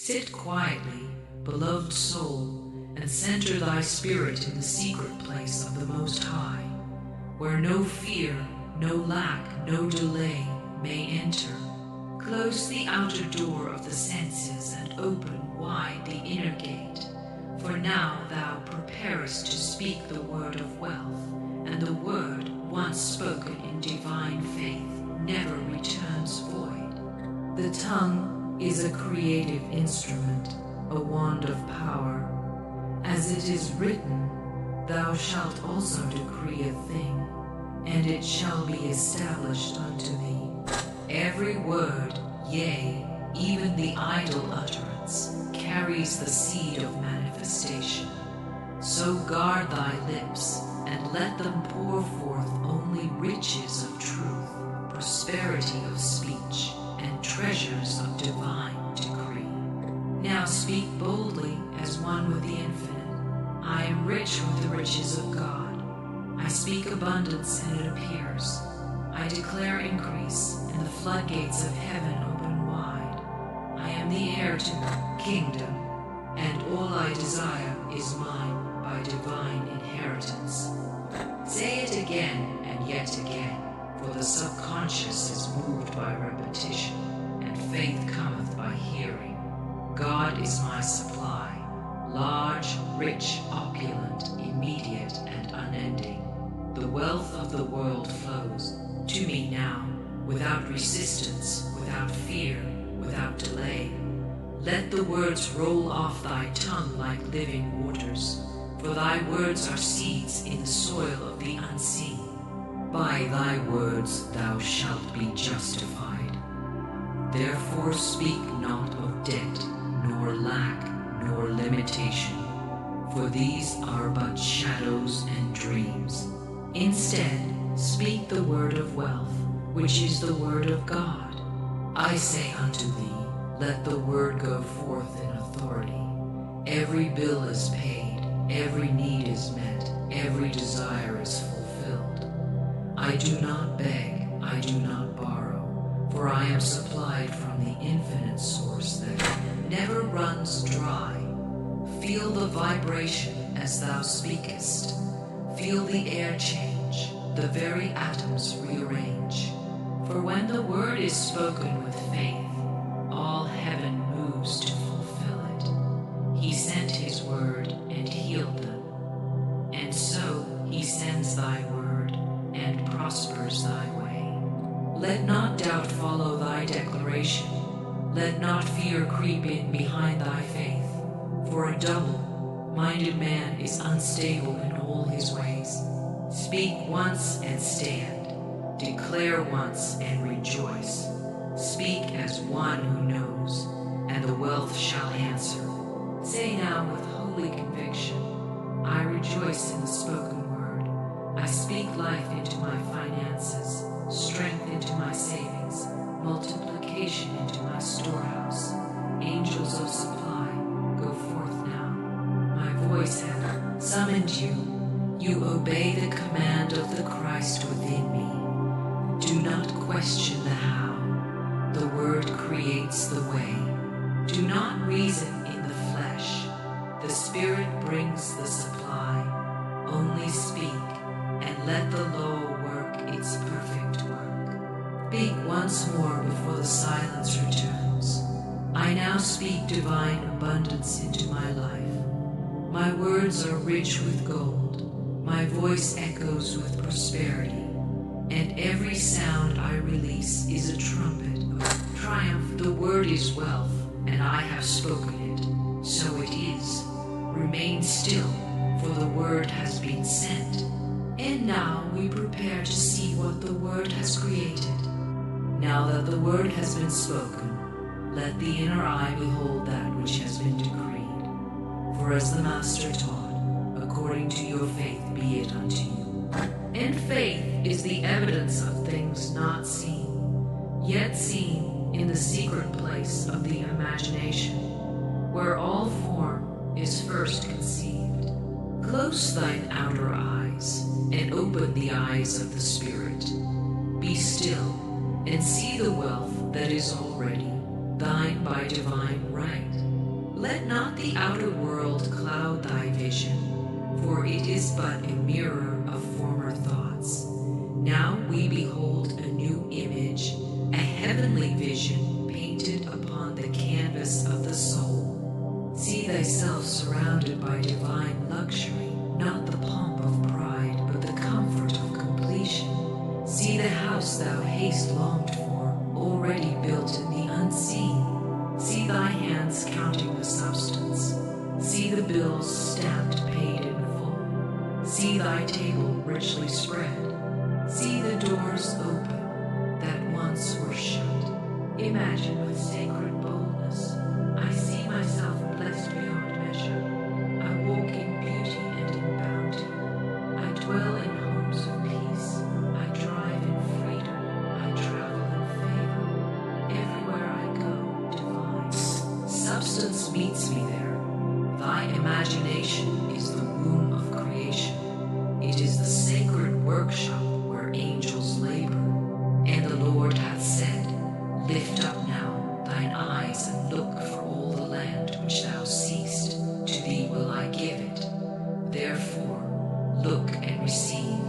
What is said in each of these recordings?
Sit quietly, beloved soul, and center thy spirit in the secret place of the Most High, where no fear, no lack, no delay may enter. Close the outer door of the senses and open wide the inner gate, for now thou preparest to speak the word of wealth, and the word, once spoken in divine faith, never returns void. The tongue is a creative instrument, a wand of power. As it is written, thou shalt also decree a thing, and it shall be established unto thee. Every word, yea, even the idle utterance, carries the seed of manifestation. So guard thy lips, and let them pour forth only riches of truth, prosperity of speech, and treasures of divine decree. Now speak boldly as one with the infinite. I am rich with the riches of God. I speak abundance, and it appears. I declare increase, and the floodgates of heaven open wide. I am the heir to the kingdom, and all I desire is mine by divine inheritance. Say it again and yet again, for the subconscious is moved by repetition, and faith cometh by hearing. God is my supply, large, rich, opulent, immediate, and unending. The wealth of the world flows to me now, without resistance, without fear, without delay. Let the words roll off thy tongue like living waters, for thy words are seeds in the soil of the unseen. By thy words thou shalt be justified. Therefore speak not of debt, nor lack, nor limitation, for these are but shadows and dreams. Instead, speak the word of wealth, which is the word of God. I say unto thee, let the word go forth in authority. Every bill is paid, every need is met, every desire is fulfilled. I do not beg, I do not borrow, for I am supplied from the infinite source that never runs dry. Feel the vibration as thou speakest. Feel the air change, the very atoms rearrange. For when the word is spoken with faith, all heaven moves to fulfill it. He sent his word and healed them. And so he sends thy word and prospers thy way. Let not doubt follow thy declaration. Let not fear creep in behind thy faith. For a double-minded man is unstable in all his ways. Speak once and stand. Declare once and rejoice. Speak as one who knows, and the wealth shall answer. Say now with holy conviction, I rejoice in the spoken word. I speak life into my finances, strength into my savings, multiplication into my storehouse. Angels of supply, go forth now. My voice hath summoned you. You obey the command of the Christ within me. Do not question the how. The word creates the way. Do not reason in the flesh. The Spirit brings the supply. Only speak, and let the law work its perfect work. Speak once more before the silence returns. I now speak divine abundance into my life. My words are rich with gold. My voice echoes with prosperity. And every sound I release is a trumpet of triumph. The word is wealth, and I have spoken it. So it is. Remain still, for the word has been sent. And now we prepare to see what the word has created. Now that the word has been spoken, let the inner eye behold that which has been decreed. For as the Master taught, according to your faith be it unto you. And faith is the evidence of things not seen, yet seen in the secret place of the imagination, where all form is first conceived. Close thine outer eyes, and open the eyes of the Spirit. Be still, and see the wealth that is already thine by divine right. the outer world cloud thy vision, for it is but a mirror of former thoughts. Now we behold a new image, a heavenly vision painted upon the canvas of the soul. See thyself surrounded by divine luxury, not the pomp of pride, but the comfort of completion. See the house thou hast longed for, already built in the unseen. See thy hands counting the substance. See the bills stamped paid in full. See thy table richly spread. See the doors open that once were shut. Imagine with sacred boldness, I see myself blessed beyond measure. I walk in beauty and in bounty. I dwell in homes of peace. I drive in freedom. I travel in favor. Everywhere I go, divine substance meets me there. Thy imagination is the womb of creation. It is the sacred workshop where angels labor. And the Lord hath said, Lift up now thine eyes and look for all the land which thou seest. To thee will I give it. Therefore, look and receive.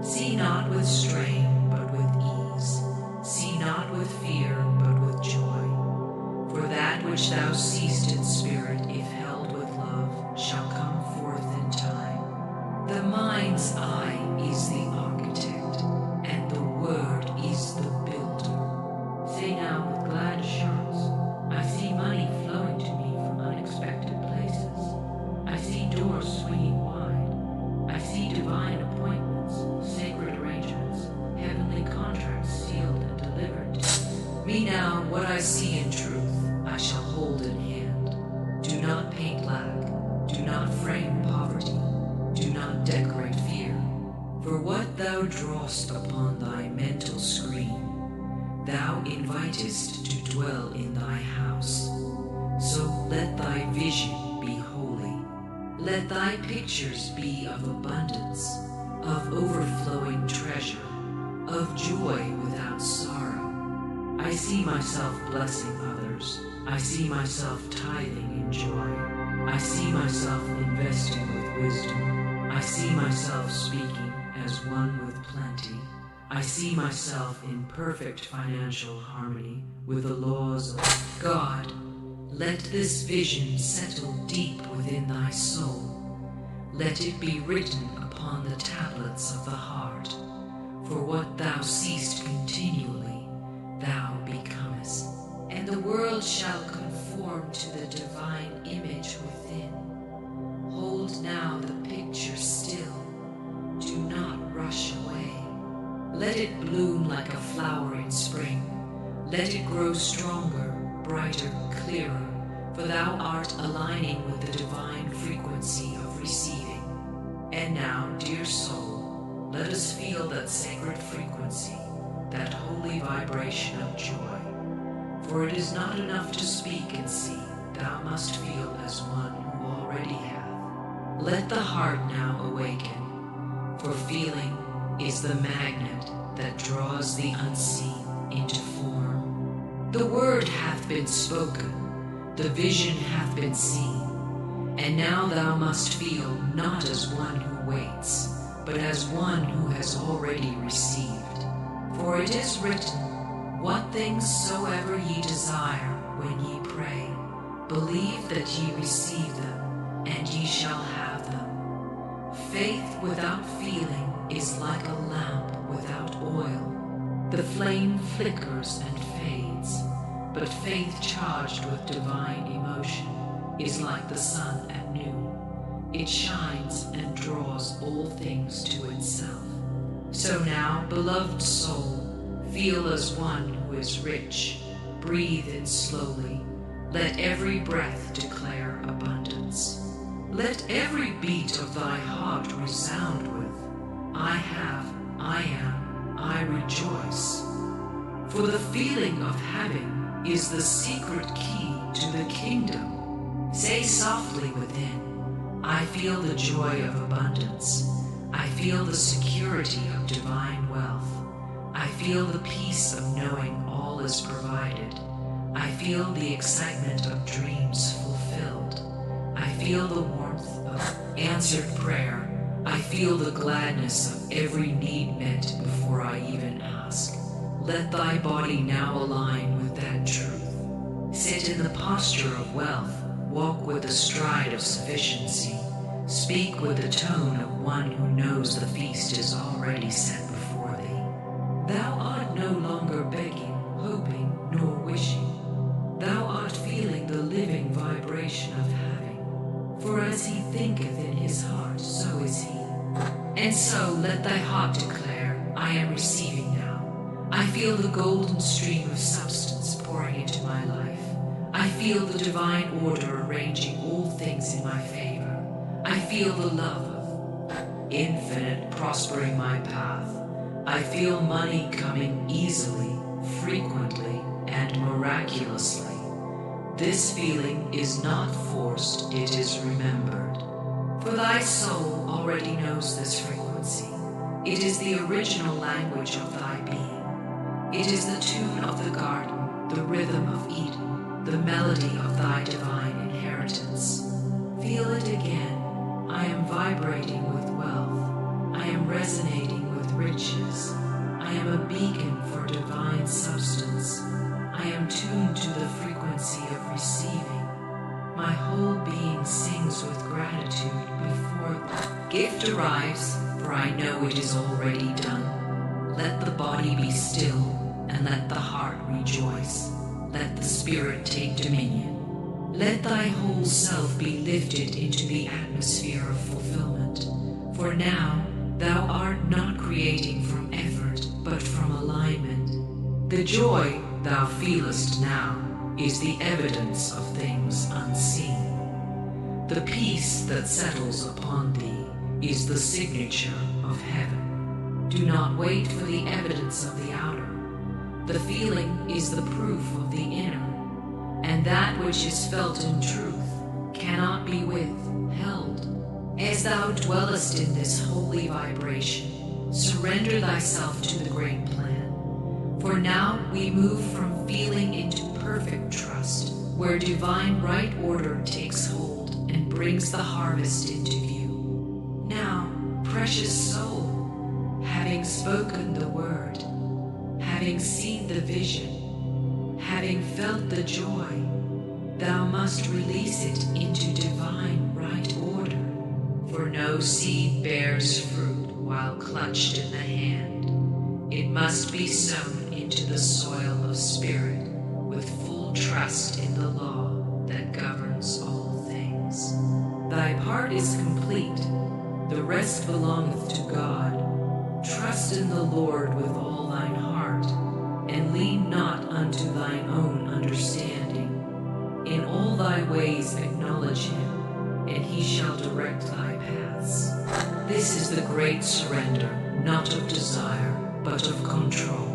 See not with strain, but with ease. See not with fear, but with joy. For that which thou seest in spirit, if held with love, shall come forth in time. The mind's eye is the architect, and the word is the builder. Say now with glad assurance, I see money flowing to me from unexpected places. I see doors swinging wide. I see divine appointments, sacred arrangements, heavenly contracts sealed and delivered. Me now, what I see in truth, I shall hold in hand. Do not paint lack. Do not frame poverty. Do not decorate fear. For what thou drawest upon thy mental screen, thou invitest to dwell in thy house. So let thy vision be holy. Let thy pictures be of abundance, of overflowing treasure, of joy without sorrow. I see myself blessing others. I see myself tithing in joy. I see myself investing with wisdom. I see myself speaking as one with plenty. I see myself in perfect financial harmony with the laws of God. Let this vision settle deep within thy soul. Let it be written upon the tablets of the heart. For what thou seest continually, thou becomest. And the world shall conform to the divine image within. Hold now the picture still. Do not rush away. Let it bloom like a flower in spring. Let it grow stronger, brighter, clearer, for thou art aligning with the divine frequency of receiving. And now, dear soul, let us feel that sacred frequency, that holy vibration of joy. For it is not enough to speak and see, thou must feel as one who already hath. Let the heart now awaken, for feeling is the magnet that draws the unseen into form. The word hath been spoken, the vision hath been seen, and now thou must feel not as one who waits, but as one who has already received. For it is written, What things soever ye desire when ye pray, believe that ye receive them, and ye shall have them. Faith without feeling is like a lamp without oil. The flame flickers and fades, but faith charged with divine emotion is like the sun at noon. It shines and draws all things to itself. So now, beloved soul, feel as one who is rich. Breathe in slowly. Let every breath declare abundance. Let every beat of thy heart resound with, I have, I am, I rejoice. For the feeling of having is the secret key to the kingdom. Say softly within, I feel the joy of abundance. I feel the security of divine wealth. I feel the peace of knowing all is provided. I feel the excitement of dreams fulfilled. feel the warmth of answered prayer. I feel the gladness of every need met before I even ask. Let thy body now align with that truth. Sit in the posture of wealth. Walk with the stride of sufficiency. Speak with the tone of one who knows the feast is already set before thee. Thou art no longer begging, hoping, nor wishing. Thou art feeling the living vibration of having. For as he thinketh in his heart, so is he. And so let thy heart declare, I am receiving now. I feel the golden stream of substance pouring into my life. I feel the divine order arranging all things in my favor. I feel the love of infinite prospering my path. I feel money coming easily, frequently, and miraculously. This feeling is not forced, it is remembered. For thy soul already knows this frequency. It is the original language of thy being. It is the tune of the garden, the rhythm of Eden, the melody of thy divine inheritance. Feel it again. I am vibrating with wealth. I am resonating with riches. I am a beacon for divine substance. I am tuned to the frequency of receiving. My whole being sings with gratitude before the gift arrives, for I know it is already done. Let the body be still, and let the heart rejoice. Let the spirit take dominion. Let thy whole self be lifted into the atmosphere of fulfillment. For now, thou art not creating from effort, but from alignment. The joy thou feelest now is the evidence of things unseen. The peace that settles upon thee is the signature of heaven. Do not wait for the evidence of the outer. The feeling is the proof of the inner. And that which is felt in truth cannot be withheld. As thou dwellest in this holy vibration, surrender thyself to the great plan. For now we move from feeling into perfect trust, where divine right order takes hold and brings the harvest into view. Now, precious soul, having spoken the word, having seen the vision, having felt the joy, thou must release it into divine right order. For no seed bears fruit while clutched in the hand. It must be sown into the soil of spirit with full trust in the law that governs all things. Thy part is complete. The rest belongeth to God. Trust in the Lord with all thine heart, and lean not unto thine own understanding. In all thy ways acknowledge him, and he shall direct thy paths. This is the great surrender, not of desire, but of control.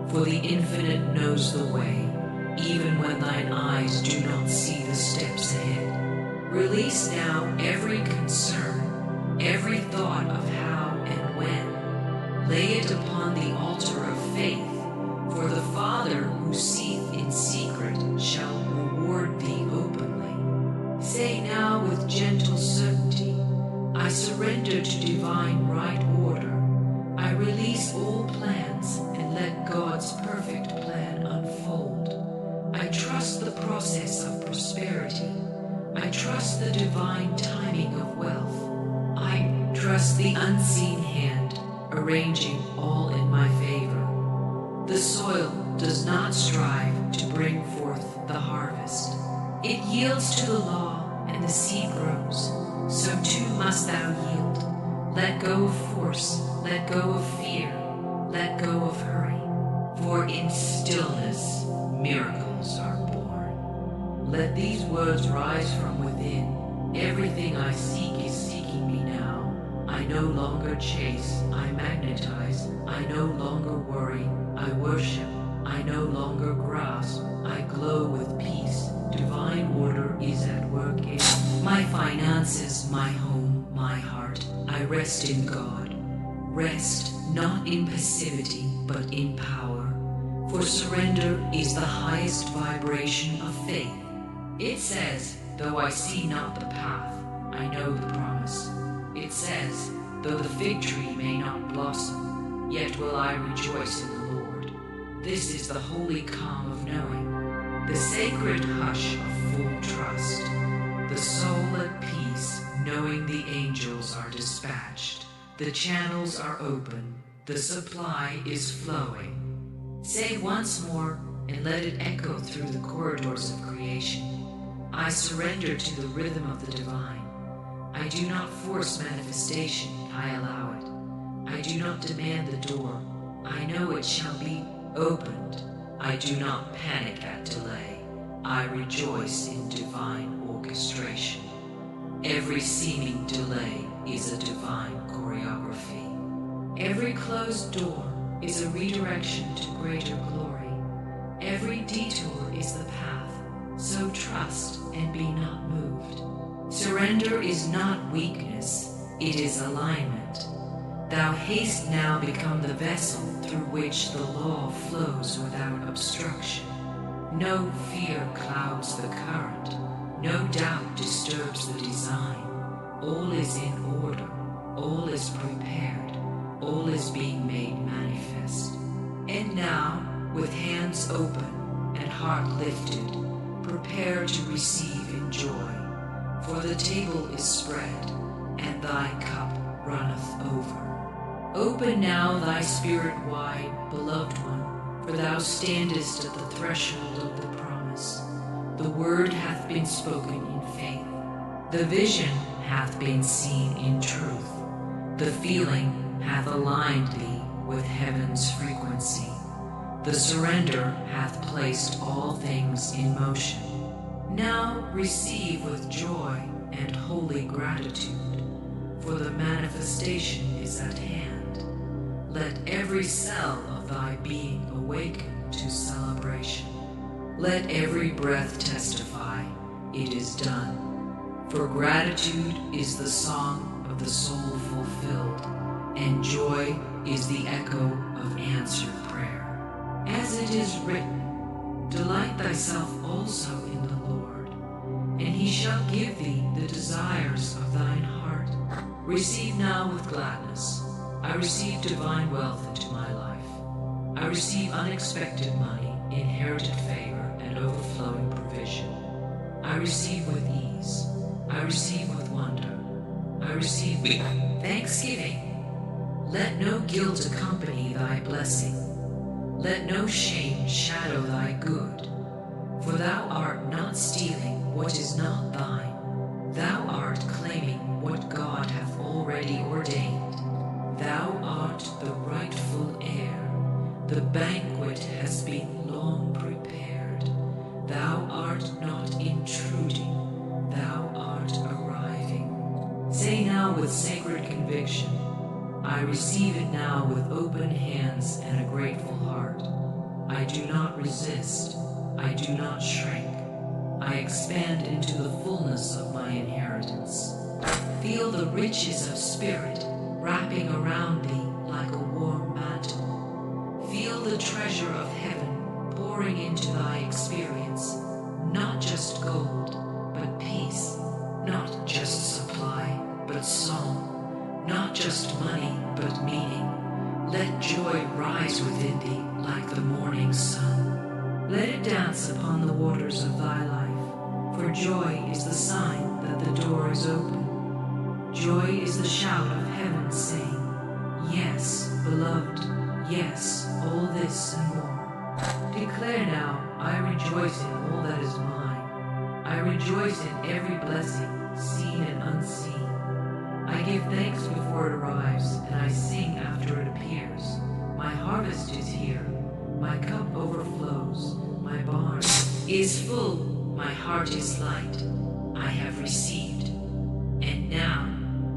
For the infinite knows the way, even when thine eyes do not see the steps ahead. Release now every concern, every thought of how and when. Lay it upon the altar of faith. For the Father who seeth in secret shall reward thee openly. Say now with gentle certainty, I surrender to divine right order. I release all plans and let God's perfect plan unfold. I trust the process of prosperity. I trust the divine timing of wealth. I trust the unseen hand arranging all in my favor. The soil does not strive to bring forth the harvest. It yields to the law, and the seed grows. So too must thou yield. Let go of force, let go of fear, let go of hurry. For in stillness, miracles are born. Let these words rise from within. Everything I seek is seeking me now. I no longer chase, I magnetize. I no longer worry, I worship. I no longer grasp, I glow with peace. Divine order is at work in my finances, my home, my heart. I rest in God. Rest not in passivity, but in power. For surrender is the highest vibration of faith. It says, though I see not the path, I know the promise. It says, though the fig tree may not blossom, yet will I rejoice in the Lord. This is the holy calm of knowing, the sacred hush of full trust, the soul at peace, knowing the angels are dispatched, the channels are open, the supply is flowing. Say once more, and let it echo through the corridors of creation. I surrender to the rhythm of the divine. I do not force manifestation, I allow it. I do not demand the door. I know it shall be opened. I do not panic at delay. I rejoice in divine orchestration. Every seeming delay is a divine choreography. Every closed door is a redirection to greater glory. Every detour is the path, so trust and be not moved. Surrender is not weakness, it is alignment. Thou haste now become the vessel through which the law flows without obstruction. No fear clouds the current, no doubt disturbs the design. All is in order, all is prepared, all is being made manifest. And now, with hands open and heart lifted, prepare to receive in joy, for the table is spread, and thy cup runneth over. Open now thy spirit wide, beloved one, for thou standest at the threshold of the promise. The word hath been spoken in faith, the vision hath been seen in truth, the feeling hath aligned thee with heaven's frequency. The surrender hath placed all things in motion. Now receive with joy and holy gratitude, for the manifestation is at hand. Let every cell of thy being awaken to celebration. Let every breath testify, it is done. For gratitude is the song of the soul fulfilled, and joy is the echo of answered prayer. As it is written, delight thyself also in the Lord, and he shall give thee the desires of thine heart. Receive now with gladness. I receive divine wealth into my life. I receive unexpected money, inherited favor, and overflowing provision. I receive with ease. I receive with wonder. I receive with thanksgiving. Let no guilt accompany thy blessing. Let no shame shadow thy good, for thou art not stealing what is not thine. Thou art claiming what God hath already ordained. Thou art the rightful heir. The banquet has been long prepared. Thou art not intruding. Thou art arriving. Say now with sacred conviction, I receive it now with open hands and a grateful heart. I do not resist. I do not shrink. I expand into the fullness of my inheritance. Feel the riches of spirit wrapping around thee like a warm mantle. Feel the treasure of heaven pouring into thy experience, not just gold, but peace, not just supply, but song. Not just money, but meaning. Let joy rise within thee like the morning sun. Let it dance upon the waters of thy life, for joy is the sign that the door is open. Joy is the shout of heaven saying, yes, beloved, yes, all this and more. Declare now, I rejoice in all that is mine. I rejoice in every blessing, seen and unseen. I give thanks before it arrives, and I sing after it appears. My harvest is here, my cup overflows, my barn is full, my heart is light. I have received. And now,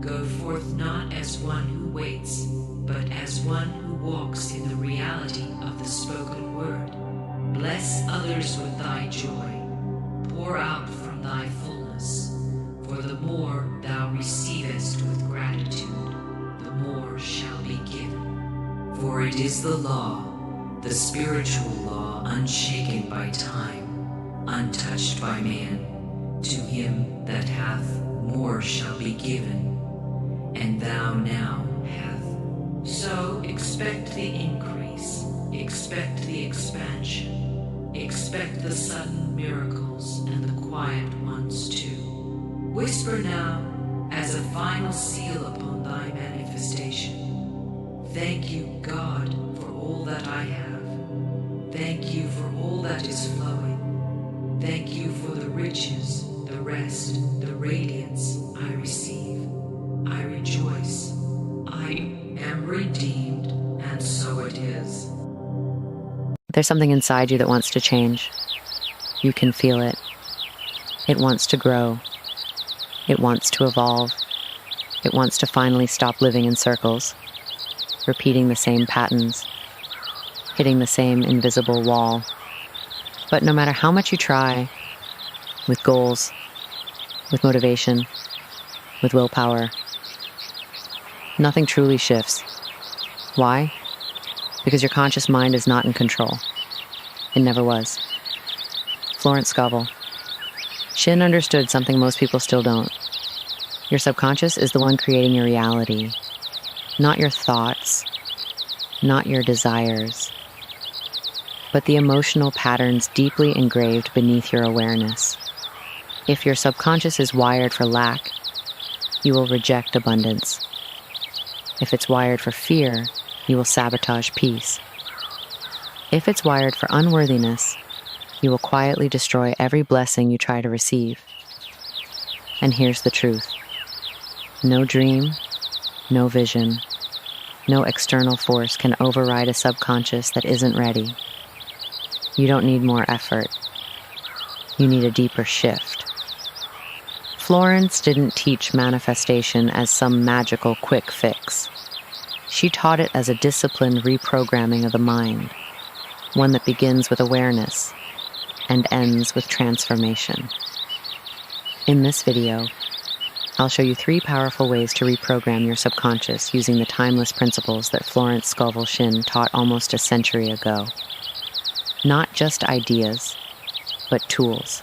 go forth not as one who waits, but as one who walks in the reality of the spoken word. Bless others with thy joy. Pour out from thy fullness. For the more thou receivest with gratitude, the more shall be given. For it is the law, the spiritual law unshaken by time, untouched by man. To him that hath, more shall be given, and thou now hath. So expect the increase, expect the expansion, expect the sudden miracles and the quiet ones too. Whisper now, as a final seal upon thy manifestation, thank you, God, for all that I have. Thank you for all that is flowing. Thank you for the riches, the rest, the radiance I receive. I rejoice. I am redeemed, and so it is. There's something inside you that wants to change. You can feel it. It wants to grow. It wants to evolve. It wants to finally stop living in circles, repeating the same patterns, hitting the same invisible wall. But no matter how much you try, with goals, with motivation, with willpower, nothing truly shifts. Why? Because your conscious mind is not in control. It never was. Florence Scovel Shinn understood something most people still don't. Your subconscious is the one creating your reality, not your thoughts, not your desires, but the emotional patterns deeply engraved beneath your awareness. If your subconscious is wired for lack, you will reject abundance. If it's wired for fear, you will sabotage peace. If it's wired for unworthiness, you will quietly destroy every blessing you try to receive. And here's the truth. No dream, no vision, no external force can override a subconscious that isn't ready. You don't need more effort. You need a deeper shift. Florence didn't teach manifestation as some magical quick fix. She taught it as a disciplined reprogramming of the mind, one that begins with awareness and ends with transformation. In this video, I'll show you 3 powerful ways to reprogram your subconscious using the timeless principles that Florence Scovel Shinn taught almost a century ago. Not just ideas, but tools.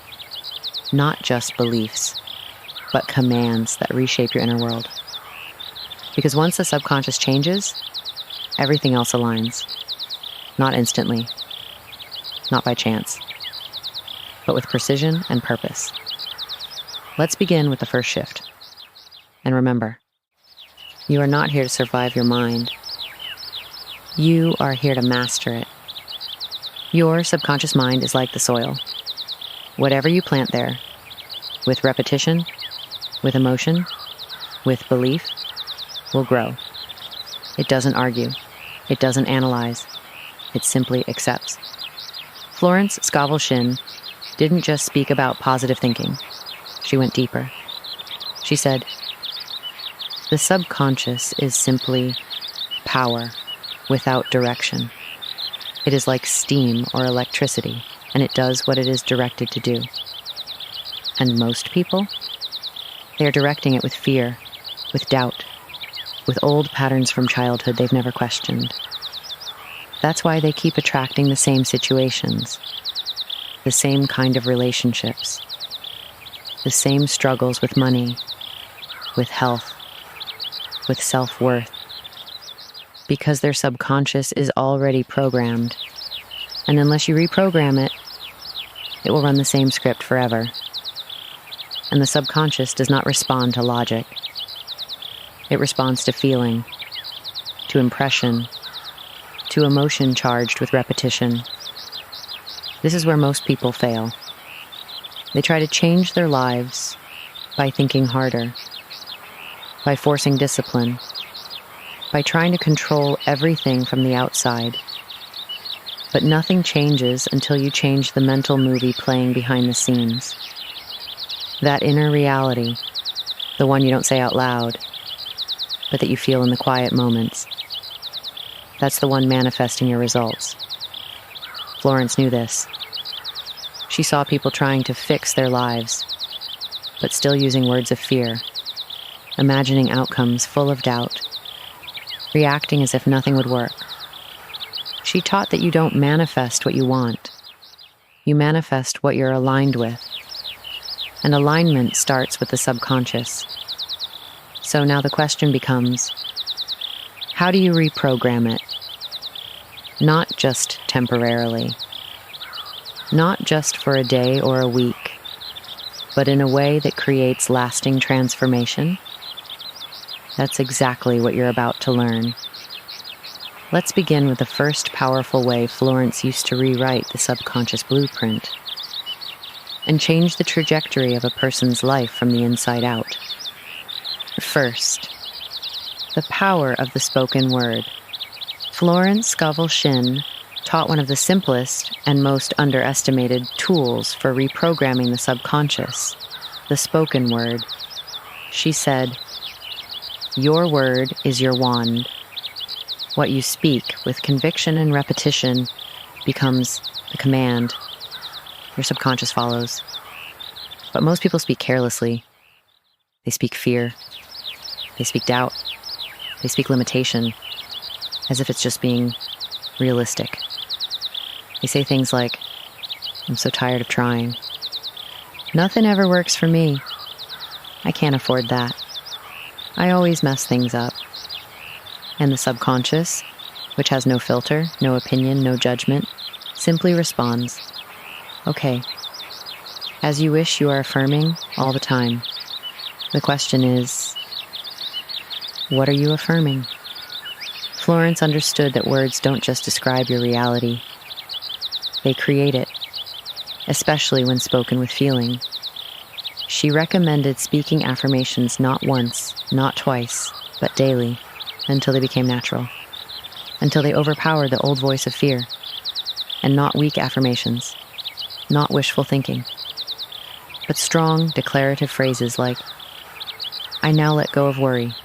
Not just beliefs, but commands that reshape your inner world. Because once the subconscious changes, everything else aligns. Not instantly, not by chance, but with precision and purpose. Let's begin with the first shift. And remember, you are not here to survive your mind. You are here to master it. Your subconscious mind is like the soil. Whatever you plant there, with repetition, with emotion, with belief, will grow. It doesn't argue. It doesn't analyze. It simply accepts. Florence Scovel Shinn didn't just speak about positive thinking. She went deeper. She said, the subconscious is simply power without direction. It is like steam or electricity, and it does what it is directed to do. And most people, they are directing it with fear, with doubt, with old patterns from childhood they've never questioned. That's why they keep attracting the same situations, the same kind of relationships, the same struggles with money, with health, with self-worth, because their subconscious is already programmed, and unless you reprogram it, it will run the same script forever. And the subconscious does not respond to logic. It responds to feeling, to impression, to emotion charged with repetition. This is where most people fail. They try to change their lives by thinking harder, by forcing discipline, by trying to control everything from the outside. But nothing changes until you change the mental movie playing behind the scenes. That inner reality, the one you don't say out loud, but that you feel in the quiet moments. That's the one manifesting your results. Florence knew this. She saw people trying to fix their lives, but still using words of fear, imagining outcomes full of doubt, reacting as if nothing would work. She taught that you don't manifest what you want. you manifest what you're aligned with. And alignment starts with the subconscious. So now the question becomes, how do you reprogram it? Not just temporarily, not just for a day or a week, but in a way that creates lasting transformation? That's exactly what you're about to learn. Let's begin with the first powerful way Florence used to rewrite the subconscious blueprint and change the trajectory of a person's life from the inside out. First, the power of the spoken word. Florence Scovel Shinn taught one of the simplest and most underestimated tools for reprogramming the subconscious, the spoken word. She said, "Your word is your wand. What you speak with conviction and repetition becomes the command. Your subconscious follows." But most people speak carelessly. They speak fear. They speak doubt. They speak limitation, as if it's just being realistic. They say things like, "I'm so tired of trying. Nothing ever works for me. I can't afford that. I always mess things up." And the subconscious, which has no filter, no opinion, no judgment, simply responds, "Okay." As you wish, you are affirming all the time. The question is, what are you affirming? Florence understood that words don't just describe your reality. They create it, especially when spoken with feeling. She recommended speaking affirmations not once, not twice, but daily, until they became natural, until they overpowered the old voice of fear, and not weak affirmations, not wishful thinking, but strong, declarative phrases like, "I now let go of worry.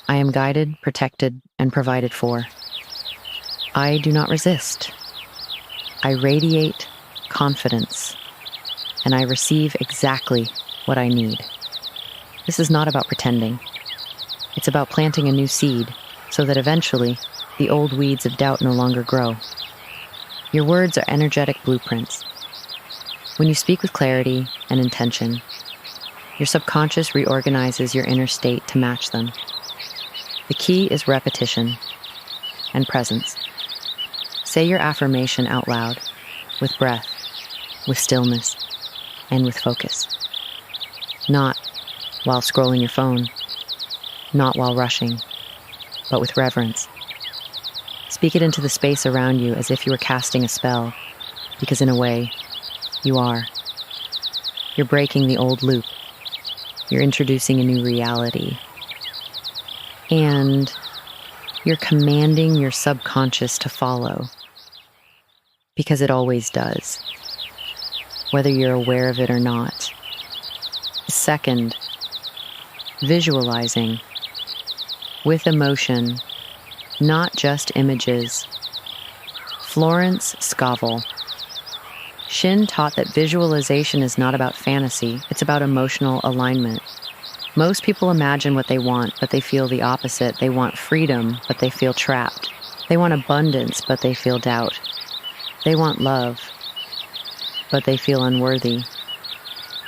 I am guided, protected, and provided for. I do not resist. I radiate confidence, and I receive exactly what I need." This is not about pretending. It's about planting a new seed so that eventually the old weeds of doubt no longer grow. Your words are energetic blueprints. When you speak with clarity and intention, your subconscious reorganizes your inner state to match them. The key is repetition and presence. Say your affirmation out loud, with breath, with stillness, and with focus. Not while scrolling your phone, not while rushing, but with reverence. Speak it into the space around you as if you were casting a spell, because in a way, you are. You're breaking the old loop. You're introducing a new reality. And you're commanding your subconscious to follow, because it always does, whether you're aware of it or not. Second, visualizing with emotion, not just images. Florence Scovel Shinn taught that visualization is not about fantasy, it's about emotional alignment. Most people imagine what they want, but they feel the opposite. They want freedom, but they feel trapped. They want abundance, but they feel doubt. They want love, but they feel unworthy.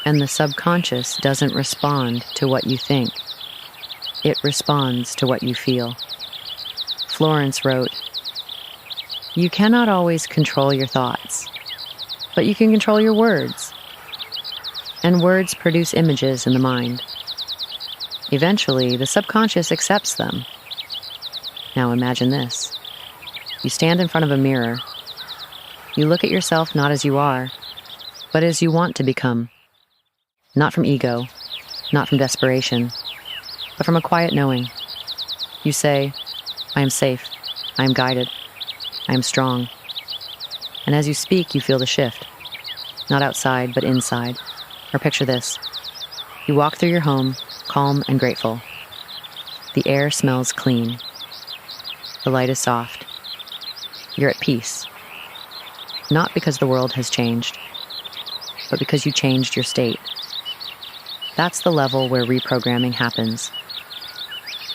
And the subconscious doesn't respond to what you think. It responds to what you feel. Florence wrote, "You cannot always control your thoughts, but you can control your words. And words produce images in the mind. Eventually, the subconscious accepts them." Now imagine this. You stand in front of a mirror. You look at yourself not as you are, but as you want to become. Not from ego, not from desperation, but from a quiet knowing. You say, "I am safe. I am guided. I am strong." And as you speak, you feel the shift. Not outside, but inside. Or picture this. You walk through your home, calm and grateful. The air smells clean. The light is soft. You're at peace. Not because the world has changed, but because you changed your state. That's the level where reprogramming happens.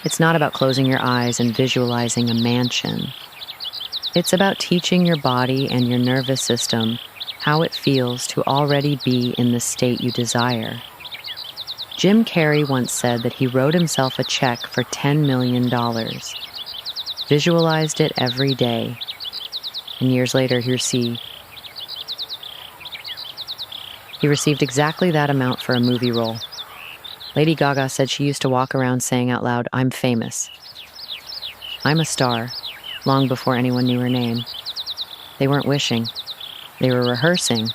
It's not about closing your eyes and visualizing a mansion. It's about teaching your body and your nervous system how it feels to already be in the state you desire. Jim Carrey once said that he wrote himself a check for $10 million, visualized it every day, and years later he received exactly that amount for a movie role. Lady Gaga said she used to walk around saying out loud, "I'm famous. I'm a star," long before anyone knew her name. They weren't wishing. They were rehearsing.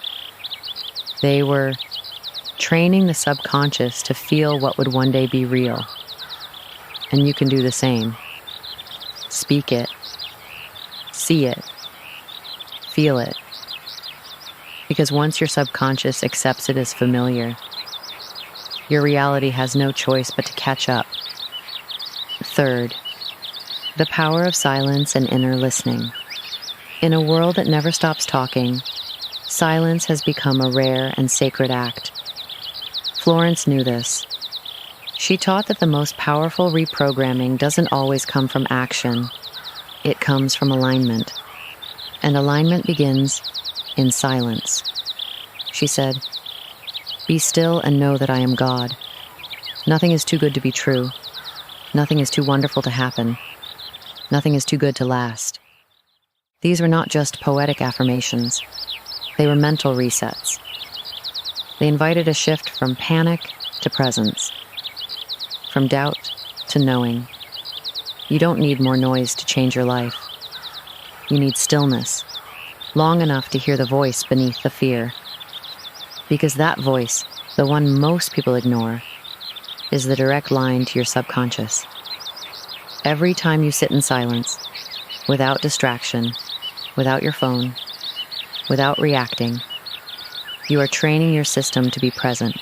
They were training the subconscious to feel what would one day be real. And you can do the same. Speak it. See it. Feel it. Because once your subconscious accepts it as familiar, your reality has no choice but to catch up. Third, the power of silence and inner listening. In a world that never stops talking, silence has become a rare and sacred act. Florence knew this. She taught that the most powerful reprogramming doesn't always come from action. It comes from alignment. And alignment begins in silence. She said, "Be still and know that I am God. Nothing is too good to be true. Nothing is too wonderful to happen. Nothing is too good to last." These were not just poetic affirmations. They were mental resets. They invited a shift from panic to presence, from doubt to knowing. You don't need more noise to change your life. You need stillness, long enough to hear the voice beneath the fear. Because that voice, the one most people ignore, is the direct line to your subconscious. Every time you sit in silence, without distraction, without your phone, without reacting, you are training your system to be present.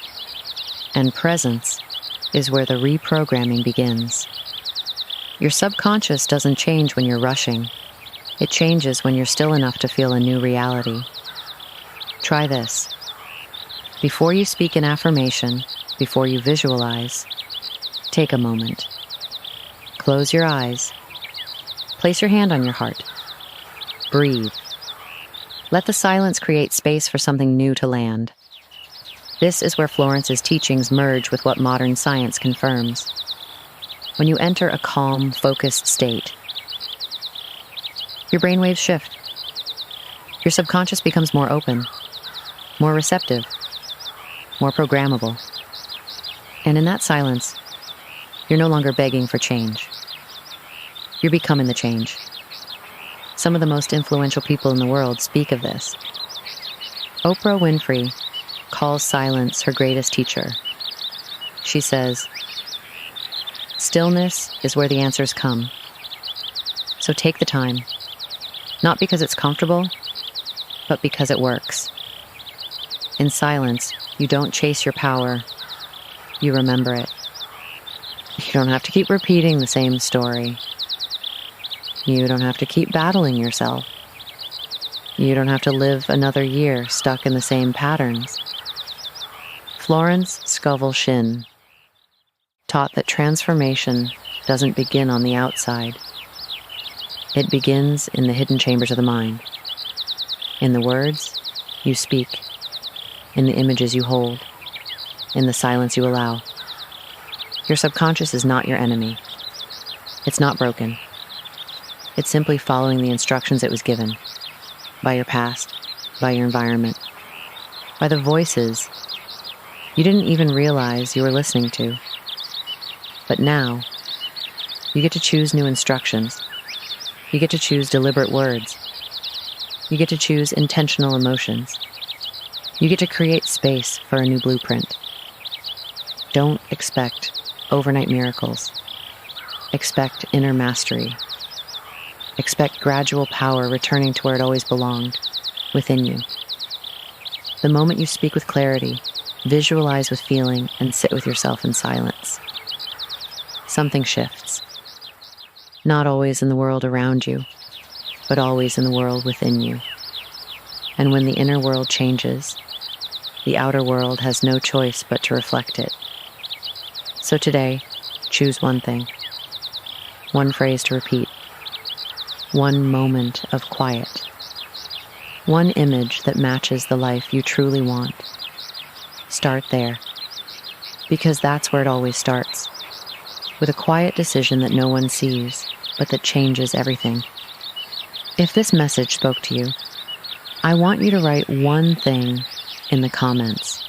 And presence is where the reprogramming begins. Your subconscious doesn't change when you're rushing. It changes when you're still enough to feel a new reality. Try this. Before you speak an affirmation, before you visualize, take a moment. Close your eyes. Place your hand on your heart. Breathe. Let the silence create space for something new to land. This is where Florence's teachings merge with what modern science confirms. When you enter a calm, focused state, your brainwaves shift. Your subconscious becomes more open, more receptive, more programmable. And in that silence, you're no longer begging for change. You're becoming the change. Some of the most influential people in the world speak of this. Oprah Winfrey calls silence her greatest teacher. She says, "Stillness is where the answers come." So take the time, not because it's comfortable, but because it works. In silence, you don't chase your power, you remember it. You don't have to keep repeating the same story. You don't have to keep battling yourself. You don't have to live another year stuck in the same patterns. Florence Scovel Shinn taught that transformation doesn't begin on the outside. It begins in the hidden chambers of the mind, in the words you speak, in the images you hold, in the silence you allow. Your subconscious is not your enemy. It's not broken. It's simply following the instructions it was given, by your past, by your environment, by the voices you didn't even realize you were listening to. But now, you get to choose new instructions. You get to choose deliberate words. You get to choose intentional emotions. You get to create space for a new blueprint. Don't expect overnight miracles. Expect inner mastery. Expect gradual power returning to where it always belonged, within you. The moment you speak with clarity, visualize with feeling, and sit with yourself in silence, something shifts. Not always in the world around you, but always in the world within you. And when the inner world changes, the outer world has no choice but to reflect it. So today, choose one thing, one phrase to repeat, one moment of quiet, One image that matches the life you truly want. Start there, because that's where it always starts, with a quiet decision that no one sees, but that changes everything. If this message spoke to you, I want you to write one thing in the comments.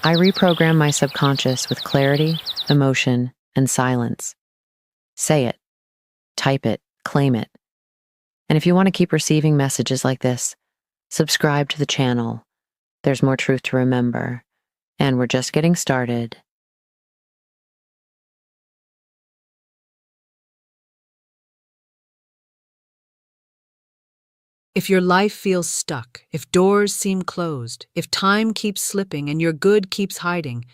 I reprogram my subconscious with clarity, emotion, and silence. Say it, type it, claim it. And if you want to keep receiving messages like this, subscribe to the channel. There's more truth to remember, and we're just getting started. If your life feels stuck, if doors seem closed, if time keeps slipping and your good keeps hiding,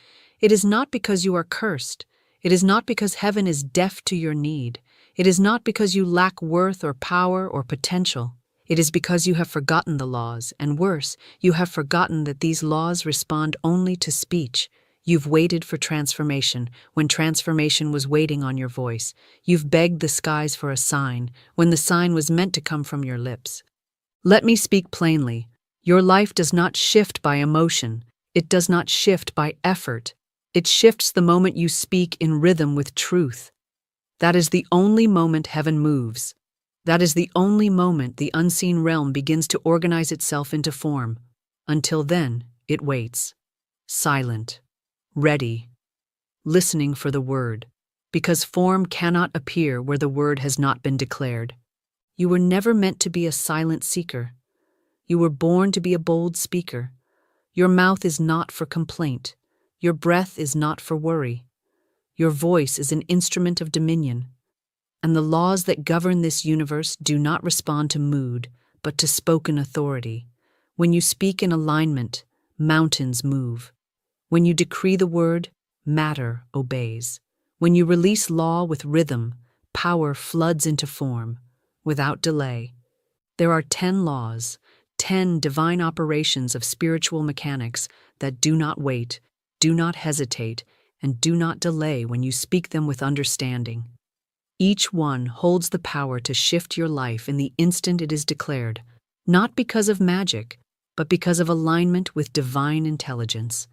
it is not because you are cursed. It is not because heaven is deaf to your need. It is not because you lack worth or power or potential. It is because you have forgotten the laws, and worse, you have forgotten that these laws respond only to speech. You've waited for transformation when transformation was waiting on your voice. You've begged the skies for a sign when the sign was meant to come from your lips. Let me speak plainly. Your life does not shift by emotion. It does not shift by effort. It shifts the moment you speak in rhythm with truth. That is the only moment heaven moves. That is the only moment the unseen realm begins to organize itself into form. Until then, it waits. Silent. Ready. Listening for the word. Because form cannot appear where the word has not been declared. You were never meant to be a silent seeker. You were born to be a bold speaker. Your mouth is not for complaint. Your breath is not for worry. Your voice is an instrument of dominion. And the laws that govern this universe do not respond to mood, but to spoken authority. When you speak in alignment, mountains move. When you decree the word, matter obeys. When you release law with rhythm, power floods into form. Without delay. There are 10 laws, 10 divine operations of spiritual mechanics that do not wait, do not hesitate, and do not delay when you speak them with understanding. Each one holds the power to shift your life in the instant it is declared, not because of magic, but because of alignment with divine intelligence.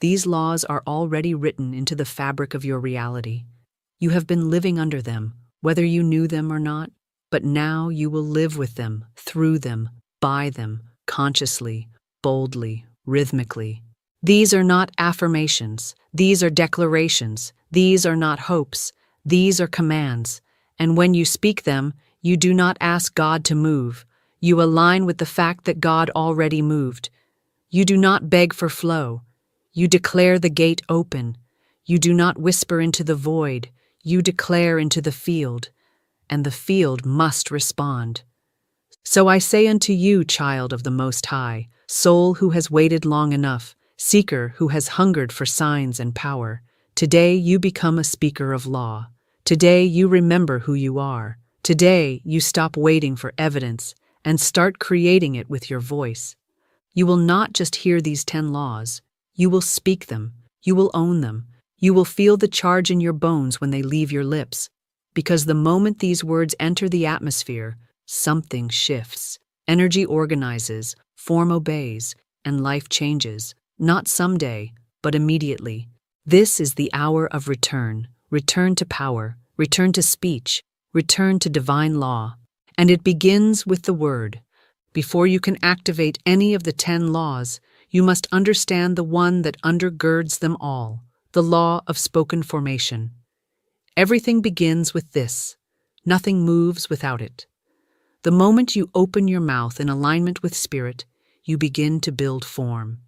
These laws are already written into the fabric of your reality. You have been living under them, whether you knew them or not. But now you will live with them, through them, by them, consciously, boldly, rhythmically. These are not affirmations. These are declarations. These are not hopes. These are commands. And when you speak them, you do not ask God to move. You align with the fact that God already moved. You do not beg for flow. You declare the gate open. You do not whisper into the void. You declare into the field. And the field must respond. So I say unto you, child of the Most High, soul who has waited long enough, seeker who has hungered for signs and power, today you become a speaker of law. Today you remember who you are. Today you stop waiting for evidence and start creating it with your voice. You will not just hear these 10 laws. You will speak them. You will own them. You will feel the charge in your bones when they leave your lips. Because the moment these words enter the atmosphere, something shifts. Energy organizes, form obeys, and life changes. Not someday, but immediately. This is the hour of return. Return to power. Return to speech. Return to divine law. And it begins with the word. Before you can activate any of the 10 laws, you must understand the one that undergirds them all, the law of spoken formation. Everything begins with this. Nothing moves without it. The moment you open your mouth in alignment with spirit, you begin to build form.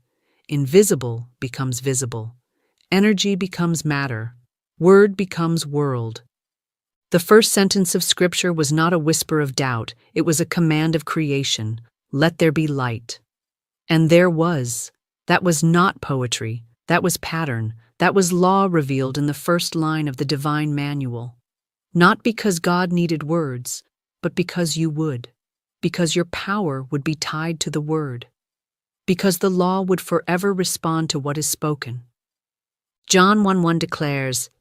Invisible becomes visible. Energy becomes matter. Word becomes world. The first sentence of Scripture was not a whisper of doubt. It was a command of creation. Let there be light. And there was. That was not poetry. That was pattern. That was law revealed in the first line of the divine manual. Not because God needed words, but because you would. Because your power would be tied to the word. Because the law would forever respond to what is spoken. John 1:1 declares,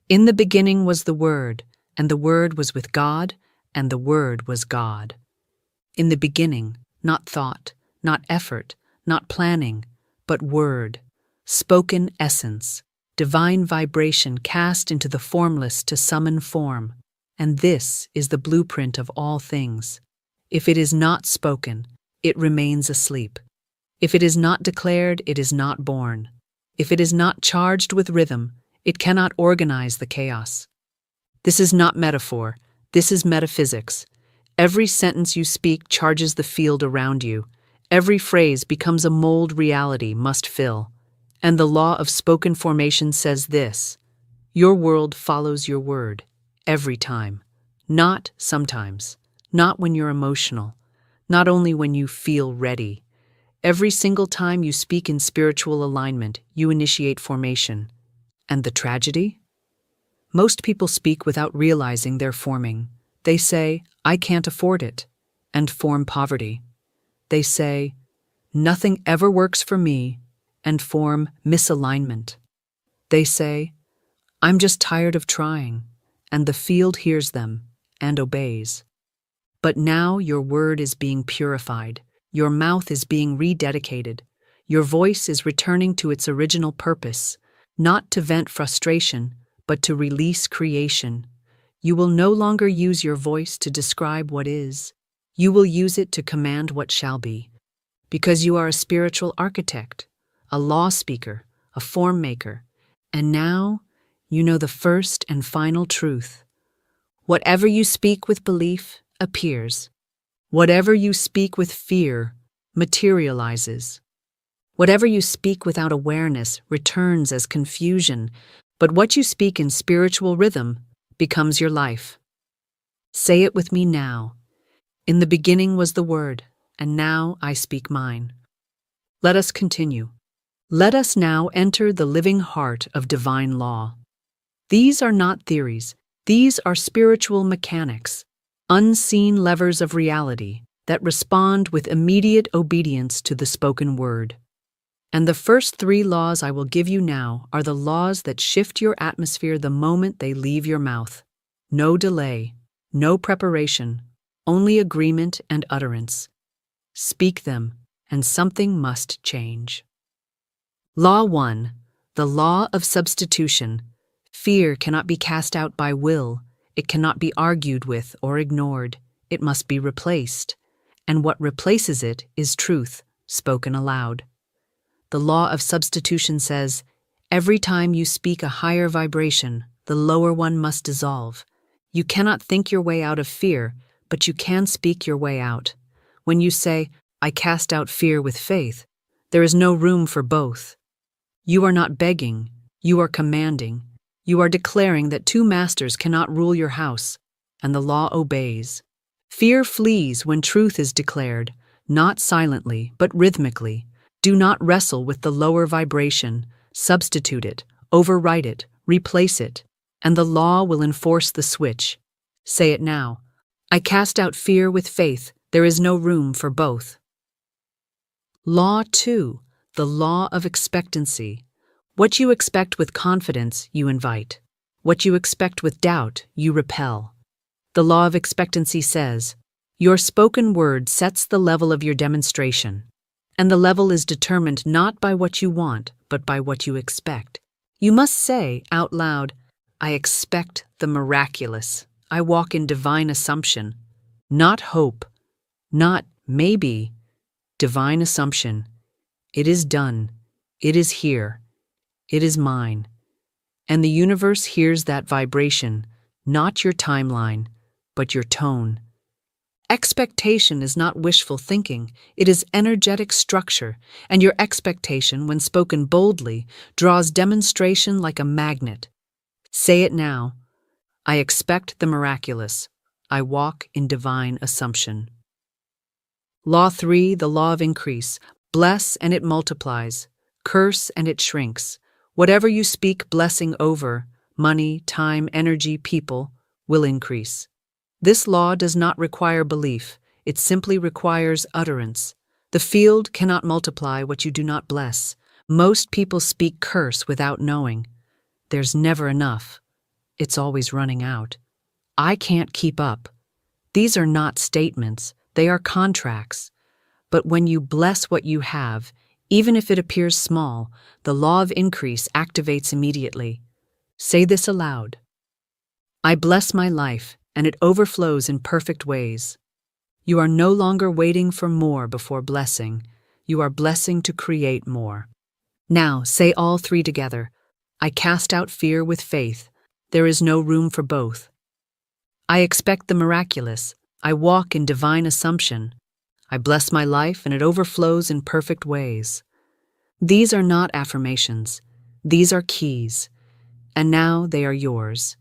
"In the beginning was the Word, and the Word was with God, and the Word was God." In the beginning, not thought, not effort, not planning, but word, spoken essence, divine vibration cast into the formless to summon form. And this is the blueprint of all things. If it is not spoken, it remains asleep. If it is not declared, it is not born. If it is not charged with rhythm, it cannot organize the chaos. This is not metaphor, this is metaphysics. Every sentence you speak charges the field around you. Every phrase becomes a mold reality must fill. And the law of spoken formation says this: your world follows your word, every time. Not sometimes, not when you're emotional, not only when you feel ready. Every single time you speak in spiritual alignment, you initiate formation. And the tragedy? Most people speak without realizing they're forming. They say, I can't afford it, and form poverty. They say, nothing ever works for me, and form misalignment. They say, I'm just tired of trying, and the field hears them and obeys. But now your word is being purified, your mouth is being rededicated, your voice is returning to its original purpose, not to vent frustration, but to release creation. You will no longer use your voice to describe what is. You will use it to command what shall be. Because you are a spiritual architect, a law speaker, a form maker, and now you know the first and final truth. Whatever you speak with belief appears. Whatever you speak with fear materializes. Whatever you speak without awareness returns as confusion, but what you speak in spiritual rhythm becomes your life. Say it with me now. In the beginning was the Word, and now I speak mine. Let us continue. Let us now enter the living heart of divine law. These are not theories. These are spiritual mechanics, unseen levers of reality that respond with immediate obedience to the spoken word. And the first 3 laws I will give you now are the laws that shift your atmosphere the moment they leave your mouth. No delay, no preparation, only agreement and utterance. Speak them, and something must change. Law 1, the law of substitution. Fear cannot be cast out by will. It cannot be argued with or ignored. It must be replaced. And what replaces it is truth, spoken aloud. The law of substitution says, every time you speak a higher vibration, the lower one must dissolve. You cannot think your way out of fear, but you can speak your way out. When you say, I cast out fear with faith, there is no room for both. You are not begging, you are commanding. You are declaring that 2 masters cannot rule your house, and the law obeys. Fear flees when truth is declared, not silently, but rhythmically. Do not wrestle with the lower vibration. Substitute it, overwrite it, replace it, and the law will enforce the switch. Say it now. I cast out fear with faith. There is no room for both. Law 2, the law of expectancy. What you expect with confidence, you invite. What you expect with doubt, you repel. The law of expectancy says, your spoken word sets the level of your demonstration. And the level is determined not by what you want, but by what you expect. You must say out loud, I expect the miraculous. I walk in divine assumption. Not hope, not maybe. Divine assumption. It is done. It is here. It is mine. And the universe hears that vibration, not your timeline, but your tone. Expectation is not wishful thinking, it is energetic structure, and your expectation, when spoken boldly, draws demonstration like a magnet. Say it now. I expect the miraculous. I walk in divine assumption. Law 3, the law of increase. Bless and it multiplies. Curse and it shrinks. Whatever you speak blessing over, money, time, energy, people, will increase. This law does not require belief. It simply requires utterance. The field cannot multiply what you do not bless. Most people speak curse without knowing. There's never enough. It's always running out. I can't keep up. These are not statements. They are contracts. But when you bless what you have, even if it appears small, the law of increase activates immediately. Say this aloud. I bless my life, and it overflows in perfect ways. You are no longer waiting for more before blessing. You are blessing to create more. Now, say all three together. I cast out fear with faith. There is no room for both. I expect the miraculous. I walk in divine assumption. I bless my life, and it overflows in perfect ways. These are not affirmations. These are keys. And now they are yours.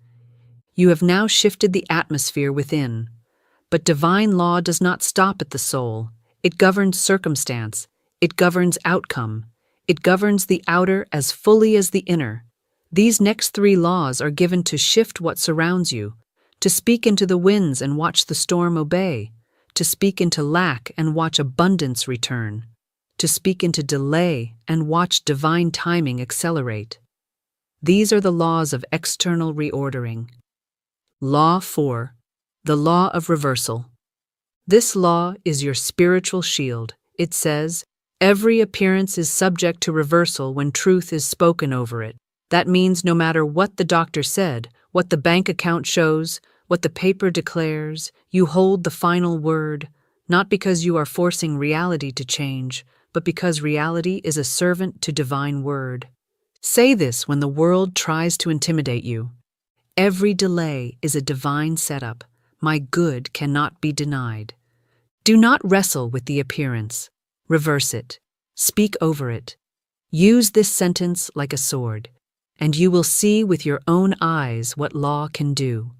You have now shifted the atmosphere within. But divine law does not stop at the soul. It governs circumstance. It governs outcome. It governs the outer as fully as the inner. These next three laws are given to shift what surrounds you, to speak into the winds and watch the storm obey, to speak into lack and watch abundance return, to speak into delay and watch divine timing accelerate. These are the laws of external reordering. Law 4. The law of reversal. This law is your spiritual shield. It says, every appearance is subject to reversal when truth is spoken over it. That means no matter what the doctor said, what the bank account shows, what the paper declares, you hold the final word, not because you are forcing reality to change, but because reality is a servant to divine word. Say this when the world tries to intimidate you. Every delay is a divine setup. My good cannot be denied. Do not wrestle with the appearance. Reverse it. Speak over it. Use this sentence like a sword, and you will see with your own eyes what law can do.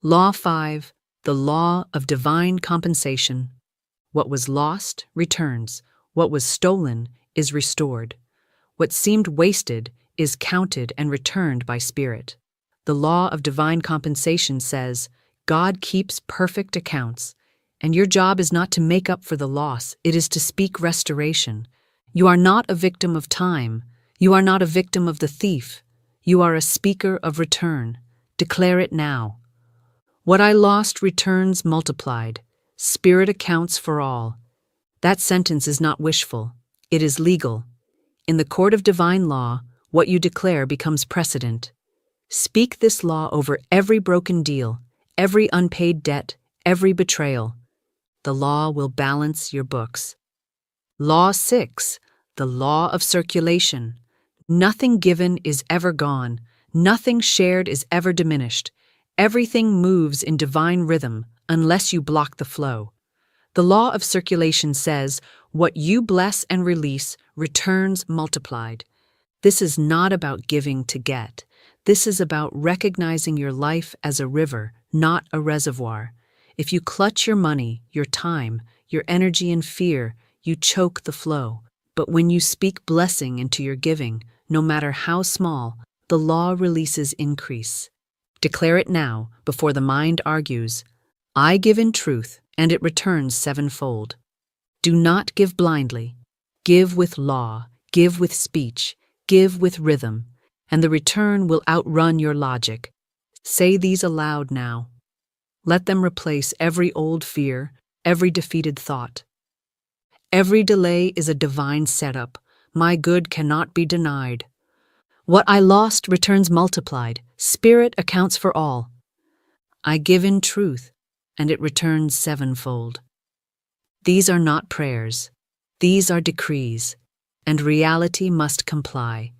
Law 5. The law of divine compensation. What was lost returns. What was stolen is restored. What seemed wasted is counted and returned by Spirit. The law of divine compensation says, God keeps perfect accounts, and your job is not to make up for the loss, it is to speak restoration. You are not a victim of time. You are not a victim of the thief. You are a speaker of return. Declare it now. What I lost returns multiplied. Spirit accounts for all. That sentence is not wishful. It is legal. In the court of divine law, what you declare becomes precedent. Speak this law over every broken deal, every unpaid debt, every betrayal. The law will balance your books. Law 6. The law of circulation. Nothing given is ever gone. Nothing shared is ever diminished. Everything moves in divine rhythm unless you block the flow. The law of circulation says, what you bless and release returns multiplied. This is not about giving to get. This is about recognizing your life as a river, not a reservoir. If you clutch your money, your time, your energy in fear, you choke the flow. But when you speak blessing into your giving, no matter how small, the law releases increase. Declare it now, before the mind argues. I give in truth, and it returns sevenfold. Do not give blindly. Give with law, give with speech, give with rhythm, and the return will outrun your logic. Say these aloud now. Let them replace every old fear, every defeated thought. Every delay is a divine setup. My good cannot be denied. What I lost returns multiplied. Spirit accounts for all. I give in truth, and it returns sevenfold. These are not prayers. These are decrees, and reality must comply.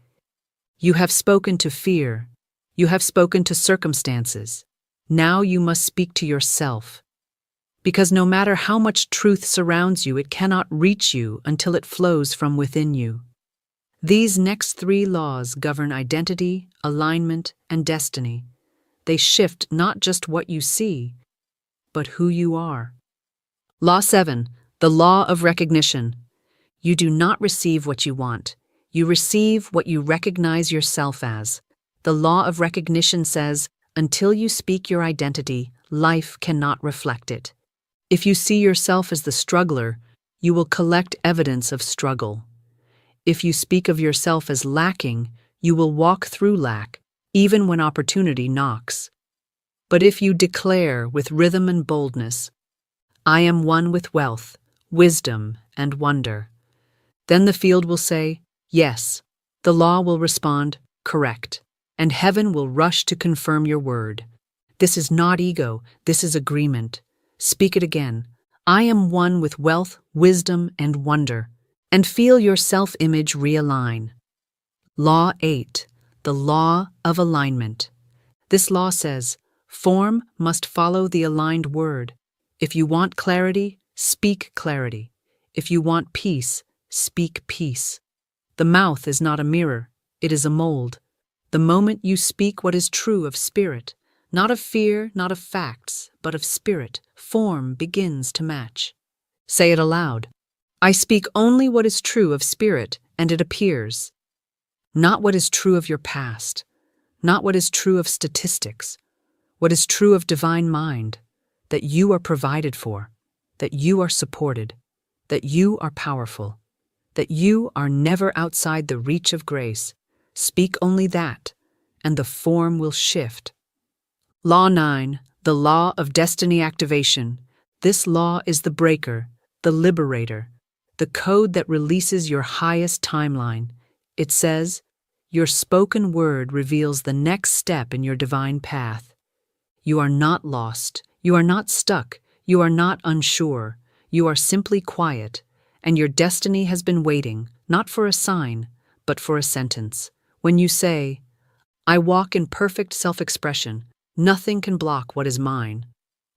You have spoken to fear. You have spoken to circumstances. Now you must speak to yourself. Because no matter how much truth surrounds you, it cannot reach you until it flows from within you. These next three laws govern identity, alignment, and destiny. They shift not just what you see, but who you are. Law 7. The law of recognition. You do not receive what you want. You receive what you recognize yourself as. The law of recognition says, until you speak your identity, life cannot reflect it. If you see yourself as the struggler, you will collect evidence of struggle. If you speak of yourself as lacking, you will walk through lack, even when opportunity knocks. But if you declare with rhythm and boldness, I am one with wealth, wisdom, and wonder. Then the field will say, yes. The law will respond, correct. And heaven will rush to confirm your word. This is not ego, this is agreement. Speak it again. I am one with wealth, wisdom, and wonder. And feel your self-image realign. Law 8, the law of alignment. This law says, form must follow the aligned word. If you want clarity, speak clarity. If you want peace, speak peace. The mouth is not a mirror, it is a mold. The moment you speak what is true of spirit, not of fear, not of facts, but of spirit, form begins to match. Say it aloud. I speak only what is true of spirit, and it appears. Not what is true of your past, not what is true of statistics, what is true of divine mind, that you are provided for, that you are supported, that you are powerful, that you are never outside the reach of grace. Speak only that, and the form will shift. Law 9, the law of destiny activation. This law is the breaker, the liberator, the code that releases your highest timeline. It says, your spoken word reveals the next step in your divine path. You are not lost, you are not stuck, you are not unsure, you are simply quiet, and your destiny has been waiting, not for a sign, but for a sentence. When you say, I walk in perfect self-expression, nothing can block what is mine.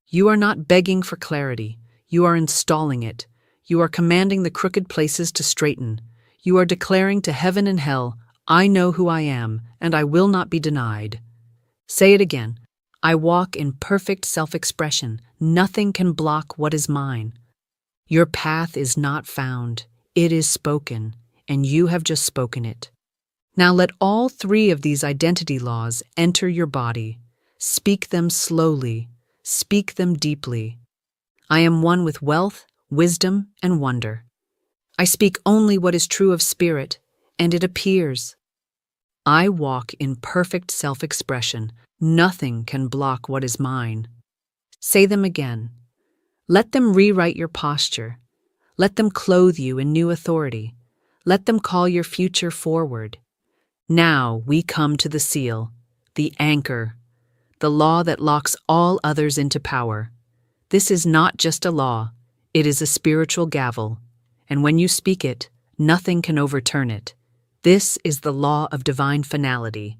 You are not begging for clarity, you are installing it. You are commanding the crooked places to straighten. You are declaring to heaven and hell, I know who I am, and I will not be denied. Say it again. I walk in perfect self-expression. Nothing can block what is mine. Your path is not found. It is spoken, and you have just spoken it. Now let all 3 of these identity laws enter your body. Speak them slowly. Speak them deeply. I am one with wealth, wisdom, and wonder. I speak only what is true of spirit, and it appears. I walk in perfect self-expression. Nothing can block what is mine. Say them again. Let them rewrite your posture. Let them clothe you in new authority. Let them call your future forward. Now we come to the seal, the anchor, the law that locks all others into power. This is not just a law, it is a spiritual gavel, and when you speak it, nothing can overturn it. This is the law of divine finality.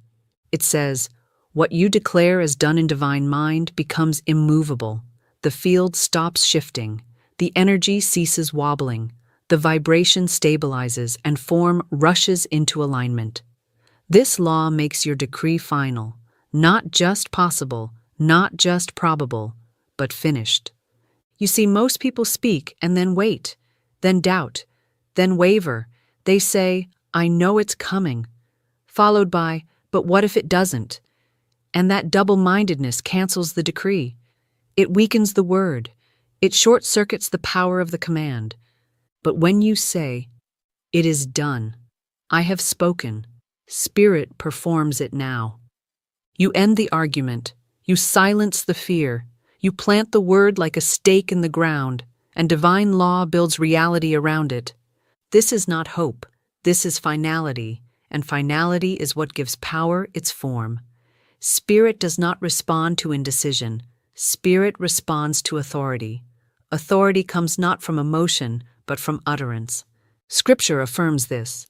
It says, what you declare as done in divine mind becomes immovable. The field stops shifting, the energy ceases wobbling, the vibration stabilizes, and form rushes into alignment. This law makes your decree final, not just possible, not just probable, but finished. You see, most people speak and then wait, then doubt, then waver. They say, I know it's coming, followed by, but what if it doesn't? And that double-mindedness cancels the decree. It weakens the word. It short-circuits the power of the command. But when you say, it is done, I have spoken, Spirit performs it now. You end the argument. You silence the fear. You plant the word like a stake in the ground, and divine law builds reality around it. This is not hope. This is finality, and finality is what gives power its form. Spirit does not respond to indecision. Spirit responds to authority. Authority comes not from emotion, but from utterance. Scripture affirms this.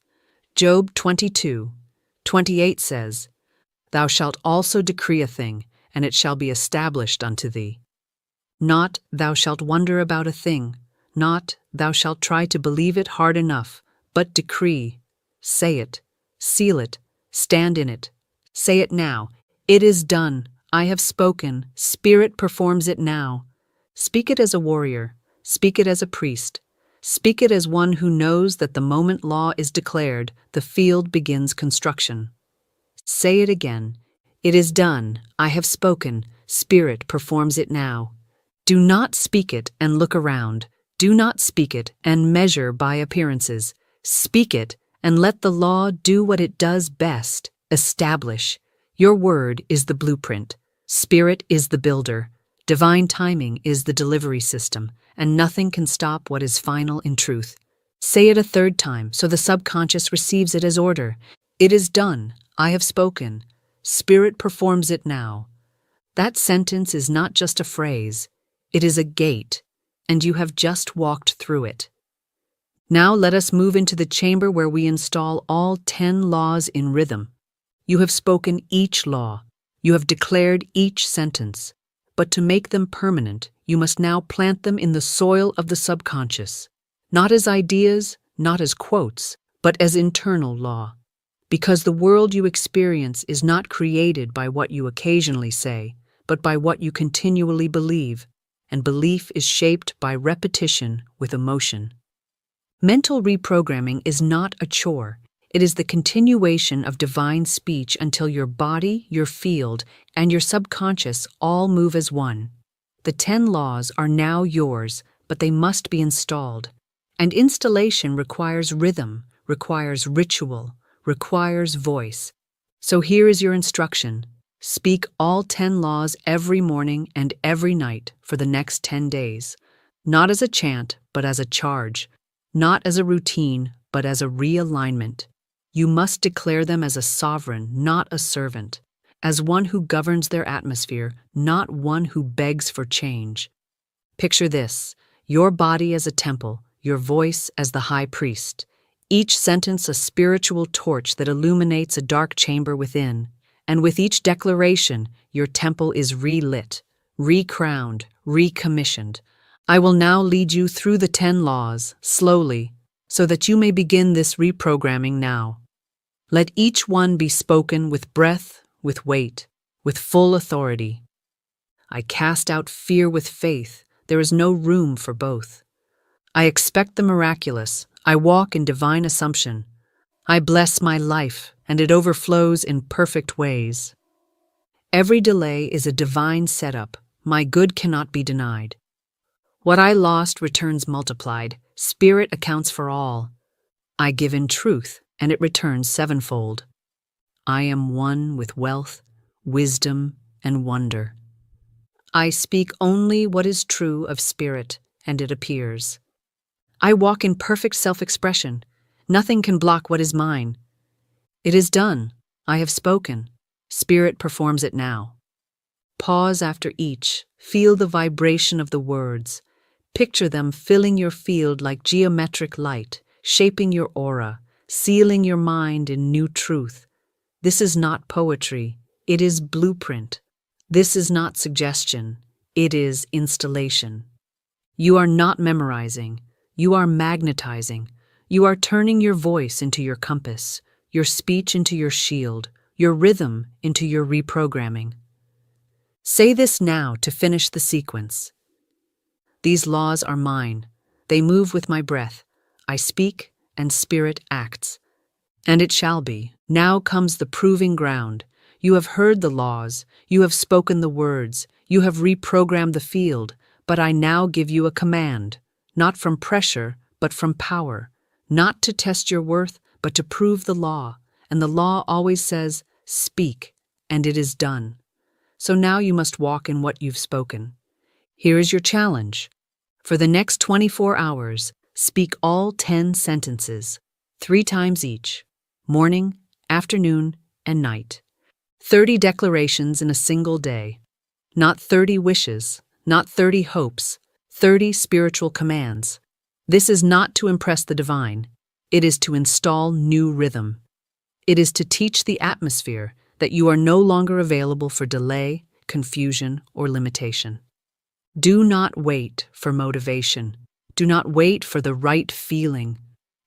Job 22:28 says, Thou shalt also decree a thing, and it shall be established unto thee. Not, thou shalt wonder about a thing, not, thou shalt try to believe it hard enough, but decree, say it, seal it, stand in it. Say it now. It is done. I have spoken. Spirit performs it now. Speak it as a warrior. Speak it as a priest. Speak it as one who knows that the moment law is declared, the field begins construction. Say it again. It is done. I have spoken. Spirit performs it now. Do not speak it and look around. Do not speak it and measure by appearances. Speak it and let the law do what it does best. Establish. Your word is the blueprint. Spirit is the builder. Divine timing is the delivery system, and nothing can stop what is final in truth. Say it a third time so the subconscious receives it as order. It is done. I have spoken. Spirit performs it now. That sentence is not just a phrase. It is a gate, and you have just walked through it. Now let us move into the chamber where we install all 10 laws in rhythm. You have spoken each law. You have declared each sentence. But to make them permanent, you must now plant them in the soil of the subconscious, not as ideas, not as quotes, but as internal law. Because the world you experience is not created by what you occasionally say, but by what you continually believe, and belief is shaped by repetition with emotion. Mental reprogramming is not a chore. It is the continuation of divine speech until your body, your field, and your subconscious all move as one. The 10 laws are now yours, but they must be installed. And installation requires rhythm, requires ritual, requires voice. So here is your instruction. Speak all 10 laws every morning and every night for the next 10 days. Not as a chant, but as a charge. Not as a routine, but as a realignment. You must declare them as a sovereign, not a servant. As one who governs their atmosphere, not one who begs for change. Picture this: your body as a temple, your voice as the high priest. Each sentence a spiritual torch that illuminates a dark chamber within. And with each declaration, your temple is relit, recrowned, recommissioned. I will now lead you through the 10 laws, slowly, so that you may begin this reprogramming now. Let each one be spoken with breath, with weight, with full authority. I cast out fear with faith. There is no room for both. I expect the miraculous. I walk in divine assumption. I bless my life, and it overflows in perfect ways. Every delay is a divine setup. My good cannot be denied. What I lost returns multiplied. Spirit accounts for all. I give in truth, and it returns sevenfold. I am one with wealth, wisdom, and wonder. I speak only what is true of spirit, and it appears. I walk in perfect self-expression. Nothing can block what is mine. It is done. I have spoken. Spirit performs it now. Pause after each. Feel the vibration of the words. Picture them filling your field like geometric light, shaping your aura, sealing your mind in new truth. This is not poetry. It is blueprint. This is not suggestion. It is installation. You are not memorizing. You are magnetizing. You are turning your voice into your compass, your speech into your shield, your rhythm into your reprogramming. Say this now to finish the sequence. These laws are mine. They move with my breath. I speak, and spirit acts. And it shall be. Now comes the proving ground. You have heard the laws. You have spoken the words. You have reprogrammed the field. But I now give you a command, not from pressure, but from power. Not to test your worth, but to prove the law. And the law always says, speak, and it is done. So now you must walk in what you've spoken. Here is your challenge. For the next 24 hours, speak all 10 sentences, 3 times each, morning, afternoon, and night. 30 declarations in a single day. Not 30 wishes, not 30 hopes, 30 spiritual commands. This is not to impress the divine. It is to install new rhythm. It is to teach the atmosphere that you are no longer available for delay, confusion, or limitation. Do not wait for motivation. Do not wait for the right feeling.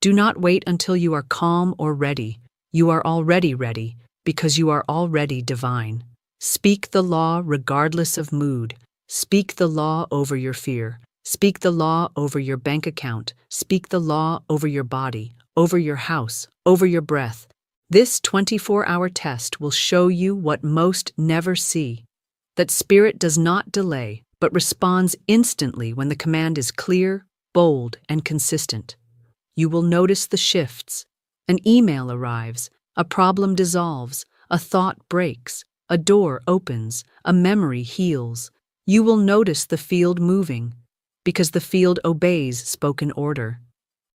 Do not wait until you are calm or ready. You are already ready because you are already divine. Speak the law regardless of mood. Speak the law over your fear. Speak the law over your bank account. Speak the law over your body, over your house, over your breath. This 24-hour test will show you what most never see, that spirit does not delay, but responds instantly when the command is clear, bold, and consistent. You will notice the shifts. An email arrives, a problem dissolves, a thought breaks, a door opens, a memory heals. You will notice the field moving, because the field obeys spoken order.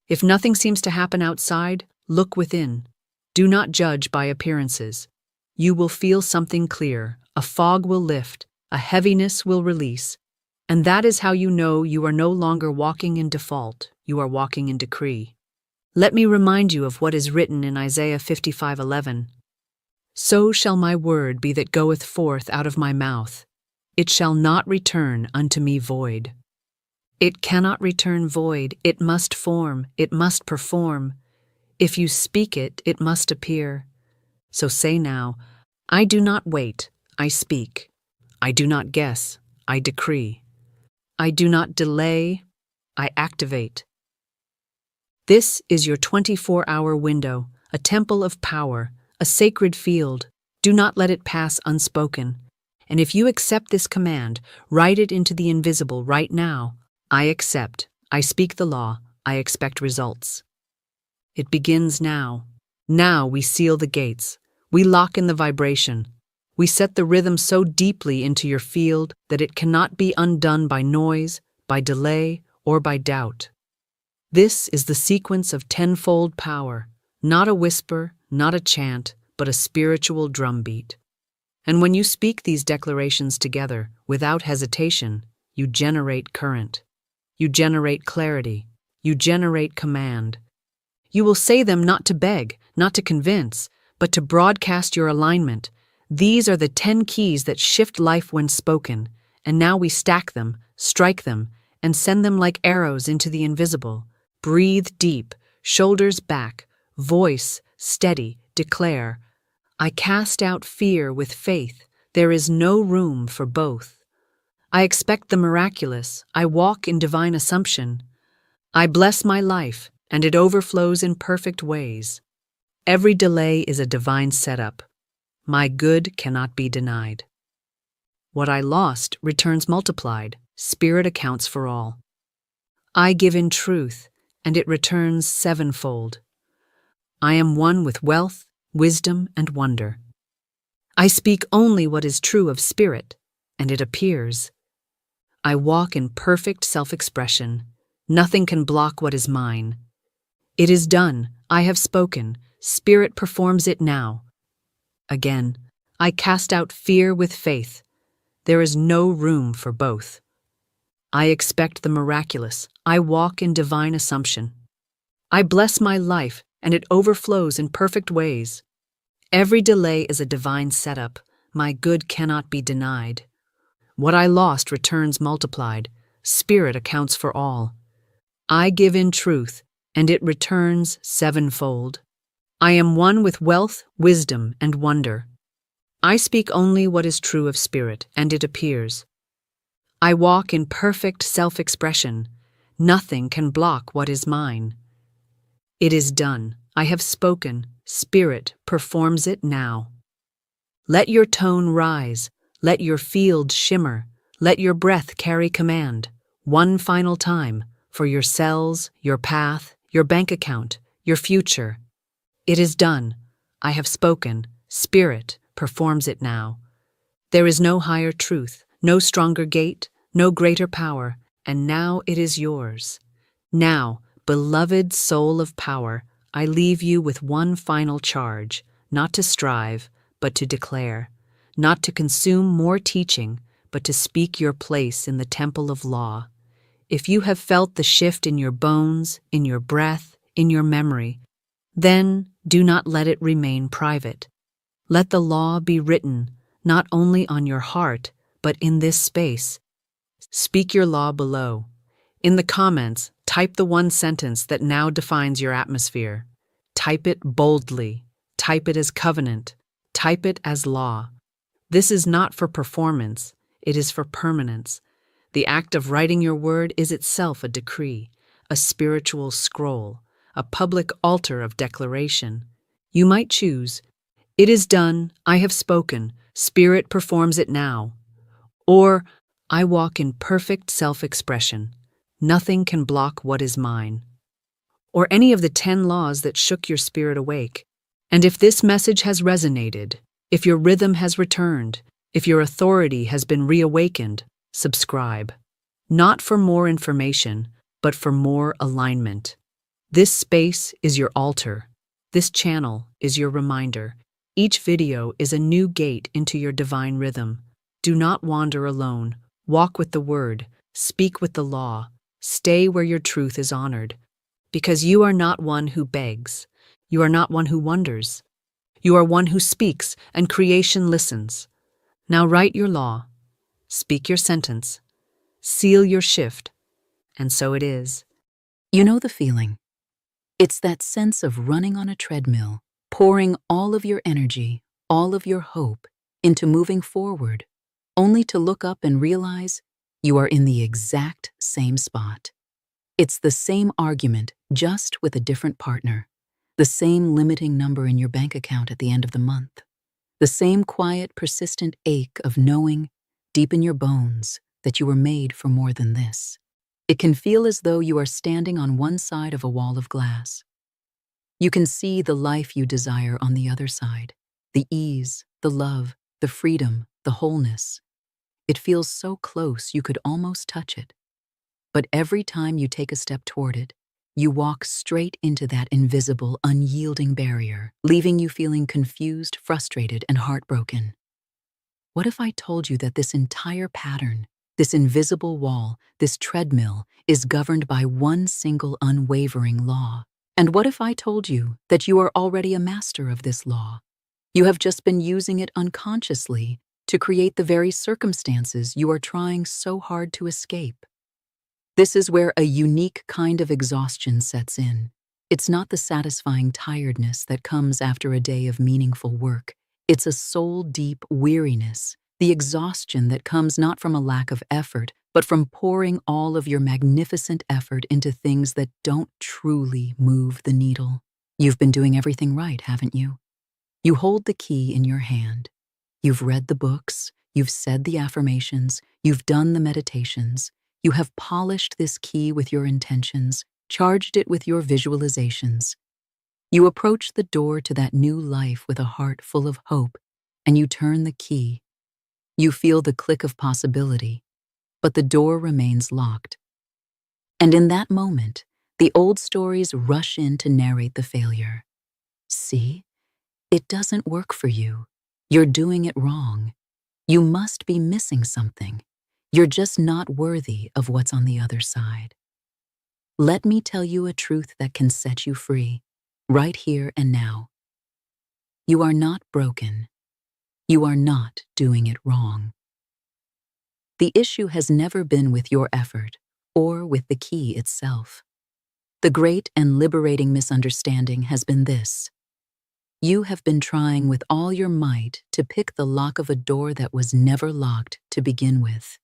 If nothing seems to happen outside, look within. Do not judge by appearances. You will feel something clear, a fog will lift, a heaviness will release, and that is how you know you are no longer walking in default, you are walking in decree. Let me remind you of what is written in Isaiah 55:11. So shall my word be that goeth forth out of my mouth. It shall not return unto me void. It cannot return void, it must form, it must perform. If you speak it, it must appear. So say now, I do not wait, I speak. I do not guess, I decree. I do not delay, I activate. This is your 24-hour window, a temple of power, a sacred field. Do not let it pass unspoken. And if you accept this command, write it into the invisible right now. I accept. I speak the law. I expect results. It begins now. Now we seal the gates. We lock in the vibration. We set the rhythm so deeply into your field that it cannot be undone by noise, by delay, or by doubt. This is the sequence of tenfold power, not a whisper, not a chant, but a spiritual drumbeat. And when you speak these declarations together, without hesitation, you generate current. You generate clarity. You generate command. You will say them not to beg, not to convince, but to broadcast your alignment. These are the 10 keys that shift life when spoken, and now we stack them, strike them, and send them like arrows into the invisible. Breathe deep, shoulders back, voice steady, declare, I cast out fear with faith. There is no room for both. I expect the miraculous. I walk in divine assumption. I bless my life, and it overflows in perfect ways. Every delay is a divine setup. My good cannot be denied. What I lost returns multiplied. Spirit accounts for all. I give in truth, and it returns sevenfold. I am one with wealth, wisdom, and wonder. I speak only what is true of spirit, and it appears. I walk in perfect self-expression. Nothing can block what is mine. It is done. I have spoken. Spirit performs it now. Again, I cast out fear with faith. There is no room for both. I expect the miraculous. I walk in divine assumption. I bless my life, and it overflows in perfect ways. Every delay is a divine setup. My good cannot be denied. What I lost returns multiplied. Spirit accounts for all. I give in truth, and it returns sevenfold. I am one with wealth, wisdom, and wonder. I speak only what is true of spirit, and it appears. I walk in perfect self-expression. Nothing can block what is mine. It is done. I have spoken. Spirit performs it now. Let your tone rise. Let your field shimmer. Let your breath carry command. One final time, for your cells, your path, your bank account, your future. It is done. I have spoken. Spirit performs it now. There is no higher truth, no stronger gate, no greater power, and now it is yours. Now, beloved soul of power, I leave you with one final charge, not to strive, but to declare, not to consume more teaching, but to speak your place in the temple of law. If you have felt the shift in your bones, in your breath, in your memory, then do not let it remain private. Let the law be written, not only on your heart, but in this space. Speak your law below. In the comments, type the one sentence that now defines your atmosphere. Type it boldly. Type it as covenant. Type it as law. This is not for performance. It is for permanence. The act of writing your word is itself a decree, a spiritual scroll, a public altar of declaration. You might choose, it is done, I have spoken, Spirit performs it now. Or, I walk in perfect self-expression. Nothing can block what is mine. Or any of the 10 laws that shook your spirit awake. And if this message has resonated, if your rhythm has returned, if your authority has been reawakened, subscribe. Not for more information, but for more alignment. This space is your altar. This channel is your reminder. Each video is a new gate into your divine rhythm. Do not wander alone. Walk with the word. Speak with the law. Stay where your truth is honored. Because you are not one who begs. You are not one who wonders. You are one who speaks, and creation listens. Now write your law. Speak your sentence. Seal your shift. And so it is. You know the feeling. It's that sense of running on a treadmill, pouring all of your energy, all of your hope into moving forward, only to look up and realize you are in the exact same spot. It's the same argument, just with a different partner. The same limiting number in your bank account at the end of the month. The same quiet, persistent ache of knowing, deep in your bones, that you were made for more than this. It can feel as though you are standing on one side of a wall of glass. You can see the life you desire on the other side, the ease, the love, the freedom, the wholeness. It feels so close you could almost touch it. But every time you take a step toward it, you walk straight into that invisible, unyielding barrier, leaving you feeling confused, frustrated, and heartbroken. What if I told you that this entire pattern, this invisible wall, this treadmill, is governed by one single unwavering law? And what if I told you that you are already a master of this law? You have just been using it unconsciously to create the very circumstances you are trying so hard to escape. This is where a unique kind of exhaustion sets in. It's not the satisfying tiredness that comes after a day of meaningful work. It's a soul-deep weariness, the exhaustion that comes not from a lack of effort, but from pouring all of your magnificent effort into things that don't truly move the needle. You've been doing everything right, haven't you? You hold the key in your hand. You've read the books, you've said the affirmations, you've done the meditations. You have polished this key with your intentions, charged it with your visualizations. You approach the door to that new life with a heart full of hope, and you turn the key. You feel the click of possibility, but the door remains locked. And in that moment, the old stories rush in to narrate the failure. See? It doesn't work for you. You're doing it wrong. You must be missing something. You're just not worthy of what's on the other side. Let me tell you a truth that can set you free, right here and now. You are not broken. You are not doing it wrong. The issue has never been with your effort or with the key itself. The great and liberating misunderstanding has been this. You have been trying with all your might to pick the lock of a door that was never locked to begin with.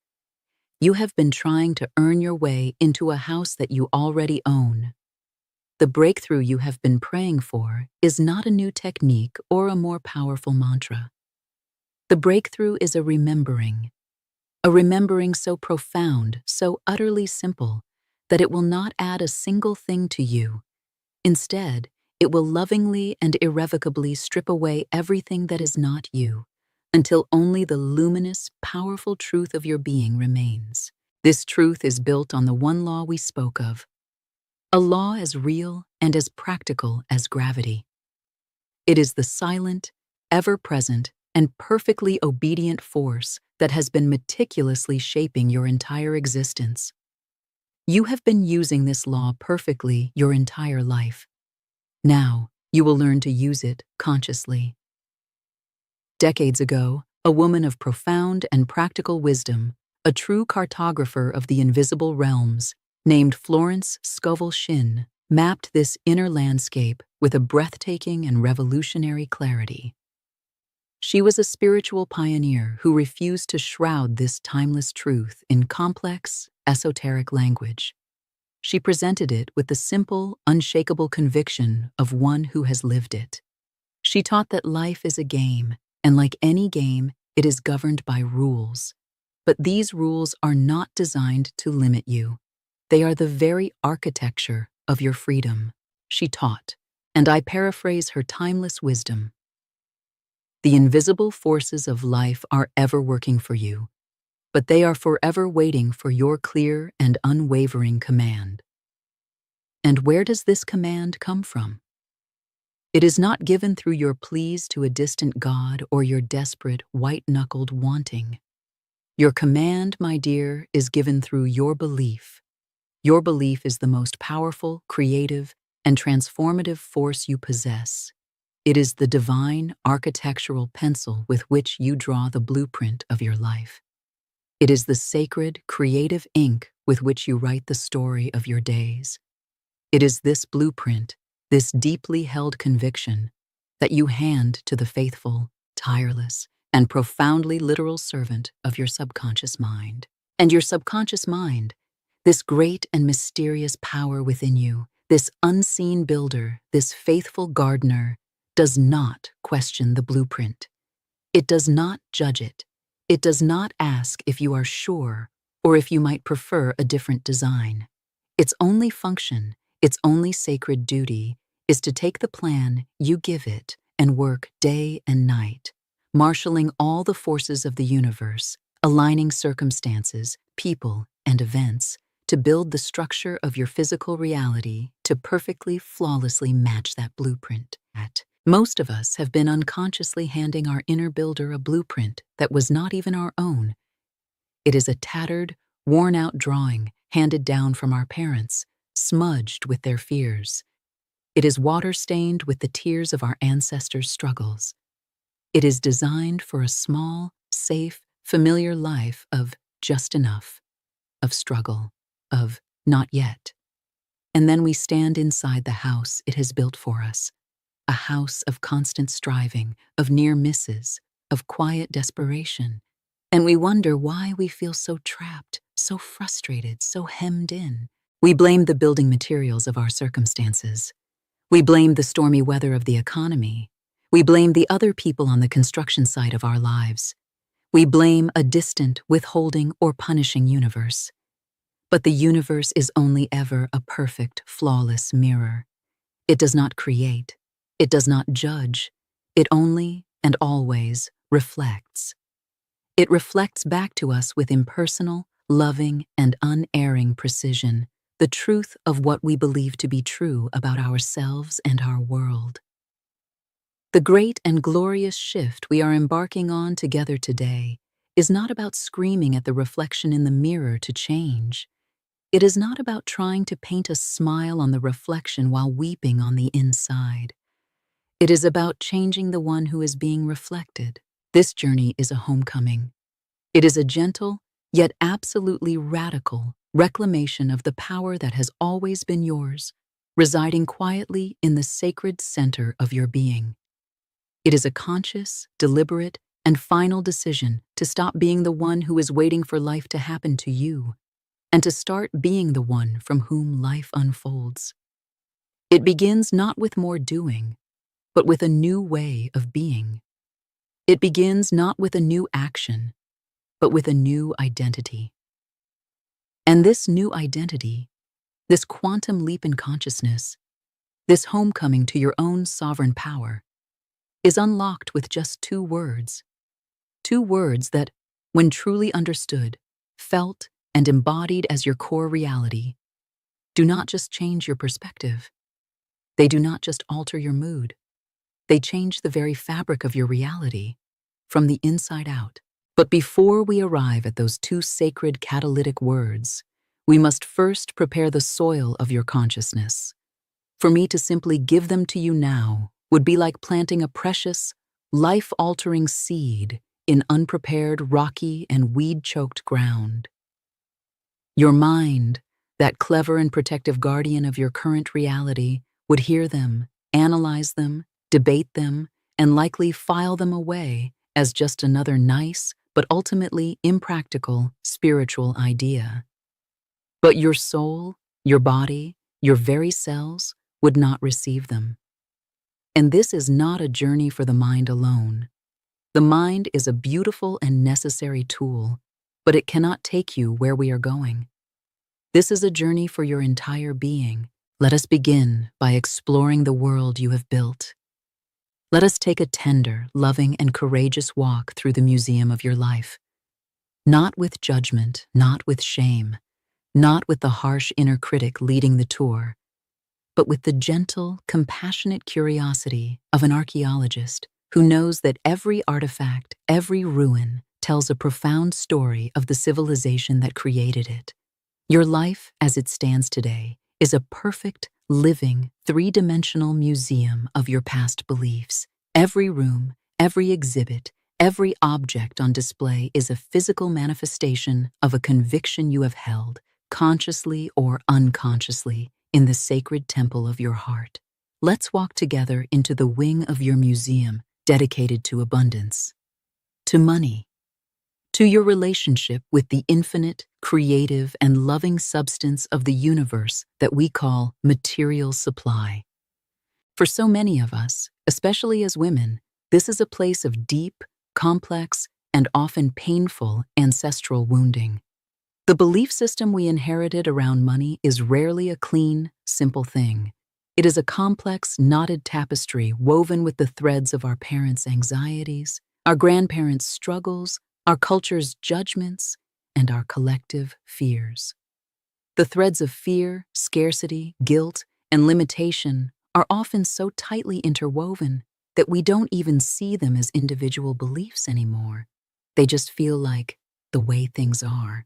You have been trying to earn your way into a house that you already own. The breakthrough you have been praying for is not a new technique or a more powerful mantra. The breakthrough is a remembering so profound, so utterly simple, that it will not add a single thing to you. Instead, it will lovingly and irrevocably strip away everything that is not you, until only the luminous, powerful truth of your being remains. This truth is built on the one law we spoke of, a law as real and as practical as gravity. It is the silent, ever-present, and perfectly obedient force that has been meticulously shaping your entire existence. You have been using this law perfectly your entire life. Now, you will learn to use it consciously. Decades ago, a woman of profound and practical wisdom, a true cartographer of the invisible realms, named Florence Scovel Shinn, mapped this inner landscape with a breathtaking and revolutionary clarity. She was a spiritual pioneer who refused to shroud this timeless truth in complex, esoteric language. She presented it with the simple, unshakable conviction of one who has lived it. She taught that life is a game, and like any game, it is governed by rules. But these rules are not designed to limit you. They are the very architecture of your freedom, she taught, and I paraphrase her timeless wisdom. The invisible forces of life are ever working for you. but they are forever waiting for your clear and unwavering command. And where does this command come from? It is not given through your pleas to a distant God or your desperate, white-knuckled wanting. Your command, my dear, is given through your belief. Your belief is the most powerful, creative, and transformative force you possess. It is the divine architectural pencil with which you draw the blueprint of your life. It is the sacred, creative ink with which you write the story of your days. It is this blueprint, this deeply held conviction, that you hand to the faithful, tireless, and profoundly literal servant of your subconscious mind. And your subconscious mind, this great and mysterious power within you, this unseen builder, this faithful gardener, does not question the blueprint. It does not judge it. It does not ask if you are sure or if you might prefer a different design. Its only function, its only sacred duty, is to take the plan you give it and work day and night, marshaling all the forces of the universe, aligning circumstances, people, and events to build the structure of your physical reality to perfectly, flawlessly match that blueprint. Most of us have been unconsciously handing our inner builder a blueprint that was not even our own. It is a tattered, worn-out drawing handed down from our parents, smudged with their fears. It is water-stained with the tears of our ancestors' struggles. It is designed for a small, safe, familiar life of just enough, of struggle, of not yet. And then we stand inside the house it has built for us, a house of constant striving, of near misses, of quiet desperation. And we wonder why we feel so trapped, so frustrated, so hemmed in. We blame the building materials of our circumstances. We blame the stormy weather of the economy. We blame the other people on the construction site of our lives. We blame a distant, withholding, or punishing universe. But the universe is only ever a perfect, flawless mirror. It does not create. It does not judge. It only and always reflects. It reflects back to us with impersonal, loving, and unerring precision the truth of what we believe to be true about ourselves and our world. The great and glorious shift we are embarking on together today is not about screaming at the reflection in the mirror to change. It is not about trying to paint a smile on the reflection while weeping on the inside. It is about changing the one who is being reflected. This journey is a homecoming. It is a gentle, yet absolutely radical, reclamation of the power that has always been yours, residing quietly in the sacred center of your being. It is a conscious, deliberate, and final decision to stop being the one who is waiting for life to happen to you, and to start being the one from whom life unfolds. It begins not with more doing, but with a new way of being. It begins not with a new action, but with a new identity. And this new identity, this quantum leap in consciousness, this homecoming to your own sovereign power, is unlocked with just two words that, when truly understood, felt, and embodied as your core reality, do not just change your perspective. They do not just alter your mood. They change the very fabric of your reality, from the inside out. But before we arrive at those two sacred catalytic words, we must first prepare the soil of your consciousness. For me to simply give them to you now would be like planting a precious, life-altering seed in unprepared, rocky, and weed-choked ground. Your mind, that clever and protective guardian of your current reality, would hear them, analyze them, debate them, and likely file them away as just another nice, but ultimately impractical, spiritual idea. But your soul, your body, your very cells would not receive them. And this is not a journey for the mind alone. The mind is a beautiful and necessary tool, but it cannot take you where we are going. This is a journey for your entire being. Let us begin by exploring the world you have built. Let us take a tender, loving, and courageous walk through the museum of your life. Not with judgment, not with shame, not with the harsh inner critic leading the tour, but with the gentle, compassionate curiosity of an archaeologist who knows that every artifact, every ruin, tells a profound story of the civilization that created it. Your life, as it stands today, is a perfect, living, three-dimensional museum of your past beliefs. Every room, every exhibit, every object on display is a physical manifestation of a conviction you have held, consciously or unconsciously, in the sacred temple of your heart. Let's walk together into the wing of your museum dedicated to abundance, to money, to your relationship with the infinite, creative, and loving substance of the universe that we call material supply. For so many of us, especially as women, this is a place of deep, complex, and often painful ancestral wounding. The belief system we inherited around money is rarely a clean, simple thing. It is a complex, knotted tapestry woven with the threads of our parents' anxieties, our grandparents' struggles, our culture's judgments, and our collective fears. The threads of fear, scarcity, guilt, and limitation are often so tightly interwoven that we don't even see them as individual beliefs anymore. They just feel like the way things are.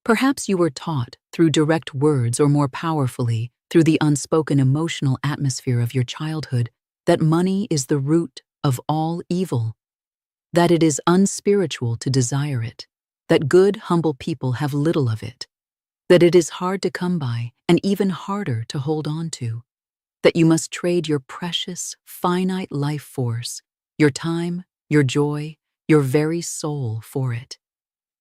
Perhaps you were taught through direct words or more powerfully through the unspoken emotional atmosphere of your childhood that money is the root of all evil, that it is unspiritual to desire it, that good, humble people have little of it, that it is hard to come by and even harder to hold on to, that you must trade your precious, finite life force, your time, your joy, your very soul for it,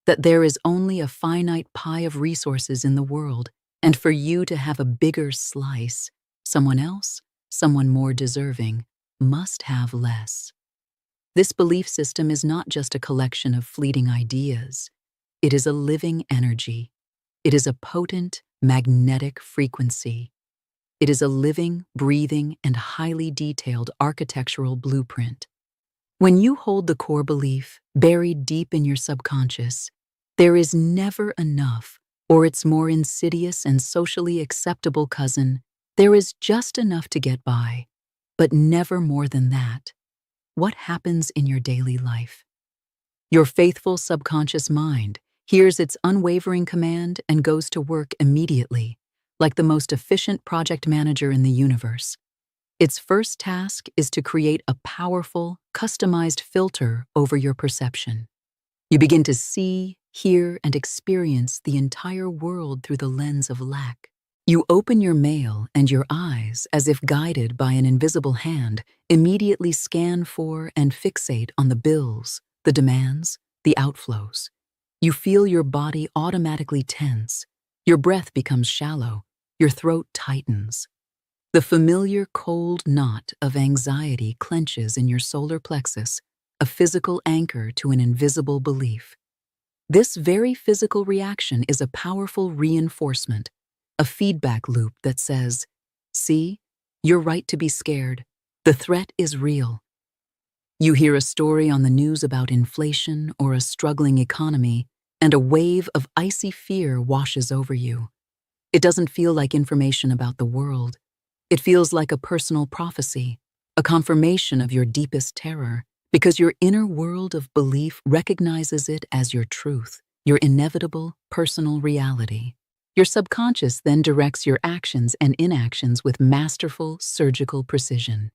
that there is only a finite pie of resources in the world, and for you to have a bigger slice, someone else, someone more deserving, must have less. This belief system is not just a collection of fleeting ideas. It is a living energy. It is a potent, magnetic frequency. It is a living, breathing, and highly detailed architectural blueprint. When you hold the core belief buried deep in your subconscious, there is never enough, or its more insidious and socially acceptable cousin, there is just enough to get by, but never more than that. What happens in your daily life? Your faithful subconscious mind hears its unwavering command and goes to work immediately, like the most efficient project manager in the universe. Its first task is to create a powerful, customized filter over your perception. You begin to see, hear, and experience the entire world through the lens of lack. You open your mail and your eyes, as if guided by an invisible hand, immediately scan for and fixate on the bills, the demands, the outflows. You feel your body automatically tense. Your breath becomes shallow. Your throat tightens. The familiar cold knot of anxiety clenches in your solar plexus, a physical anchor to an invisible belief. This very physical reaction is a powerful reinforcement, a feedback loop that says, "See, you're right to be scared. The threat is real." You hear a story on the news about inflation or a struggling economy, and a wave of icy fear washes over you. It doesn't feel like information about the world. It feels like a personal prophecy, a confirmation of your deepest terror, because your inner world of belief recognizes it as your truth, your inevitable personal reality. Your subconscious then directs your actions and inactions with masterful, surgical precision.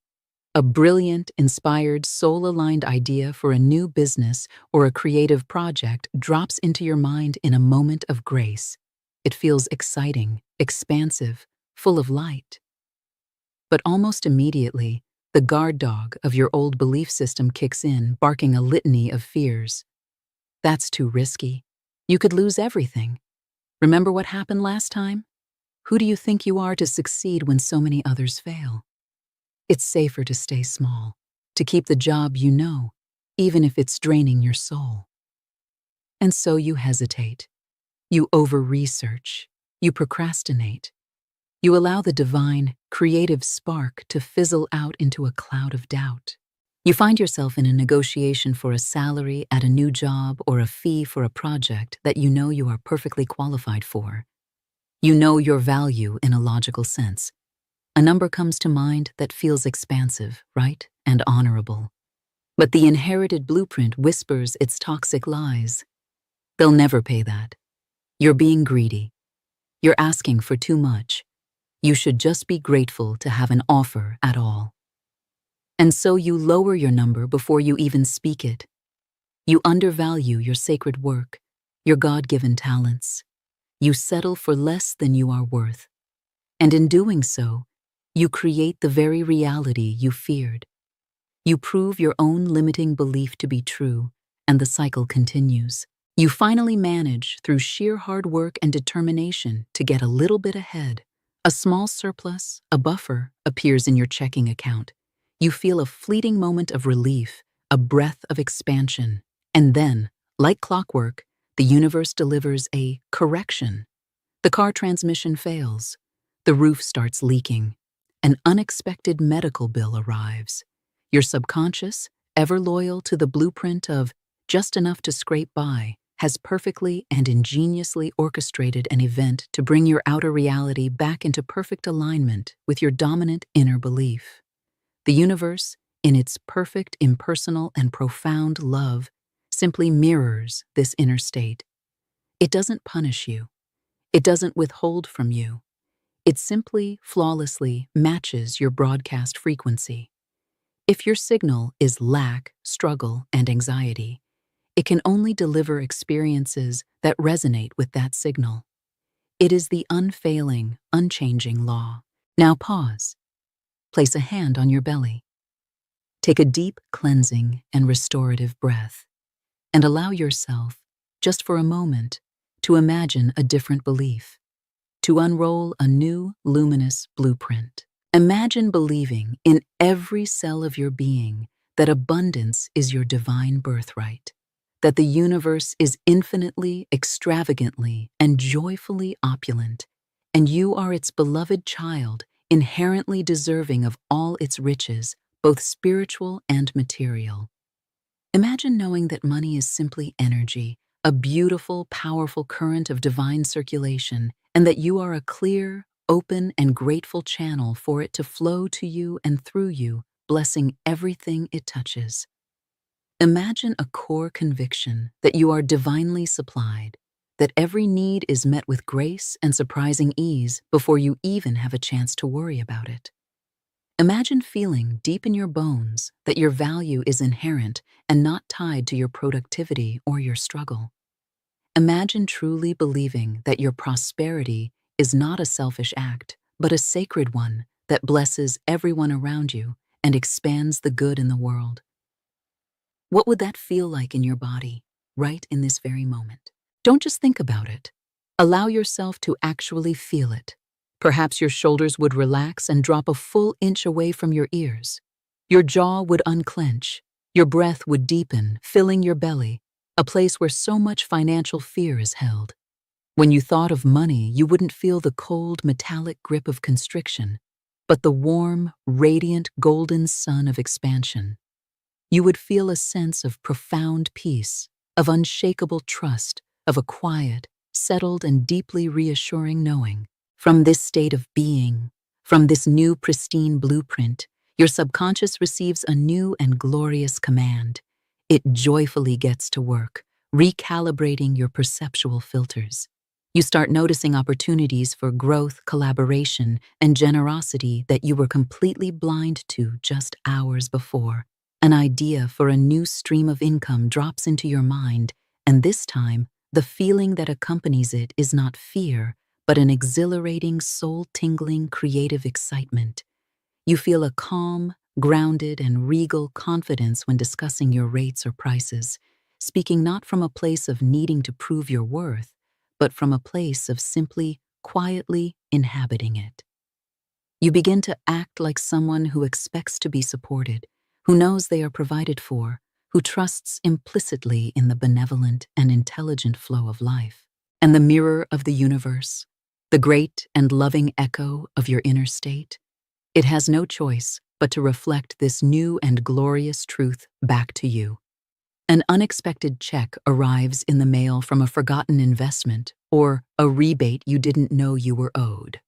A brilliant, inspired, soul-aligned idea for a new business or a creative project drops into your mind in a moment of grace. It feels exciting, expansive, full of light. But almost immediately, the guard dog of your old belief system kicks in, barking a litany of fears. That's too risky. You could lose everything. Remember what happened last time? Who do you think you are to succeed when so many others fail? It's safer to stay small, to keep the job you know, even if it's draining your soul. And so you hesitate. You over-research. You procrastinate. You allow the divine, creative spark to fizzle out into a cloud of doubt. You find yourself in a negotiation for a salary at a new job or a fee for a project that you know you are perfectly qualified for. You know your value in a logical sense. A number comes to mind that feels expansive, right, and honorable. But the inherited blueprint whispers its toxic lies. They'll never pay that. You're being greedy. You're asking for too much. You should just be grateful to have an offer at all. And so you lower your number before you even speak it. You undervalue your sacred work, your God-given talents. You settle for less than you are worth. And in doing so, you create the very reality you feared. You prove your own limiting belief to be true, and the cycle continues. You finally manage, through sheer hard work and determination, to get a little bit ahead. A small surplus, a buffer, appears in your checking account. You feel a fleeting moment of relief, a breath of expansion. And then, like clockwork, the universe delivers a correction. The car transmission fails. The roof starts leaking. An unexpected medical bill arrives. Your subconscious, ever loyal to the blueprint of just enough to scrape by, has perfectly and ingeniously orchestrated an event to bring your outer reality back into perfect alignment with your dominant inner belief. The universe, in its perfect, impersonal, and profound love, simply mirrors this inner state. It doesn't punish you. It doesn't withhold from you. It simply, flawlessly matches your broadcast frequency. If your signal is lack, struggle, and anxiety, it can only deliver experiences that resonate with that signal. It is the unfailing, unchanging law. Now pause. Place a hand on your belly. Take a deep cleansing and restorative breath, and allow yourself, just for a moment, to imagine a different belief, to unroll a new, luminous blueprint. Imagine believing in every cell of your being that abundance is your divine birthright, that the universe is infinitely, extravagantly, and joyfully opulent, and you are its beloved child, inherently deserving of all its riches, both spiritual and material. Imagine knowing that money is simply energy, a beautiful, powerful current of divine circulation, and that you are a clear, open, and grateful channel for it to flow to you and through you, blessing everything it touches. Imagine a core conviction that you are divinely supplied, that every need is met with grace and surprising ease before you even have a chance to worry about it. Imagine feeling deep in your bones that your value is inherent and not tied to your productivity or your struggle. Imagine truly believing that your prosperity is not a selfish act, but a sacred one that blesses everyone around you and expands the good in the world. What would that feel like in your body, right in this very moment? Don't just think about it. Allow yourself to actually feel it. Perhaps your shoulders would relax and drop a full inch away from your ears. Your jaw would unclench. Your breath would deepen, filling your belly, a place where so much financial fear is held. When you thought of money, you wouldn't feel the cold, metallic grip of constriction, but the warm, radiant, golden sun of expansion. You would feel a sense of profound peace, of unshakable trust, of a quiet, settled, and deeply reassuring knowing. From this state of being, from this new pristine blueprint, your subconscious receives a new and glorious command. It joyfully gets to work, recalibrating your perceptual filters. You start noticing opportunities for growth, collaboration, and generosity that you were completely blind to just hours before. An idea for a new stream of income drops into your mind, and this time, the feeling that accompanies it is not fear, but an exhilarating, soul-tingling, creative excitement. You feel a calm, grounded, and regal confidence when discussing your rates or prices, speaking not from a place of needing to prove your worth, but from a place of simply, quietly inhabiting it. You begin to act like someone who expects to be supported, who knows they are provided for, who trusts implicitly in the benevolent and intelligent flow of life. And the mirror of the universe, the great and loving echo of your inner state, it has no choice but to reflect this new and glorious truth back to you. An unexpected check arrives in the mail from a forgotten investment or a rebate you didn't know you were owed.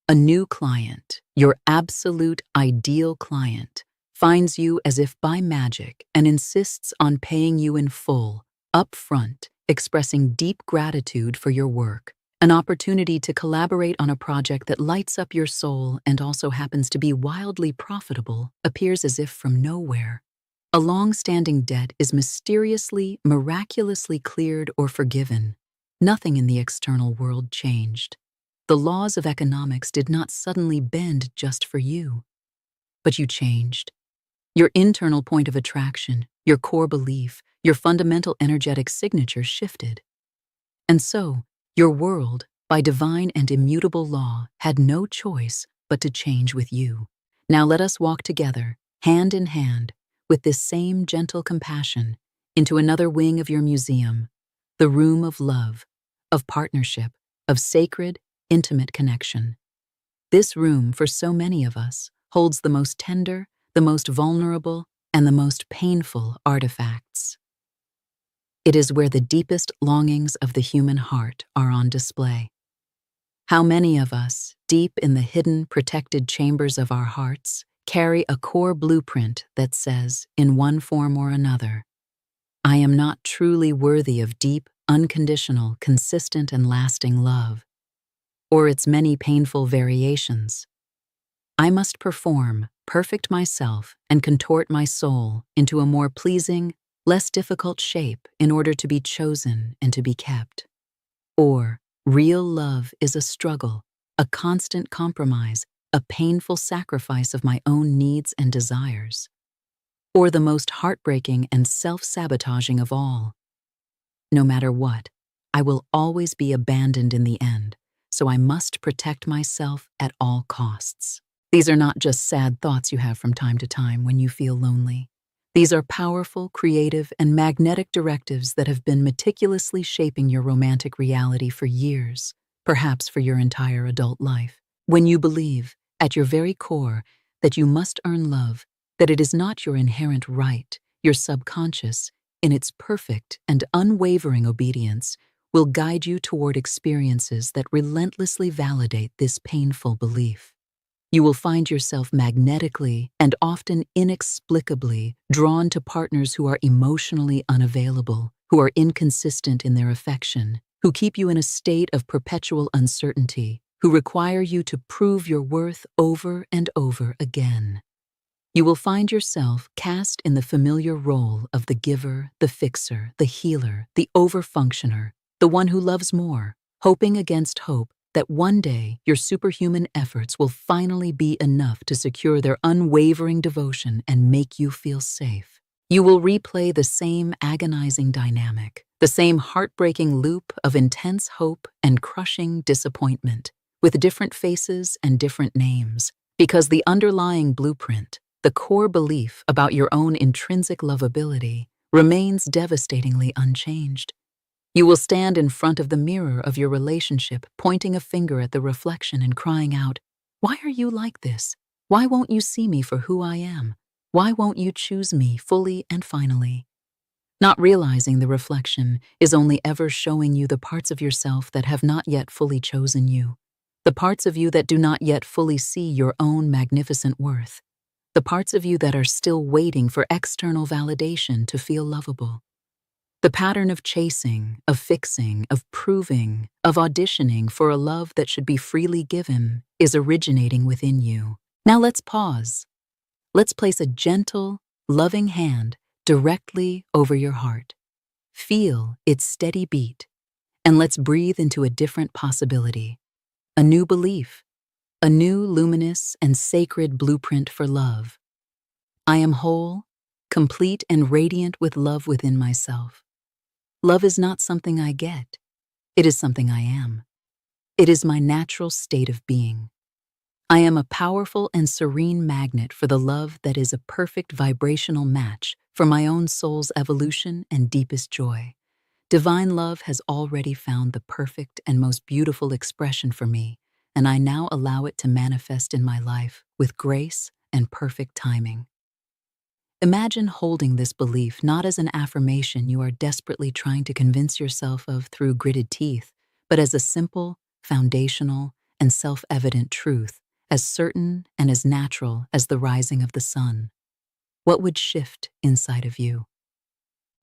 A new client, your absolute ideal client, finds you as if by magic and insists on paying you in full, up front, expressing deep gratitude for your work. An opportunity to collaborate on a project that lights up your soul and also happens to be wildly profitable appears as if from nowhere. A long-standing debt is mysteriously, miraculously cleared or forgiven. Nothing in the external world changed. The laws of economics did not suddenly bend just for you. But you changed. Your internal point of attraction, your core belief, your fundamental energetic signature shifted. And so, your world, by divine and immutable law, had no choice but to change with you. Now let us walk together, hand in hand, with this same gentle compassion, into another wing of your museum, the room of love, of partnership, of sacred, intimate connection. This room, for so many of us, holds the most tender, the most vulnerable, and the most painful artifacts. It is where the deepest longings of the human heart are on display. How many of us, deep in the hidden, protected chambers of our hearts, carry a core blueprint that says, in one form or another, I am not truly worthy of deep, unconditional, consistent, and lasting love, or its many painful variations. I must perform, perfect myself, and contort my soul into a more pleasing, less difficult shape in order to be chosen and to be kept. Or, real love is a struggle, a constant compromise, a painful sacrifice of my own needs and desires. Or the most heartbreaking and self-sabotaging of all. No matter what, I will always be abandoned in the end, so I must protect myself at all costs. These are not just sad thoughts you have from time to time when you feel lonely. These are powerful, creative, and magnetic directives that have been meticulously shaping your romantic reality for years, perhaps for your entire adult life. When you believe, at your very core, that you must earn love, that it is not your inherent right, your subconscious, in its perfect and unwavering obedience, will guide you toward experiences that relentlessly validate this painful belief. You will find yourself magnetically and often inexplicably drawn to partners who are emotionally unavailable, who are inconsistent in their affection, who keep you in a state of perpetual uncertainty, who require you to prove your worth over and over again. You will find yourself cast in the familiar role of the giver, the fixer, the healer, the overfunctioner, the one who loves more, hoping against hope that one day your superhuman efforts will finally be enough to secure their unwavering devotion and make you feel safe. You will replay the same agonizing dynamic, the same heartbreaking loop of intense hope and crushing disappointment, with different faces and different names, because the underlying blueprint, the core belief about your own intrinsic lovability, remains devastatingly unchanged. You will stand in front of the mirror of your relationship, pointing a finger at the reflection and crying out, "Why are you like this? Why won't you see me for who I am? Why won't you choose me fully and finally?" Not realizing the reflection is only ever showing you the parts of yourself that have not yet fully chosen you, the parts of you that do not yet fully see your own magnificent worth, the parts of you that are still waiting for external validation to feel lovable. The pattern of chasing, of fixing, of proving, of auditioning for a love that should be freely given is originating within you. Now let's pause. Let's place a gentle, loving hand directly over your heart. Feel its steady beat, and let's breathe into a different possibility, a new belief, a new luminous and sacred blueprint for love. I am whole, complete, and radiant with love within myself. Love is not something I get. It is something I am. It is my natural state of being. I am a powerful and serene magnet for the love that is a perfect vibrational match for my own soul's evolution and deepest joy. Divine love has already found the perfect and most beautiful expression for me, and I now allow it to manifest in my life with grace and perfect timing. Imagine holding this belief not as an affirmation you are desperately trying to convince yourself of through gritted teeth, but as a simple, foundational, and self-evident truth, as certain and as natural as the rising of the sun. What would shift inside of you?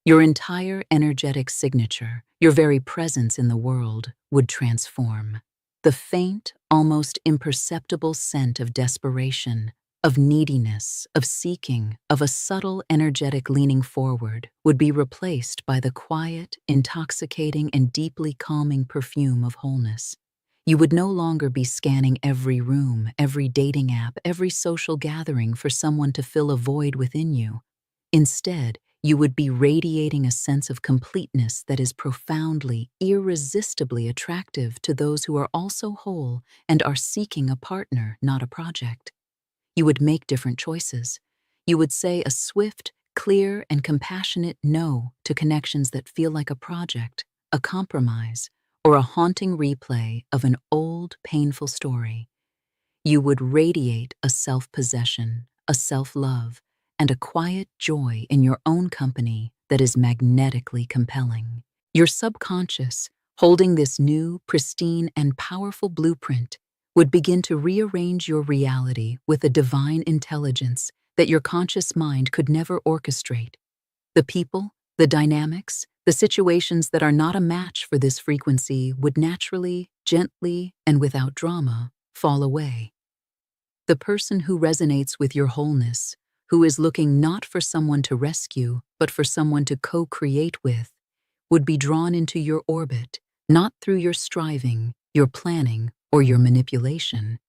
Your entire energetic signature, your very presence in the world, would transform. The faint, almost imperceptible scent of desperation, of neediness, of seeking, of a subtle energetic leaning forward would be replaced by the quiet, intoxicating, and deeply calming perfume of wholeness. You would no longer be scanning every room, every dating app, every social gathering for someone to fill a void within you. Instead, you would be radiating a sense of completeness that is profoundly, irresistibly attractive to those who are also whole and are seeking a partner, not a project. You would make different choices. You would say a swift, clear, and compassionate no to connections that feel like a project, a compromise, or a haunting replay of an old, painful story. You would radiate a self-possession, a self-love, and a quiet joy in your own company that is magnetically compelling. Your subconscious, holding this new, pristine, and powerful blueprint, would begin to rearrange your reality with a divine intelligence that your conscious mind could never orchestrate. The people, the dynamics, the situations that are not a match for this frequency would naturally, gently, and without drama, fall away. The person who resonates with your wholeness, who is looking not for someone to rescue, but for someone to co-create with, would be drawn into your orbit, not through your striving, your planning, or your manipulation,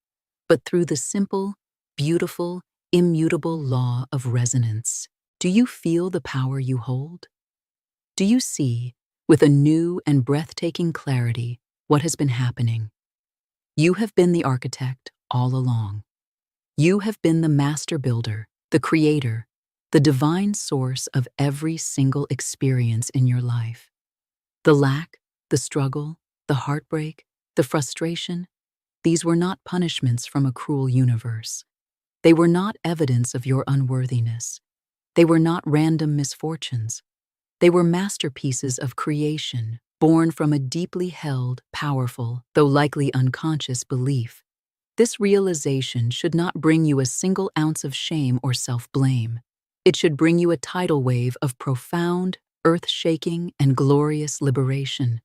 but through the simple, beautiful, immutable law of resonance. Do you feel the power you hold? Do you see, with a new and breathtaking clarity, what has been happening? You have been the architect all along. You have been the master builder, the creator, the divine source of every single experience in your life. The lack, the struggle, the heartbreak, the frustration, these were not punishments from a cruel universe. They were not evidence of your unworthiness. They were not random misfortunes. They were masterpieces of creation, born from a deeply held, powerful, though likely unconscious belief. This realization should not bring you a single ounce of shame or self-blame. It should bring you a tidal wave of profound, earth-shaking, and glorious liberation.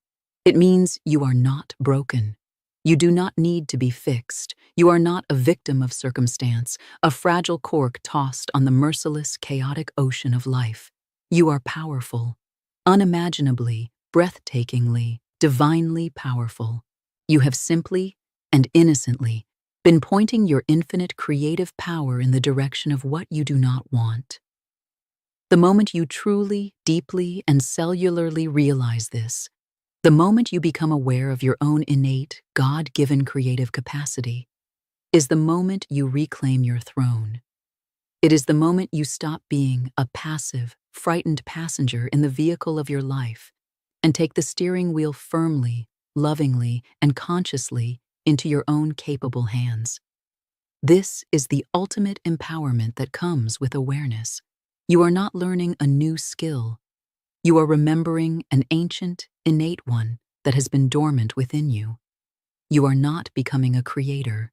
It means you are not broken. You do not need to be fixed. You are not a victim of circumstance, a fragile cork tossed on the merciless, chaotic ocean of life. You are powerful, unimaginably, breathtakingly, divinely powerful. You have simply and innocently been pointing your infinite creative power in the direction of what you do not want. The moment you truly, deeply, and cellularly realize this, the moment you become aware of your own innate, God-given creative capacity, is the moment you reclaim your throne. It is the moment you stop being a passive, frightened passenger in the vehicle of your life and take the steering wheel firmly, lovingly, and consciously into your own capable hands. This is the ultimate empowerment that comes with awareness. You are not learning a new skill. You are remembering an ancient, innate one that has been dormant within you. You are not becoming a creator.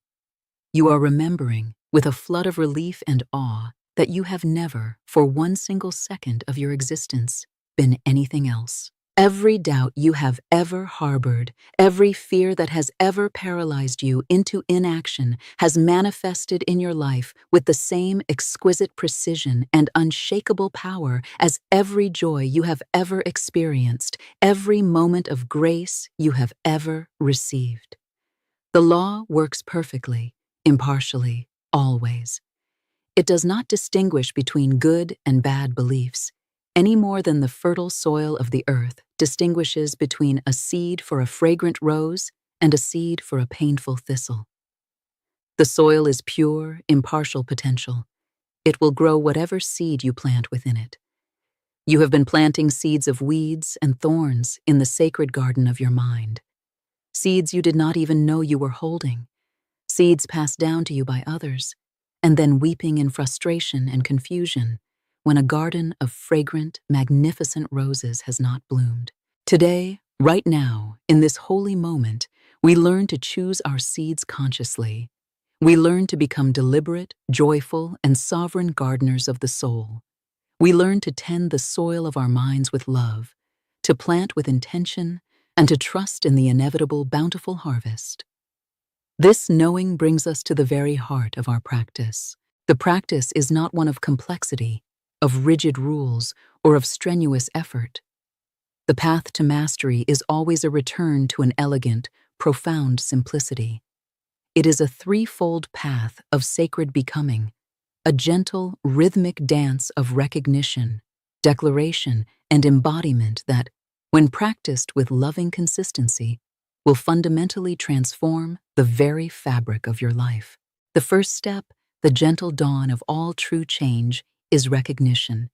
You are remembering, with a flood of relief and awe, that you have never, for one single second of your existence, been anything else. Every doubt you have ever harbored, every fear that has ever paralyzed you into inaction has manifested in your life with the same exquisite precision and unshakable power as every joy you have ever experienced, every moment of grace you have ever received. The law works perfectly, impartially, always. It does not distinguish between good and bad beliefs, any more than the fertile soil of the earth distinguishes between a seed for a fragrant rose and a seed for a painful thistle. The soil is pure, impartial potential. It will grow whatever seed you plant within it. You have been planting seeds of weeds and thorns in the sacred garden of your mind. Seeds you did not even know you were holding. Seeds passed down to you by others. and then weeping in frustration and confusion when a garden of fragrant, magnificent roses has not bloomed. Today, right now, in this holy moment, we learn to choose our seeds consciously. We learn to become deliberate, joyful, and sovereign gardeners of the soul. We learn to tend the soil of our minds with love, to plant with intention, and to trust in the inevitable bountiful harvest. This knowing brings us to the very heart of our practice. The practice is not one of complexity, of rigid rules, or of strenuous effort. The path to mastery is always a return to an elegant, profound simplicity. It is a threefold path of sacred becoming, a gentle, rhythmic dance of recognition, declaration, and embodiment that, when practiced with loving consistency, will fundamentally transform the very fabric of your life. The first step, the gentle dawn of all true change, is recognition.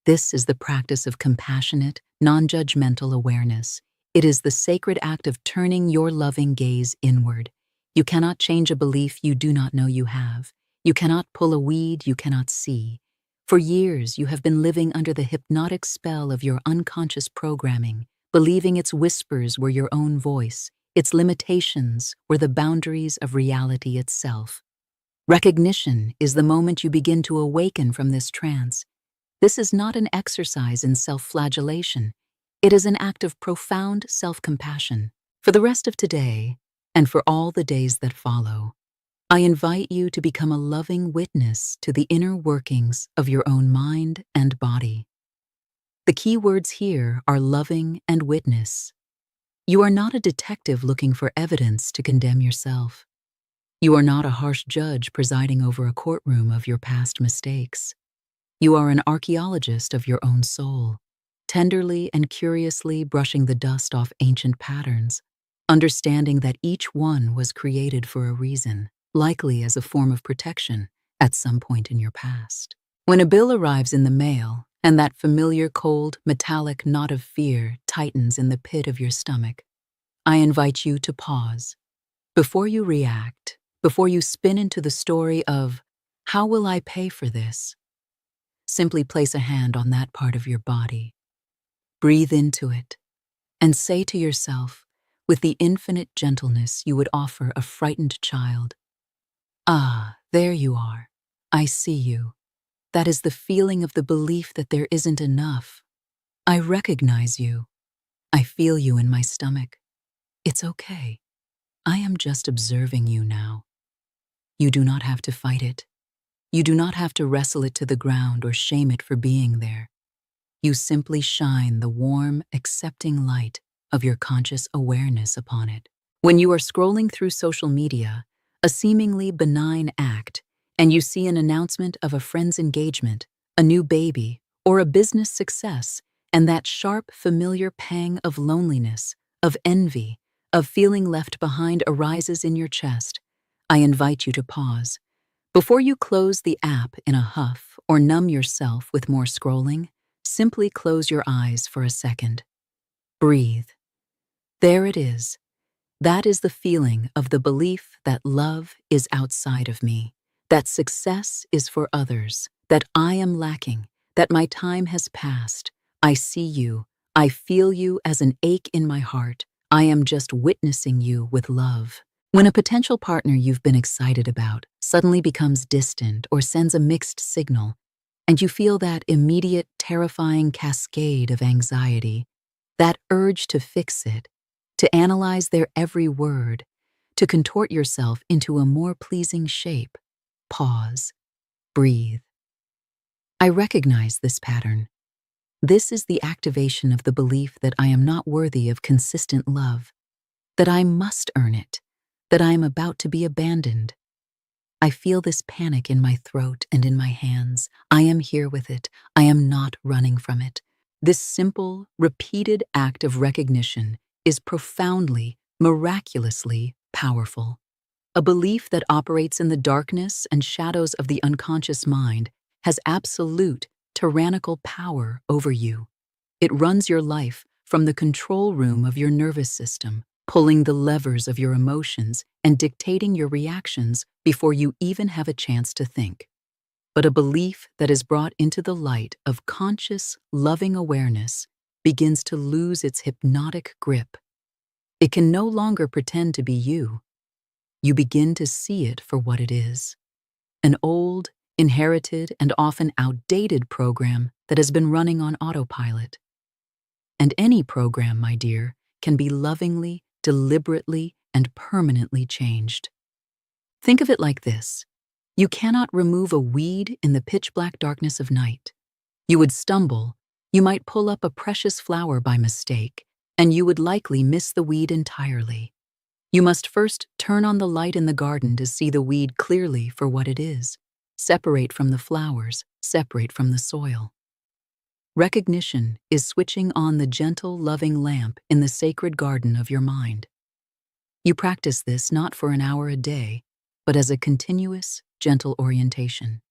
This is the practice of compassionate, non-judgmental awareness. It is the sacred act of turning your loving gaze inward. You cannot change a belief you do not know you have. You cannot pull a weed you cannot see. For years, you have been living under the hypnotic spell of your unconscious programming, believing its whispers were your own voice, its limitations were the boundaries of reality itself. Recognition is the moment you begin to awaken from this trance. This is not an exercise in self-flagellation. It is an act of profound self-compassion. For the rest of today, and for all the days that follow, I invite you to become a loving witness to the inner workings of your own mind and body. The key words here are loving and witness. You are not a detective looking for evidence to condemn yourself. You are not a harsh judge presiding over a courtroom of your past mistakes. You are an archaeologist of your own soul, tenderly and curiously brushing the dust off ancient patterns, understanding that each one was created for a reason, likely as a form of protection at some point in your past. When a bill arrives in the mail, and that familiar cold, metallic knot of fear tightens in the pit of your stomach, I invite you to pause. Before you react, before you spin into the story of, how will I pay for this? Simply place a hand on that part of your body. Breathe into it, and say to yourself, with the infinite gentleness you would offer a frightened child, "Ah, there you are. I see you. That is the feeling of the belief that there isn't enough. I recognize you. I feel you in my stomach. It's okay. I am just observing you now. You do not have to fight it. You do not have to wrestle it to the ground or shame it for being there. You simply shine the warm, accepting light of your conscious awareness upon it. When you are scrolling through social media, a seemingly benign act, and you see an announcement of a friend's engagement, a new baby, or a business success, and that sharp, familiar pang of loneliness, of envy, of feeling left behind arises in your chest, I invite you to pause. Before you close the app in a huff or numb yourself with more scrolling, simply close your eyes for a second. Breathe. There it is. That is the feeling of the belief that love is outside of me, that success is for others, that I am lacking, that my time has passed. I see you. I feel you as an ache in my heart. I am just witnessing you with love. When a potential partner you've been excited about suddenly becomes distant or sends a mixed signal, and you feel that immediate, terrifying cascade of anxiety, that urge to fix it, to analyze their every word, to contort yourself into a more pleasing shape, pause, breathe. I recognize this pattern. This is the activation of the belief that I am not worthy of consistent love, that I must earn it, that I am about to be abandoned. I feel this panic in my throat and in my hands. I am here with it. I am not running from it. This simple, repeated act of recognition is profoundly, miraculously powerful. A belief that operates in the darkness and shadows of the unconscious mind has absolute, tyrannical power over you. It runs your life from the control room of your nervous system, pulling the levers of your emotions and dictating your reactions before you even have a chance to think. But a belief that is brought into the light of conscious, loving awareness begins to lose its hypnotic grip. It can no longer pretend to be you. You begin to see it for what it is: an old, inherited, and often outdated program that has been running on autopilot. And any program, my dear, can be lovingly, deliberately, and permanently changed. Think of it like this. You cannot remove a weed in the pitch-black darkness of night. You would stumble, you might pull up a precious flower by mistake, and you would likely miss the weed entirely. You must first turn on the light in the garden to see the weed clearly for what it is. Separate from the flowers, separate from the soil. Recognition is switching on the gentle, loving lamp in the sacred garden of your mind. You practice this not for an hour a day, but as a continuous, gentle orientation.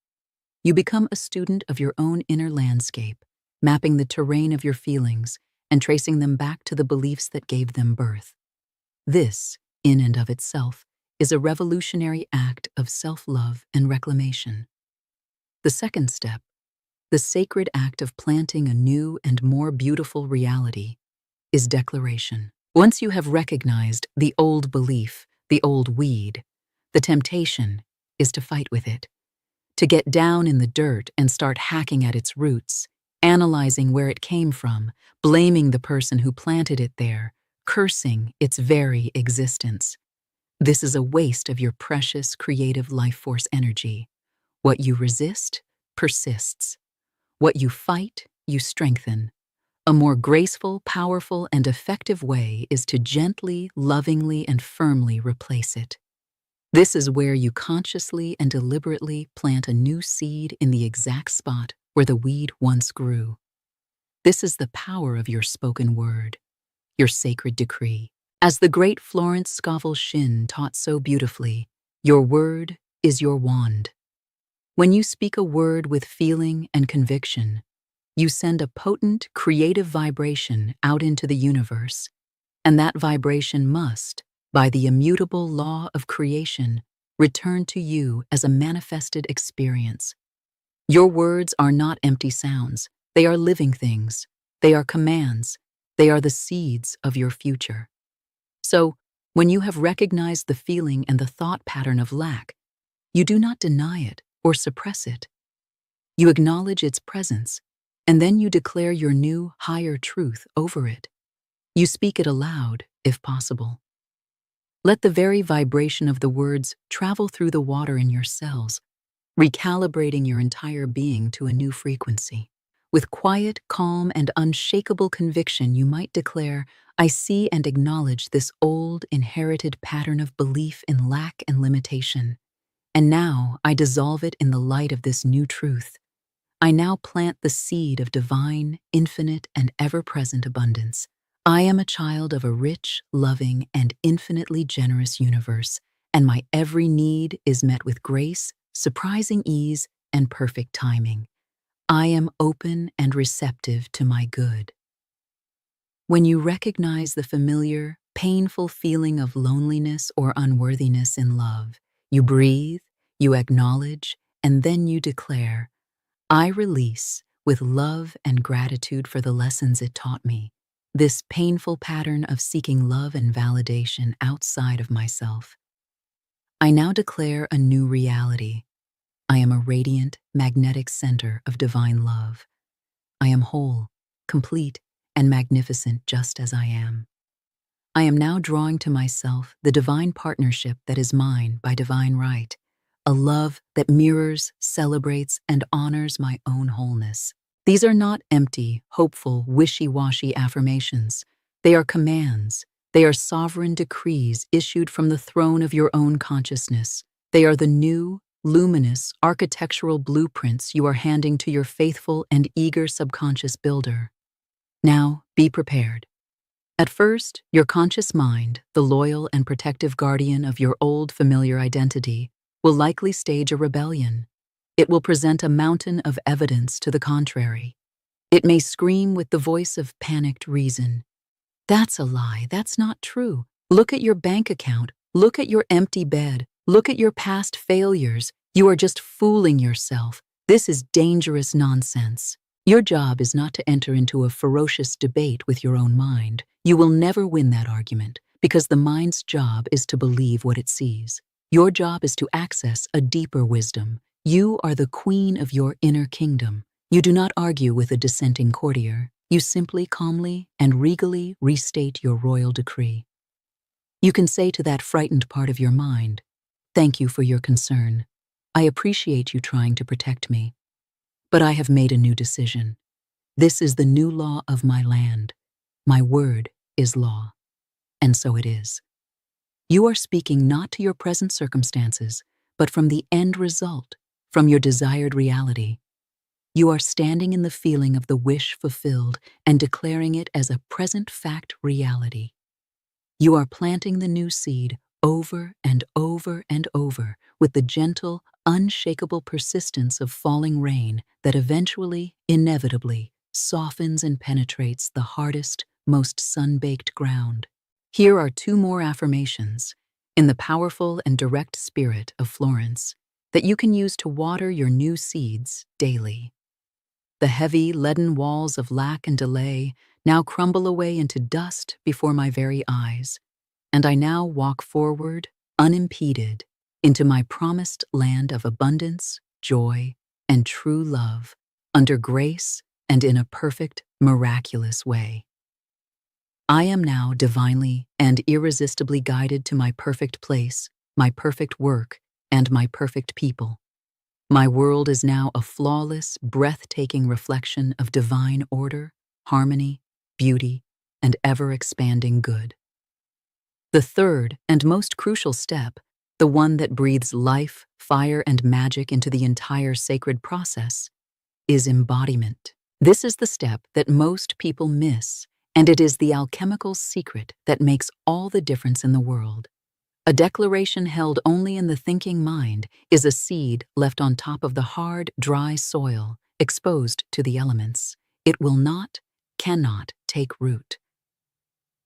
You become a student of your own inner landscape, mapping the terrain of your feelings and tracing them back to the beliefs that gave them birth. This, in and of itself, is a revolutionary act of self-love and reclamation. The second step, the sacred act of planting a new and more beautiful reality, is declaration. Once you have recognized the old belief, the old weed, the temptation is to fight with it, to get down in the dirt and start hacking at its roots, analyzing where it came from, blaming the person who planted it there, cursing its very existence. This is a waste of your precious creative life force energy. What you resist persists. What you fight, you strengthen. A more graceful, powerful, and effective way is to gently, lovingly, and firmly replace it. This is where you consciously and deliberately plant a new seed in the exact spot where the weed once grew. This is the power of your spoken word, your sacred decree. As the great Florence Scovel Shinn taught so beautifully, your word is your wand. When you speak a word with feeling and conviction, you send a potent, creative vibration out into the universe, and that vibration must, by the immutable law of creation, return to you as a manifested experience. Your words are not empty sounds. They are living things. They are commands. They are the seeds of your future. So, when you have recognized the feeling and the thought pattern of lack, you do not deny it or suppress it. You acknowledge its presence, and then you declare your new, higher truth over it. You speak it aloud, if possible. Let the very vibration of the words travel through the water in your cells, recalibrating your entire being to a new frequency. With quiet, calm, and unshakable conviction, you might declare, I see and acknowledge this old, inherited pattern of belief in lack and limitation. And now I dissolve it in the light of this new truth. I now plant the seed of divine, infinite, and ever-present abundance. I am a child of a rich, loving, and infinitely generous universe, and my every need is met with grace, surprising ease, and perfect timing. I am open and receptive to my good. When you recognize the familiar, painful feeling of loneliness or unworthiness in love, you breathe, you acknowledge, and then you declare, I release, with love and gratitude for the lessons it taught me, this painful pattern of seeking love and validation outside of myself. I now declare a new reality. I am a radiant, magnetic center of divine love. I am whole, complete, and magnificent just as I am. I am now drawing to myself the divine partnership that is mine by divine right, a love that mirrors, celebrates, and honors my own wholeness. These are not empty, hopeful, wishy-washy affirmations. They are commands. They are sovereign decrees issued from the throne of your own consciousness. They are the new, luminous, architectural blueprints you are handing to your faithful and eager subconscious builder. Now, be prepared. At first, your conscious mind, the loyal and protective guardian of your old familiar identity, will likely stage a rebellion. It will present a mountain of evidence to the contrary. It may scream with the voice of panicked reason, "That's a lie, that's not true. Look at your bank account. Look at your empty bed. Look at your past failures. You are just fooling yourself. This is dangerous nonsense. Your job is not to enter into a ferocious debate with your own mind. You will never win that argument because the mind's job is to believe what it sees. Your job is to access a deeper wisdom. You are the queen of your inner kingdom. You do not argue with a dissenting courtier. You simply calmly and regally restate your royal decree. You can say to that frightened part of your mind, "Thank you for your concern. I appreciate you trying to protect me. But I have made a new decision. This is the new law of my land. My word is law." And so it is. You are speaking not to your present circumstances, but from the end result, from your desired reality. You are standing in the feeling of the wish fulfilled and declaring it as a present fact reality. You are planting the new seed over and over and over with the gentle, unshakable persistence of falling rain that eventually, inevitably, softens and penetrates the hardest, most sun-baked ground. Here are 2 more affirmations in the powerful and direct spirit of Florence that you can use to water your new seeds daily. The heavy, leaden walls of lack and delay now crumble away into dust before my very eyes, and I now walk forward, unimpeded, into my promised land of abundance, joy, and true love, under grace and in a perfect, miraculous way. I am now divinely and irresistibly guided to my perfect place, my perfect work, and my perfect people. My world is now a flawless, breathtaking reflection of divine order, harmony, beauty, and ever-expanding good. The third and most crucial step, the one that breathes life, fire, and magic into the entire sacred process, is embodiment. This is the step that most people miss, and it is the alchemical secret that makes all the difference in the world. A declaration held only in the thinking mind is a seed left on top of the hard, dry soil, exposed to the elements. It will not, cannot take root.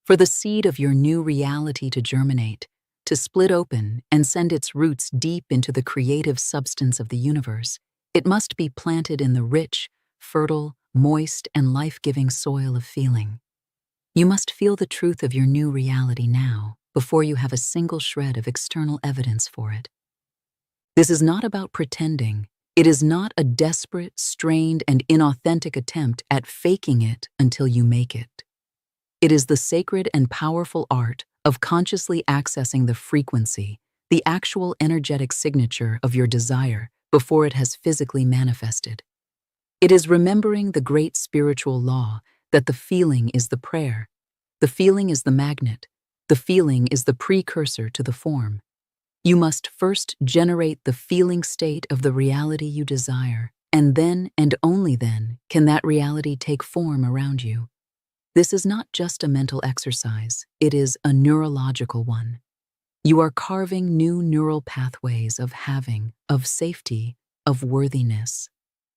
For the seed of your new reality to germinate, to split open and send its roots deep into the creative substance of the universe, it must be planted in the rich, fertile, moist, and life-giving soil of feeling. You must feel the truth of your new reality now, before you have a single shred of external evidence for it. This is not about pretending. It is not a desperate, strained, and inauthentic attempt at faking it until you make it. It is the sacred and powerful art of consciously accessing the frequency, the actual energetic signature of your desire before it has physically manifested. It is remembering the great spiritual law that the feeling is the prayer, the feeling is the magnet, the feeling is the precursor to the form. You must first generate the feeling state of the reality you desire, and then and only then can that reality take form around you. This is not just a mental exercise, it is a neurological one. You are carving new neural pathways of having, of safety, of worthiness.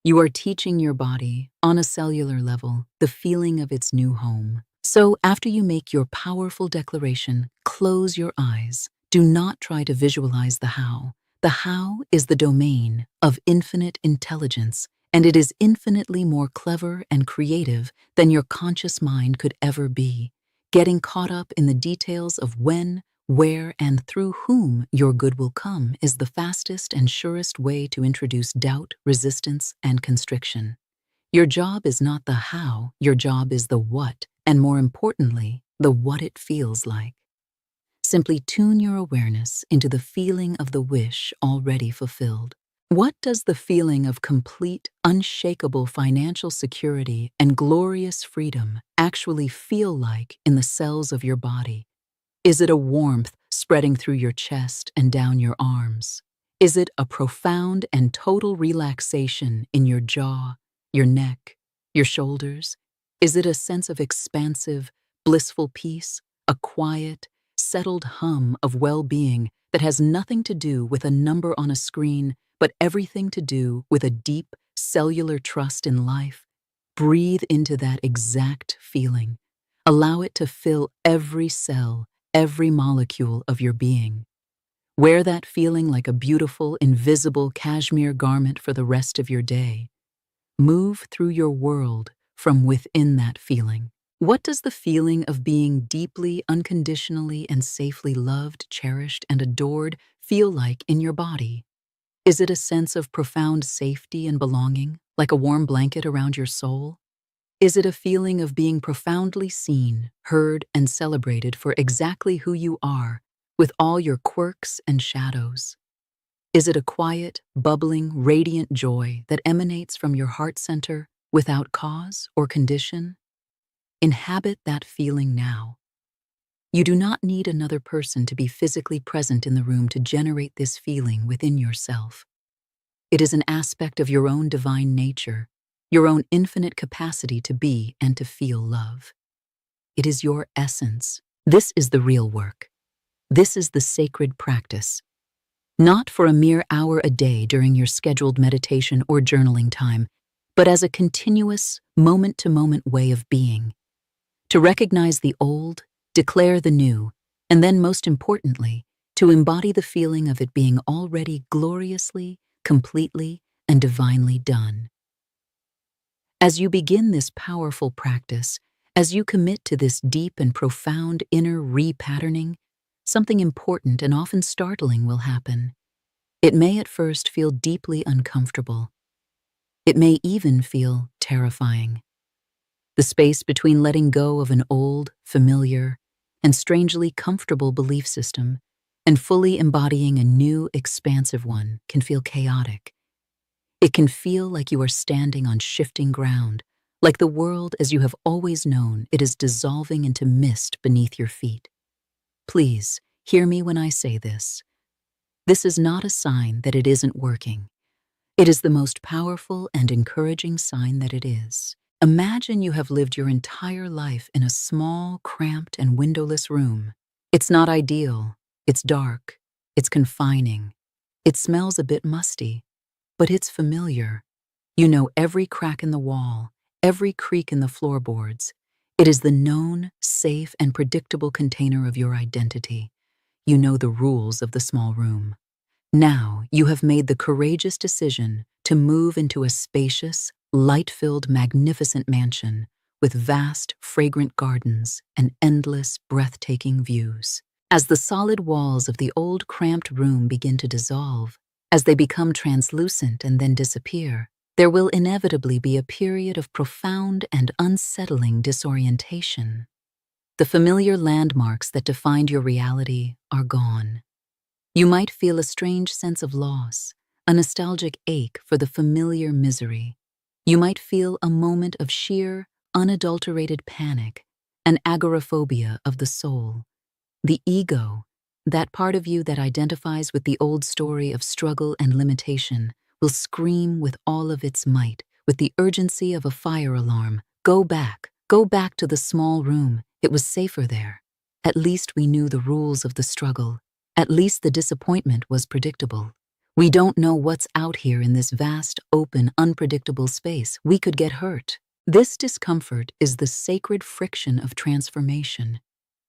You are teaching your body, on a cellular level, the feeling of its new home. So after you make your powerful declaration, close your eyes. Do not try to visualize the how. The how is the domain of infinite intelligence, and it is infinitely more clever and creative than your conscious mind could ever be. Getting caught up in the details of when, where, and through whom your good will come is the fastest and surest way to introduce doubt, resistance, and constriction. Your job is not the how, your job is the what, and more importantly, the what it feels like. Simply tune your awareness into the feeling of the wish already fulfilled. What does the feeling of complete, unshakable financial security and glorious freedom actually feel like in the cells of your body? Is it a warmth spreading through your chest and down your arms? Is it a profound and total relaxation in your jaw, your neck, your shoulders? Is it a sense of expansive, blissful peace, a quiet, settled hum of well-being that has nothing to do with a number on a screen, but everything to do with a deep, cellular trust in life? Breathe into that exact feeling. Allow it to fill every cell, every molecule of your being. Wear that feeling like a beautiful, invisible cashmere garment for the rest of your day. Move through your world from within that feeling. What does the feeling of being deeply, unconditionally, and safely loved, cherished, and adored feel like in your body? Is it a sense of profound safety and belonging, like a warm blanket around your soul? Is it a feeling of being profoundly seen, heard, and celebrated for exactly who you are, with all your quirks and shadows? Is it a quiet, bubbling, radiant joy that emanates from your heart center without cause or condition? Inhabit that feeling now. You do not need another person to be physically present in the room to generate this feeling within yourself. It is an aspect of your own divine nature, your own infinite capacity to be and to feel love. It is your essence. This is the real work. This is the sacred practice. Not for a mere hour a day during your scheduled meditation or journaling time, but as a continuous, moment-to-moment way of being. To recognize the old, declare the new, and then most importantly, to embody the feeling of it being already gloriously, completely, and divinely done. As you begin this powerful practice, as you commit to this deep and profound inner repatterning, something important and often startling will happen. It may at first feel deeply uncomfortable. It may even feel terrifying. The space between letting go of an old, familiar, and strangely comfortable belief system and fully embodying a new, expansive one can feel chaotic. It can feel like you are standing on shifting ground, like the world as you have always known it is dissolving into mist beneath your feet. Please, hear me when I say this. This is not a sign that it isn't working. It is the most powerful and encouraging sign that it is. Imagine you have lived your entire life in a small, cramped, and windowless room. It's not ideal. It's dark. It's confining. It smells a bit musty, but it's familiar. You know every crack in the wall, every creak in the floorboards. It is the known, safe, and predictable container of your identity. You know the rules of the small room. Now you have made the courageous decision to move into a spacious, light-filled, magnificent mansion with vast, fragrant gardens and endless, breathtaking views. As the solid walls of the old, cramped room begin to dissolve, as they become translucent and then disappear, there will inevitably be a period of profound and unsettling disorientation. The familiar landmarks that defined your reality are gone. You might feel a strange sense of loss, a nostalgic ache for the familiar misery. You might feel a moment of sheer, unadulterated panic, an agoraphobia of the soul. The ego, that part of you that identifies with the old story of struggle and limitation, will scream with all of its might, with the urgency of a fire alarm. Go back to the small room. It was safer there. At least we knew the rules of the struggle. At least the disappointment was predictable. We don't know what's out here in this vast, open, unpredictable space. We could get hurt. This discomfort is the sacred friction of transformation.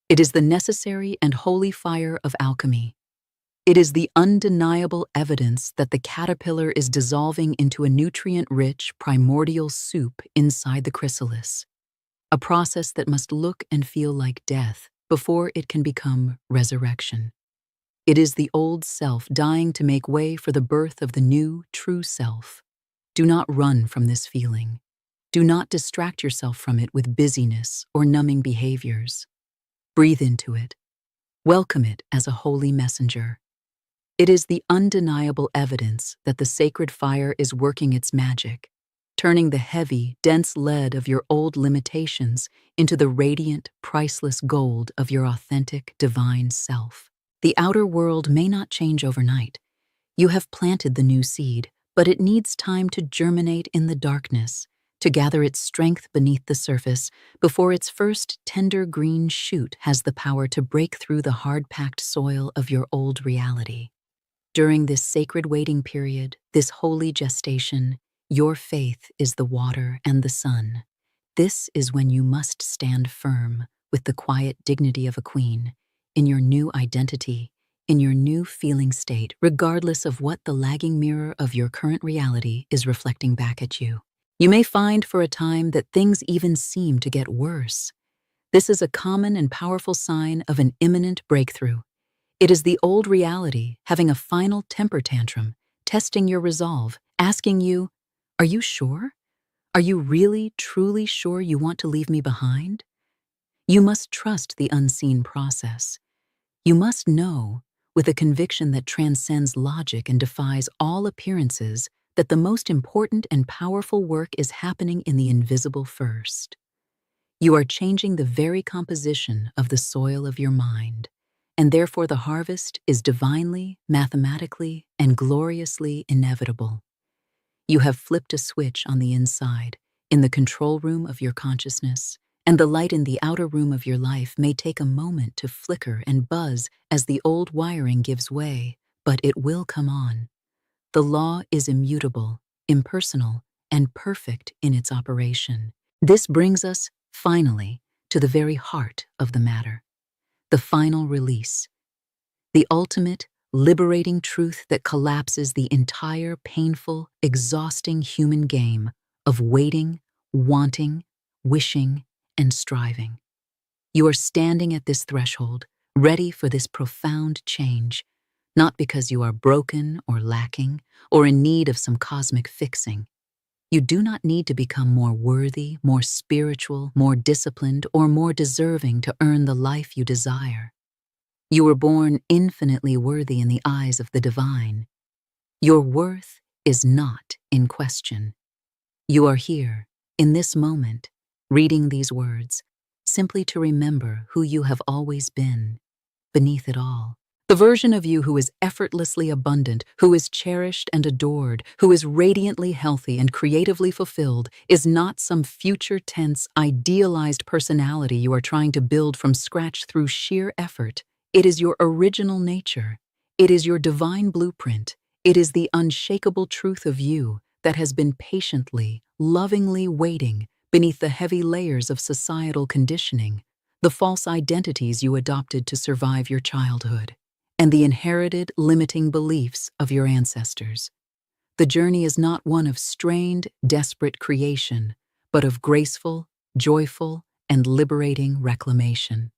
It is the necessary and holy fire of alchemy. It is the undeniable evidence that the caterpillar is dissolving into a nutrient-rich, primordial soup inside the chrysalis, a process that must look and feel like death before it can become resurrection. It is the old self dying to make way for the birth of the new, true self. Do not run from this feeling. Do not distract yourself from it with busyness or numbing behaviors. Breathe into it. Welcome it as a holy messenger. It is the undeniable evidence that the sacred fire is working its magic, turning the heavy, dense lead of your old limitations into the radiant, priceless gold of your authentic, divine self. The outer world may not change overnight. You have planted the new seed, but it needs time to germinate in the darkness, to gather its strength beneath the surface before its first tender green shoot has the power to break through the hard-packed soil of your old reality. During this sacred waiting period, this holy gestation, your faith is the water and the sun. This is when you must stand firm, with the quiet dignity of a queen, in your new identity, in your new feeling state, regardless of what the lagging mirror of your current reality is reflecting back at you. You may find for a time that things even seem to get worse. This is a common and powerful sign of an imminent breakthrough. It is the old reality having a final temper tantrum, testing your resolve, asking you, "Are you sure? Are you really, truly sure you want to leave me behind?" You must trust the unseen process. You must know, with a conviction that transcends logic and defies all appearances, that the most important and powerful work is happening in the invisible first. You are changing the very composition of the soil of your mind, and therefore the harvest is divinely, mathematically, and gloriously inevitable. You have flipped a switch on the inside, in the control room of your consciousness, and the light in the outer room of your life may take a moment to flicker and buzz as the old wiring gives way, but it will come on. The law is immutable, impersonal, and perfect in its operation. This brings us, finally, to the very heart of the matter, the final release, the ultimate, liberating truth that collapses the entire painful, exhausting human game of waiting, wanting, wishing, and striving. You are standing at this threshold, ready for this profound change, not because you are broken or lacking or in need of some cosmic fixing. You do not need to become more worthy, more spiritual, more disciplined, or more deserving to earn the life you desire. You were born infinitely worthy in the eyes of the divine. Your worth is not in question. You are here, in this moment, reading these words, simply to remember who you have always been, beneath it all. The version of you who is effortlessly abundant, who is cherished and adored, who is radiantly healthy and creatively fulfilled, is not some future tense, idealized personality you are trying to build from scratch through sheer effort. It is your original nature. It is your divine blueprint. It is the unshakable truth of you that has been patiently, lovingly waiting beneath the heavy layers of societal conditioning, the false identities you adopted to survive your childhood, and the inherited limiting beliefs of your ancestors. The journey is not one of strained, desperate creation, but of graceful, joyful, and liberating reclamation.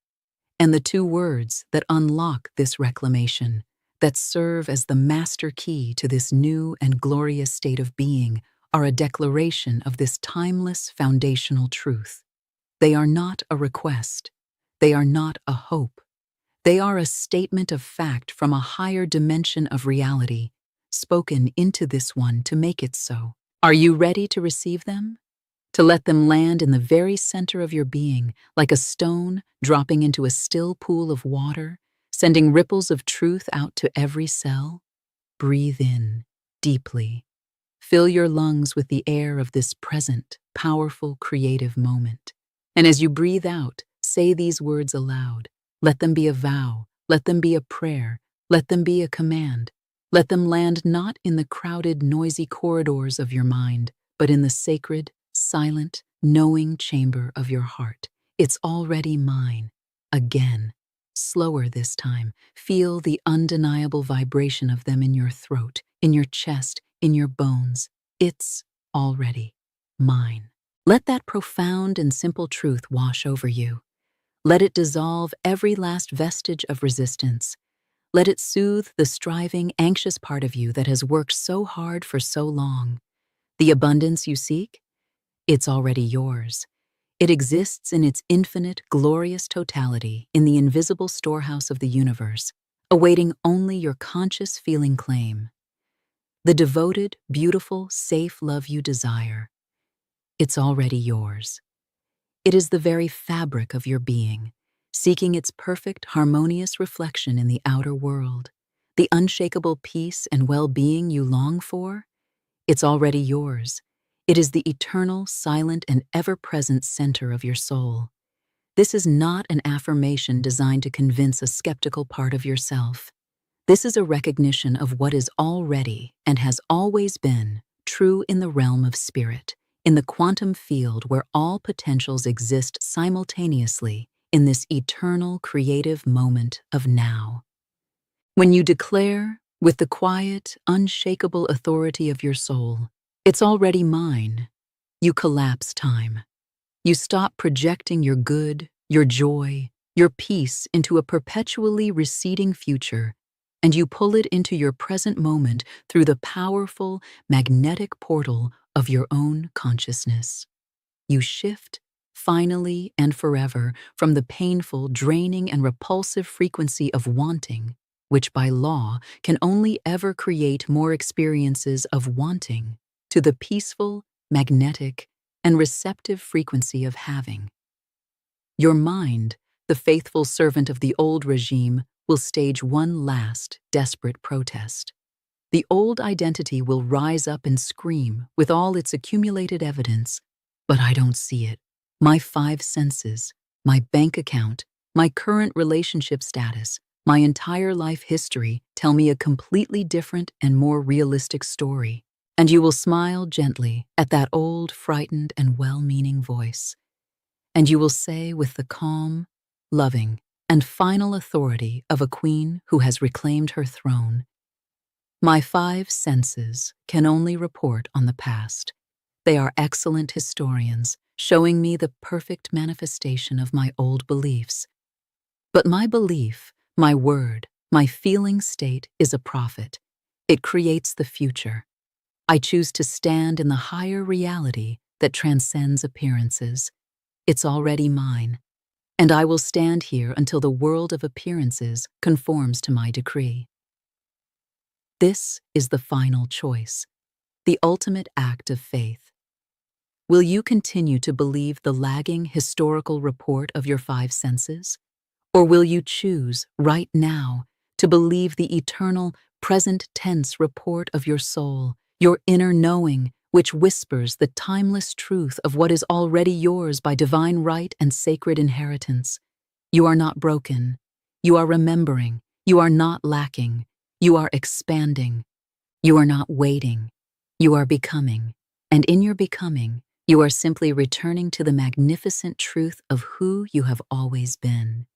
And the two words that unlock this reclamation, that serve as the master key to this new and glorious state of being, are a declaration of this timeless foundational truth. They are not a request. They are not a hope. They are a statement of fact from a higher dimension of reality, spoken into this one to make it so. Are you ready to receive them? To let them land in the very center of your being, like a stone dropping into a still pool of water, sending ripples of truth out to every cell? Breathe in, deeply. Fill your lungs with the air of this present, powerful, creative moment. And as you breathe out, say these words aloud. Let them be a vow. Let them be a prayer. Let them be a command. Let them land not in the crowded, noisy corridors of your mind, but in the sacred, silent, knowing chamber of your heart. It's already mine. Again. Slower this time. Feel the undeniable vibration of them in your throat, in your chest, in your bones. It's already mine. Let that profound and simple truth wash over you. Let it dissolve every last vestige of resistance. Let it soothe the striving, anxious part of you that has worked so hard for so long. The abundance you seek? It's already yours. It exists in its infinite, glorious totality in the invisible storehouse of the universe, awaiting only your conscious feeling claim. The devoted, beautiful, safe love you desire. It's already yours. It is the very fabric of your being, seeking its perfect, harmonious reflection in the outer world. The unshakable peace and well-being you long for? It's already yours. It is the eternal, silent, and ever-present center of your soul. This is not an affirmation designed to convince a skeptical part of yourself. This is a recognition of what is already and has always been true in the realm of spirit, in the quantum field where all potentials exist simultaneously, in this eternal creative moment of now. When you declare, with the quiet, unshakable authority of your soul, "It's already mine," you collapse time. You stop projecting your good, your joy, your peace into a perpetually receding future, and you pull it into your present moment through the powerful, magnetic portal of your own consciousness. You shift, finally and forever, from the painful, draining, and repulsive frequency of wanting, which by law can only ever create more experiences of wanting, to the peaceful, magnetic, and receptive frequency of having. Your mind, the faithful servant of the old regime, will stage one last, desperate protest. The old identity will rise up and scream with all its accumulated evidence, "But I don't see it. My 5 senses, my bank account, my current relationship status, my entire life history tell me a completely different and more realistic story." And you will smile gently at that old, frightened, and well-meaning voice. And you will say with the calm, loving, and final authority of a queen who has reclaimed her throne, "My 5 senses can only report on the past. They are excellent historians, showing me the perfect manifestation of my old beliefs. But my belief, my word, my feeling state is a prophet. It creates the future. I choose to stand in the higher reality that transcends appearances. It's already mine, and I will stand here until the world of appearances conforms to my decree." This is the final choice, the ultimate act of faith. Will you continue to believe the lagging historical report of your 5 senses? Or will you choose, right now, to believe the eternal, present tense report of your soul, your inner knowing, which whispers the timeless truth of what is already yours by divine right and sacred inheritance? You are not broken. You are remembering. You are not lacking. You are expanding. You are not waiting. You are becoming. And in your becoming, you are simply returning to the magnificent truth of who you have always been.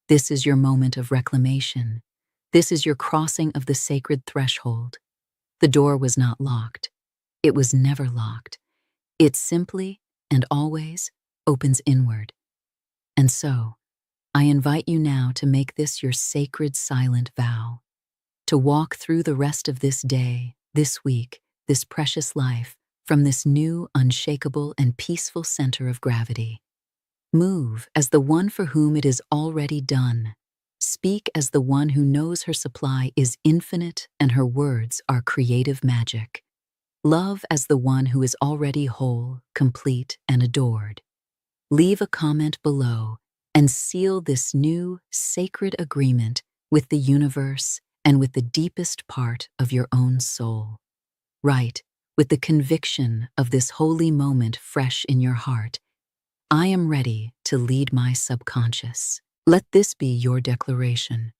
This is your moment of reclamation. This is your crossing of the sacred threshold. The door was not locked. It was never locked. It simply and always opens inward. And so, I invite you now to make this your sacred silent vow, to walk through the rest of this day, this week, this precious life, from this new, unshakable, and peaceful center of gravity. Move as the one for whom it is already done. Speak as the one who knows her supply is infinite and her words are creative magic. Love as the one who is already whole, complete, and adored. Leave a comment below and seal this new, sacred agreement with the universe and with the deepest part of your own soul. Write, with the conviction of this holy moment fresh in your heart, "I am ready to lead my subconscious." Let this be your declaration,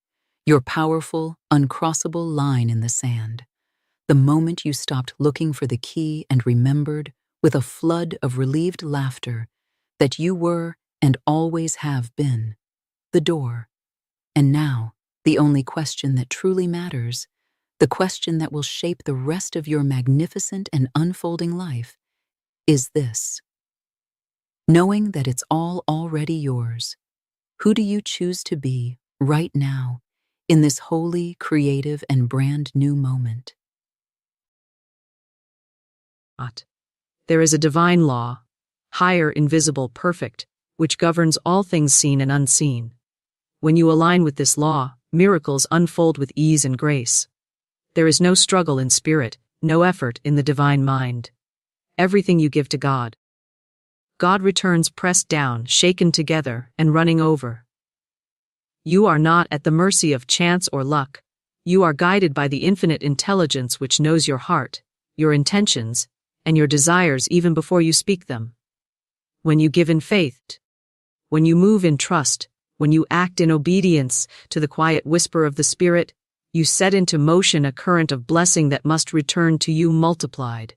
your powerful, uncrossable line in the sand. The moment you stopped looking for the key and remembered, with a flood of relieved laughter, that you were and always have been the door. And now, the only question that truly matters, the question that will shape the rest of your magnificent and unfolding life, is this. Knowing that it's all already yours, who do you choose to be right now in this holy, creative, and brand new moment? There is a divine law, higher, invisible, perfect, which governs all things seen and unseen. When you align with this law, miracles unfold with ease and grace. There is no struggle in spirit, no effort in the divine mind. Everything you give to God, God returns pressed down, shaken together, and running over. You are not at the mercy of chance or luck. You are guided by the infinite intelligence which knows your heart, your intentions, and your desires even before you speak them. When you give in faith, when you move in trust, when you act in obedience to the quiet whisper of the Spirit, you set into motion a current of blessing that must return to you multiplied.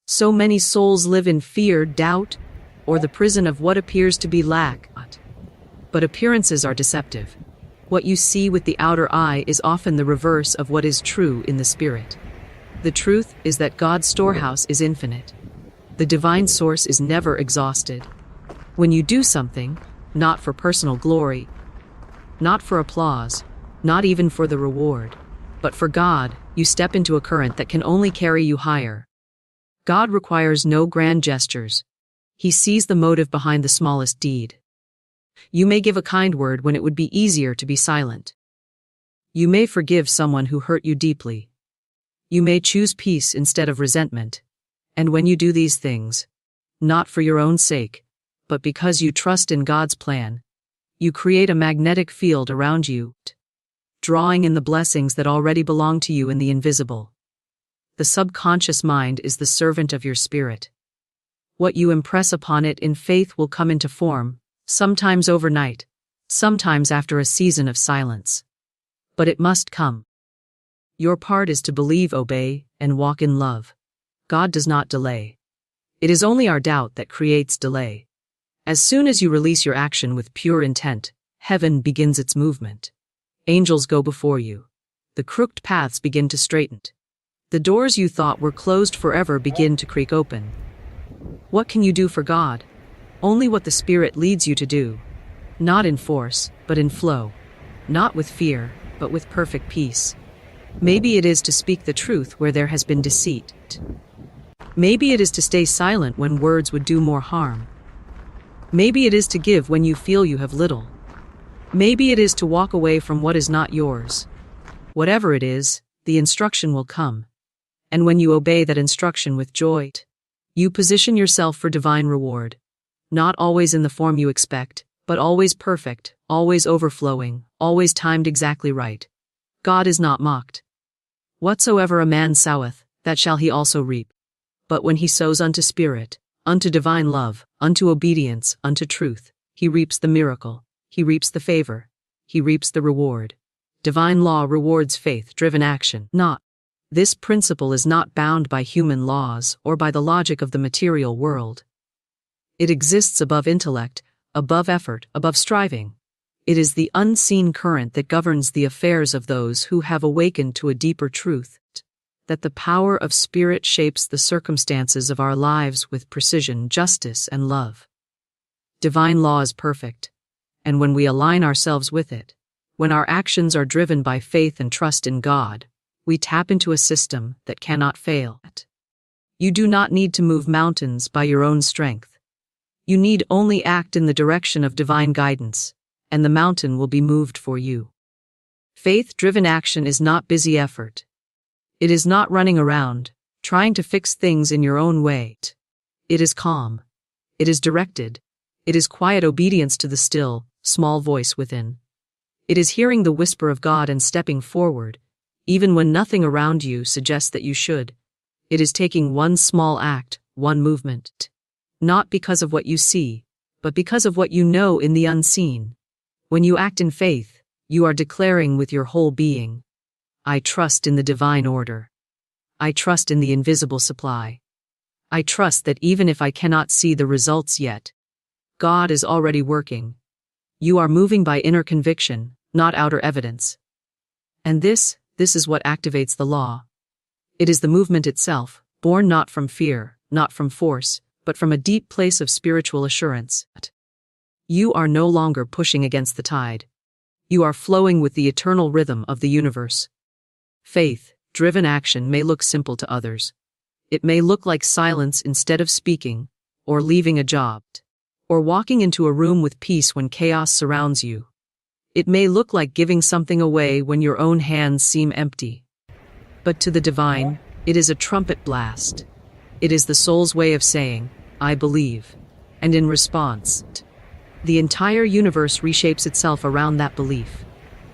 So many souls live in fear, doubt, or the prison of what appears to be lack. But appearances are deceptive. What you see with the outer eye is often the reverse of what is true in the spirit. The truth is that God's storehouse is infinite. The divine source is never exhausted. When you do something, not for personal glory, not for applause, not even for the reward, but for God, you step into a current that can only carry you higher. God requires no grand gestures. He sees the motive behind the smallest deed. You may give a kind word when it would be easier to be silent. You may forgive someone who hurt you deeply. You may choose peace instead of resentment. And when you do these things, not for your own sake, but because you trust in God's plan, you create a magnetic field around you, drawing in the blessings that already belong to you in the invisible. The subconscious mind is the servant of your spirit. What you impress upon it in faith will come into form, sometimes overnight, sometimes after a season of silence. But it must come. Your part is to believe, obey, and walk in love. God does not delay. It is only our doubt that creates delay. As soon as you release your action with pure intent, heaven begins its movement. Angels go before you. The crooked paths begin to straighten. The doors you thought were closed forever begin to creak open. What can you do for God? Only what the Spirit leads you to do. Not in force, but in flow. Not with fear, but with perfect peace. Maybe it is to speak the truth where there has been deceit. Maybe it is to stay silent when words would do more harm. Maybe it is to give when you feel you have little. Maybe it is to walk away from what is not yours. Whatever it is, the instruction will come. And when you obey that instruction with joy, you position yourself for divine reward. Not always in the form you expect, but always perfect, always overflowing, always timed exactly right. God is not mocked. Whatsoever a man soweth, that shall he also reap. But when he sows unto spirit, unto divine love, unto obedience, unto truth, he reaps the miracle, he reaps the favor, he reaps the reward. Divine law rewards faith-driven action, not. This principle is not bound by human laws or by the logic of the material world. It exists above intellect, above effort, above striving. It is the unseen current that governs the affairs of those who have awakened to a deeper truth, that the power of spirit shapes the circumstances of our lives with precision, justice, and love. Divine law is perfect, and when we align ourselves with it, when our actions are driven by faith and trust in God, we tap into a system that cannot fail. You do not need to move mountains by your own strength. You need only act in the direction of divine guidance, and the mountain will be moved for you. Faith-driven action is not busy effort. It is not running around, trying to fix things in your own way. It is calm. It is directed. It is quiet obedience to the still, small voice within. It is hearing the whisper of God and stepping forward, even when nothing around you suggests that you should. It is taking one small act, one movement. Not because of what you see, but because of what you know in the unseen. When you act in faith, you are declaring with your whole being, I trust in the divine order. I trust in the invisible supply. I trust that even if I cannot see the results yet, God is already working. You are moving by inner conviction, not outer evidence. And this is what activates the law. It is the movement itself, born not from fear, not from force, but from a deep place of spiritual assurance. You are no longer pushing against the tide. You are flowing with the eternal rhythm of the universe. Faith-driven action may look simple to others. It may look like silence instead of speaking, or leaving a job, or walking into a room with peace when chaos surrounds you. It may look like giving something away when your own hands seem empty. But to the divine, it is a trumpet blast. It is the soul's way of saying, I believe. And in response, the entire universe reshapes itself around that belief.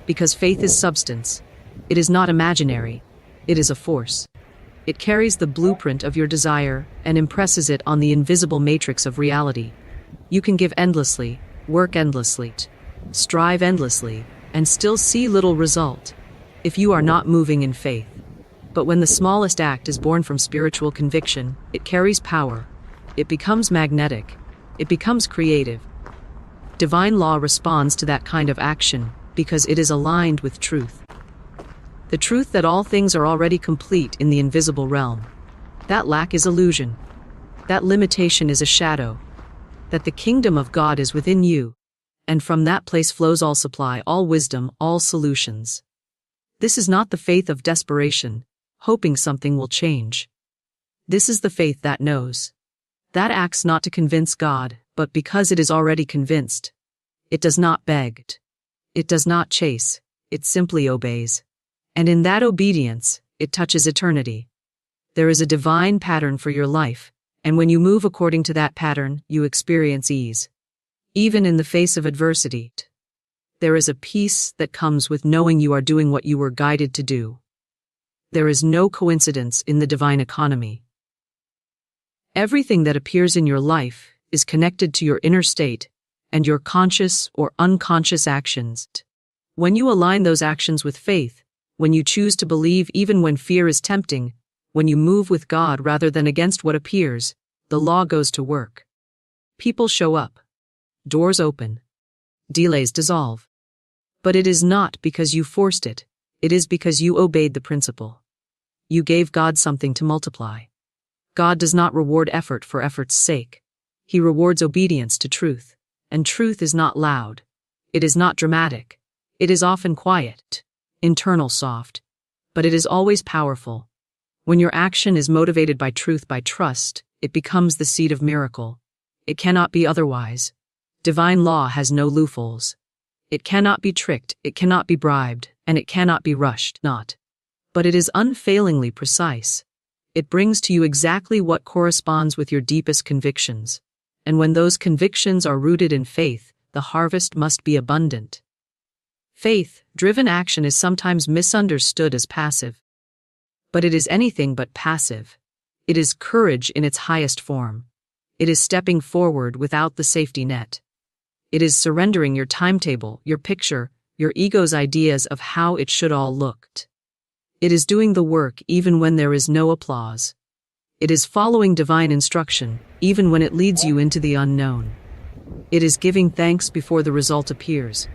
Because faith is substance. It is not imaginary. It is a force. It carries the blueprint of your desire and impresses it on the invisible matrix of reality. You can give endlessly, work endlessly, strive endlessly, and still see little result if you are not moving in faith. But when the smallest act is born from spiritual conviction, it carries power. It becomes magnetic. It becomes creative. Divine law responds to that kind of action because it is aligned with truth. The truth that all things are already complete in the invisible realm. That lack is illusion. That limitation is a shadow. That the kingdom of God is within you, and from that place flows all supply, all wisdom, all solutions. This is not the faith of desperation, hoping something will change. This is the faith that knows. That acts not to convince God, but because it is already convinced. It does not beg. It does not chase. It simply obeys. And in that obedience, it touches eternity. There is a divine pattern for your life, and when you move according to that pattern, you experience ease. Even in the face of adversity, there is a peace that comes with knowing you are doing what you were guided to do. There is no coincidence in the divine economy. Everything that appears in your life is connected to your inner state and your conscious or unconscious actions. When you align those actions with faith, when you choose to believe even when fear is tempting, when you move with God rather than against what appears, the law goes to work. People show up. Doors open. Delays dissolve. But it is not because you forced it. It is because you obeyed the principle. You gave God something to multiply. God does not reward effort for effort's sake. He rewards obedience to truth. And truth is not loud. It is not dramatic. It is often quiet, internal, soft. But it is always powerful. When your action is motivated by truth, by trust, it becomes the seed of miracle. It cannot be otherwise. Divine law has no loopholes. It cannot be tricked, it cannot be bribed, and it cannot be rushed, not. But it is unfailingly precise. It brings to you exactly what corresponds with your deepest convictions. And when those convictions are rooted in faith, the harvest must be abundant. Faith-driven action is sometimes misunderstood as passive. But it is anything but passive. It is courage in its highest form. It is stepping forward without the safety net. It is surrendering your timetable, your picture, your ego's ideas of how it should all look. It is doing the work even when there is no applause. It is following divine instruction, even when it leads you into the unknown. It is giving thanks before the result appears.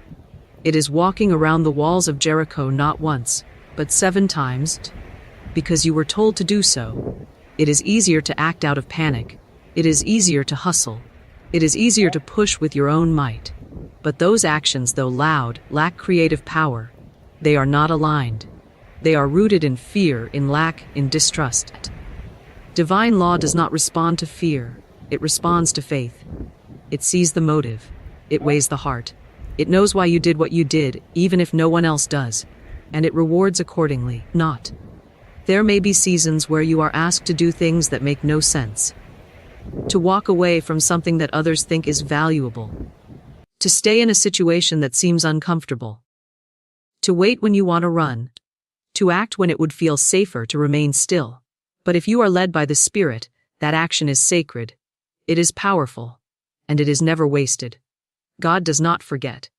It is walking around the walls of Jericho not once, but 7 times, because you were told to do so. It is easier to act out of panic. It is easier to hustle. It is easier to push with your own might. But those actions, though loud, lack creative power. They are not aligned. They are rooted in fear, in lack, in distrust. Divine law does not respond to fear. It responds to faith. It sees the motive. It weighs the heart. It knows why you did what you did, even if no one else does. And it rewards accordingly, not. There may be seasons where you are asked to do things that make no sense. To walk away from something that others think is valuable. To stay in a situation that seems uncomfortable. To wait when you want to run. To act when it would feel safer to remain still. But if you are led by the Spirit, that action is sacred. It is powerful. And it is never wasted. God does not forget.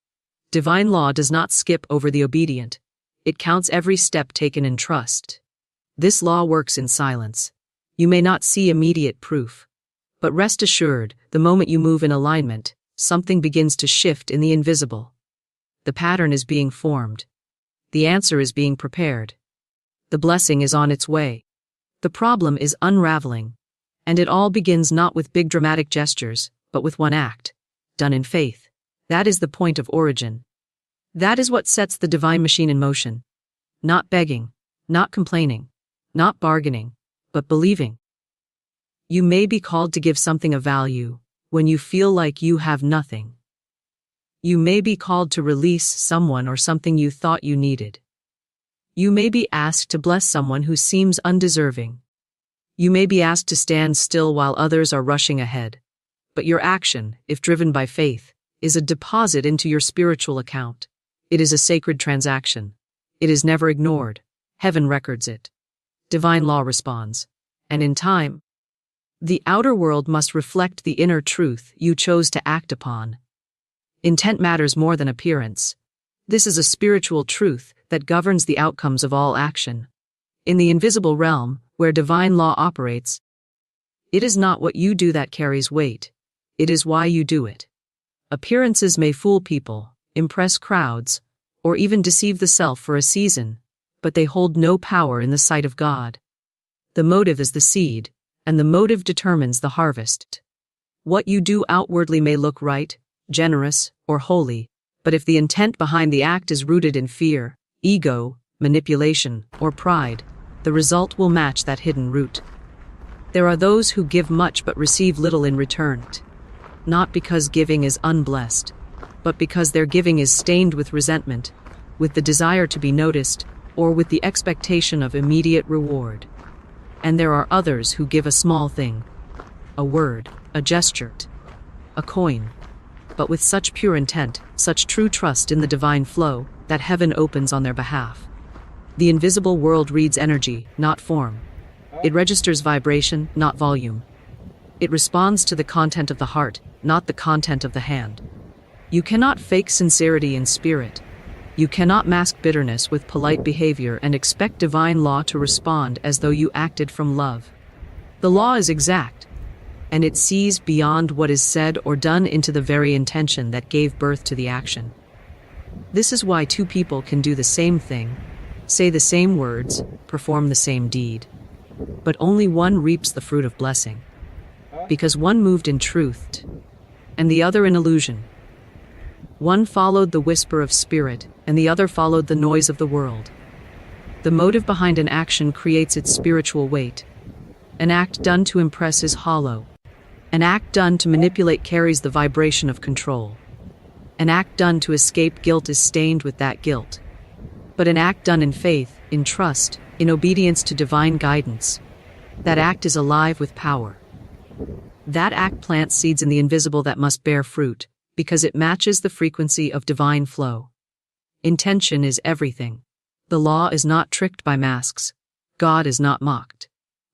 Divine law does not skip over the obedient. It counts every step taken in trust. This law works in silence. You may not see immediate proof. But rest assured, the moment you move in alignment, something begins to shift in the invisible. The pattern is being formed. The answer is being prepared. The blessing is on its way. The problem is unraveling. And it all begins not with big dramatic gestures, but with one act, done in faith. That is the point of origin. That is what sets the divine machine in motion. Not begging, not complaining, not bargaining, but believing. You may be called to give something of value when you feel like you have nothing. You may be called to release someone or something you thought you needed. You may be asked to bless someone who seems undeserving. You may be asked to stand still while others are rushing ahead. But your action, if driven by faith, is a deposit into your spiritual account. It is a sacred transaction. It is never ignored. Heaven records it. Divine law responds. And in time, the outer world must reflect the inner truth you chose to act upon. Intent matters more than appearance. This is a spiritual truth that governs the outcomes of all action. In the invisible realm, where divine law operates, it is not what you do that carries weight. It is why you do it. Appearances may fool people, impress crowds, or even deceive the self for a season, but they hold no power in the sight of God. The motive is the seed, and the motive determines the harvest. What you do outwardly may look right, generous, or holy, but if the intent behind the act is rooted in fear, ego, manipulation, or pride, the result will match that hidden root. There are those who give much but receive little in return, not because giving is unblessed, but because their giving is stained with resentment, with the desire to be noticed, or with the expectation of immediate reward. And there are others who give a small thing, a word, a gesture, a coin, but with such pure intent, such true trust in the divine flow, that heaven opens on their behalf. The invisible world reads energy, not form. It registers vibration, not volume. It responds to the content of the heart, not the content of the hand. You cannot fake sincerity in spirit. You cannot mask bitterness with polite behavior and expect divine law to respond as though you acted from love. The law is exact, and it sees beyond what is said or done into the very intention that gave birth to the action. This is why two people can do the same thing, say the same words, perform the same deed, but only one reaps the fruit of blessing, because one moved in truth, and the other in illusion. One followed the whisper of spirit, and the other followed the noise of the world. The motive behind an action creates its spiritual weight. An act done to impress is hollow. An act done to manipulate carries the vibration of control. An act done to escape guilt is stained with that guilt. But an act done in faith, in trust, in obedience to divine guidance, that act is alive with power. That act plants seeds in the invisible that must bear fruit, because it matches the frequency of divine flow. Intention is everything. The law is not tricked by masks. God is not mocked.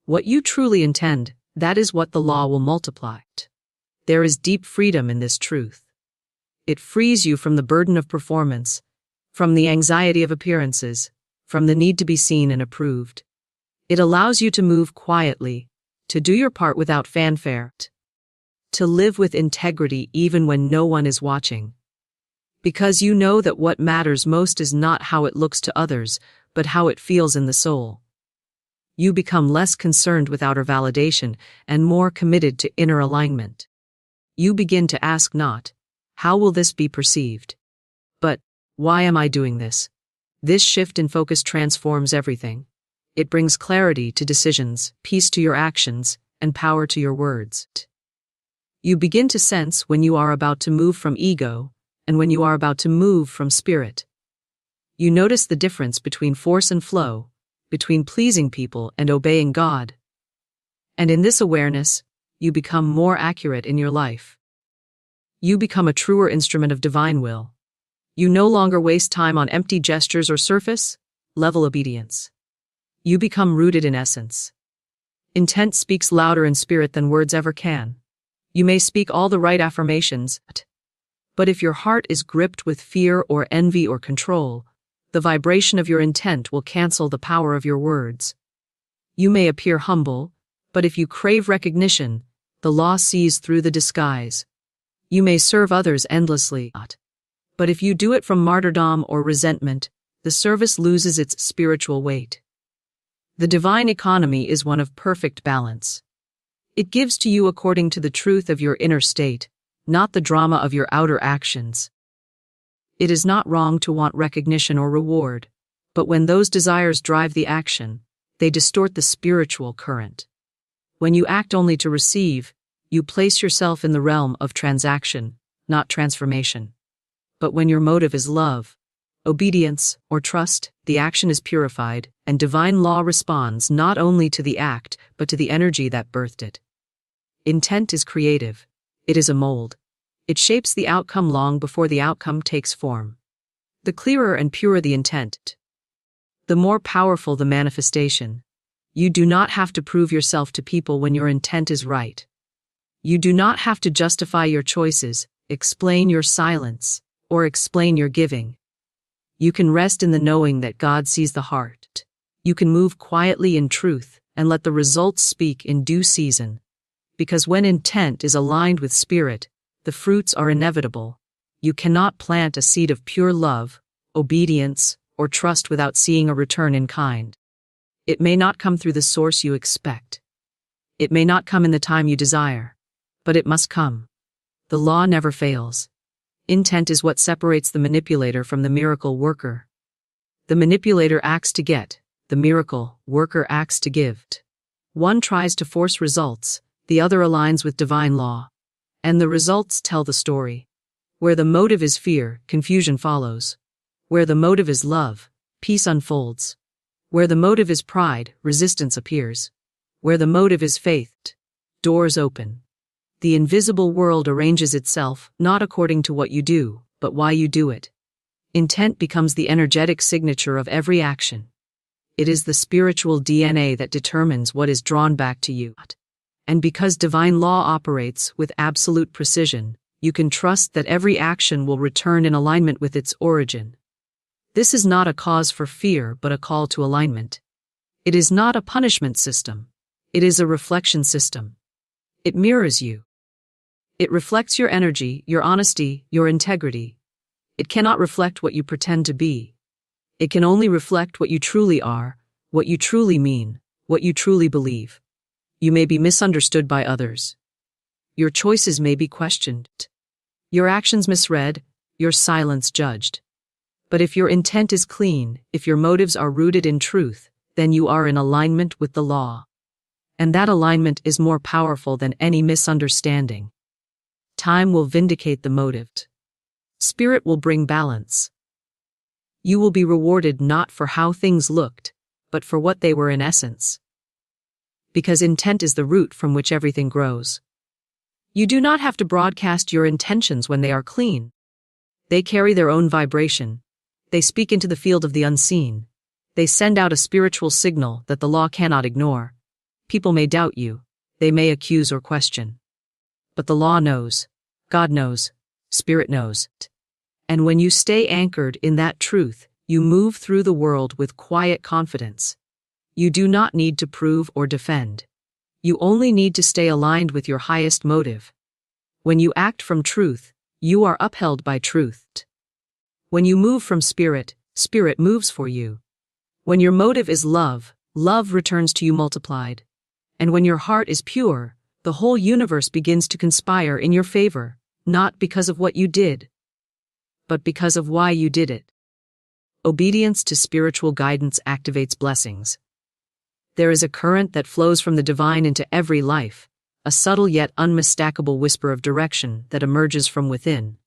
What you truly intend, that is what the law will multiply. There is deep freedom in this truth. It frees you from the burden of performance, from the anxiety of appearances, from the need to be seen and approved. It allows you to move quietly, to do your part without fanfare, to live with integrity even when no one is watching. Because you know that what matters most is not how it looks to others, but how it feels in the soul. You become less concerned with outer validation and more committed to inner alignment. You begin to ask not, how will this be perceived? But, why am I doing this? This shift in focus transforms everything. It brings clarity to decisions, peace to your actions, and power to your words. You begin to sense when you are about to move from ego, and when you are about to move from spirit. You notice the difference between force and flow, between pleasing people and obeying God. And in this awareness, you become more accurate in your life. You become a truer instrument of divine will. You no longer waste time on empty gestures or surface-level obedience. You become rooted in essence. Intent speaks louder in spirit than words ever can. You may speak all the right affirmations, but if your heart is gripped with fear or envy or control, the vibration of your intent will cancel the power of your words. You may appear humble, but if you crave recognition, the law sees through the disguise. You may serve others endlessly, but if you do it from martyrdom or resentment, the service loses its spiritual weight. The divine economy is one of perfect balance. It gives to you according to the truth of your inner state, not the drama of your outer actions. It is not wrong to want recognition or reward, but when those desires drive the action, they distort the spiritual current. When you act only to receive, you place yourself in the realm of transaction, not transformation. But when your motive is love, obedience, or trust, the action is purified, and divine law responds not only to the act, but to the energy that birthed it. Intent is creative. It is a mold. It shapes the outcome long before the outcome takes form. The clearer and purer the intent, the more powerful the manifestation. You do not have to prove yourself to people when your intent is right. You do not have to justify your choices, explain your silence, or explain your giving. You can rest in the knowing that God sees the heart. You can move quietly in truth and let the results speak in due season. Because when intent is aligned with spirit, The fruits are inevitable. You cannot plant a seed of pure love, obedience, or trust without seeing a return in kind. It may not come through the source you expect. It may not come in the time you desire, but it must come. The law never fails. Intent is what separates the manipulator from the miracle worker. The manipulator acts to get, the miracle worker acts to give. One tries to force results, the other aligns with divine law. And the results tell the story. Where the motive is fear, confusion follows. Where the motive is love, peace unfolds. Where the motive is pride, resistance appears. Where the motive is faith, doors open. The invisible world arranges itself not according to what you do, but why you do it. Intent becomes the energetic signature of every action. It is the spiritual DNA that determines what is drawn back to you. And because divine law operates with absolute precision, you can trust that every action will return in alignment with its origin. This is not a cause for fear but a call to alignment. It is not a punishment system. It is a reflection system. It mirrors you. It reflects your energy, your honesty, your integrity. It cannot reflect what you pretend to be. It can only reflect what you truly are, what you truly mean, what you truly believe. You may be misunderstood by others. Your choices may be questioned. Your actions misread, your silence judged. But if your intent is clean, if your motives are rooted in truth, then you are in alignment with the law. And that alignment is more powerful than any misunderstanding. Time will vindicate the motive. Spirit will bring balance. You will be rewarded not for how things looked, but for what they were in essence. Because intent is the root from which everything grows. You do not have to broadcast your intentions when they are clean. They carry their own vibration. They speak into the field of the unseen. They send out a spiritual signal that the law cannot ignore. People may doubt you. They may accuse or question. But the law knows. God knows. Spirit knows. And when you stay anchored in that truth, you move through the world with quiet confidence. You do not need to prove or defend. You only need to stay aligned with your highest motive. When you act from truth, you are upheld by truth. When you move from spirit, spirit moves for you. When your motive is love, love returns to you multiplied. And when your heart is pure, the whole universe begins to conspire in your favor, not because of what you did, but because of why you did it. Obedience to spiritual guidance activates blessings. There is a current that flows from the divine into every life, a subtle yet unmistakable whisper of direction that emerges from within.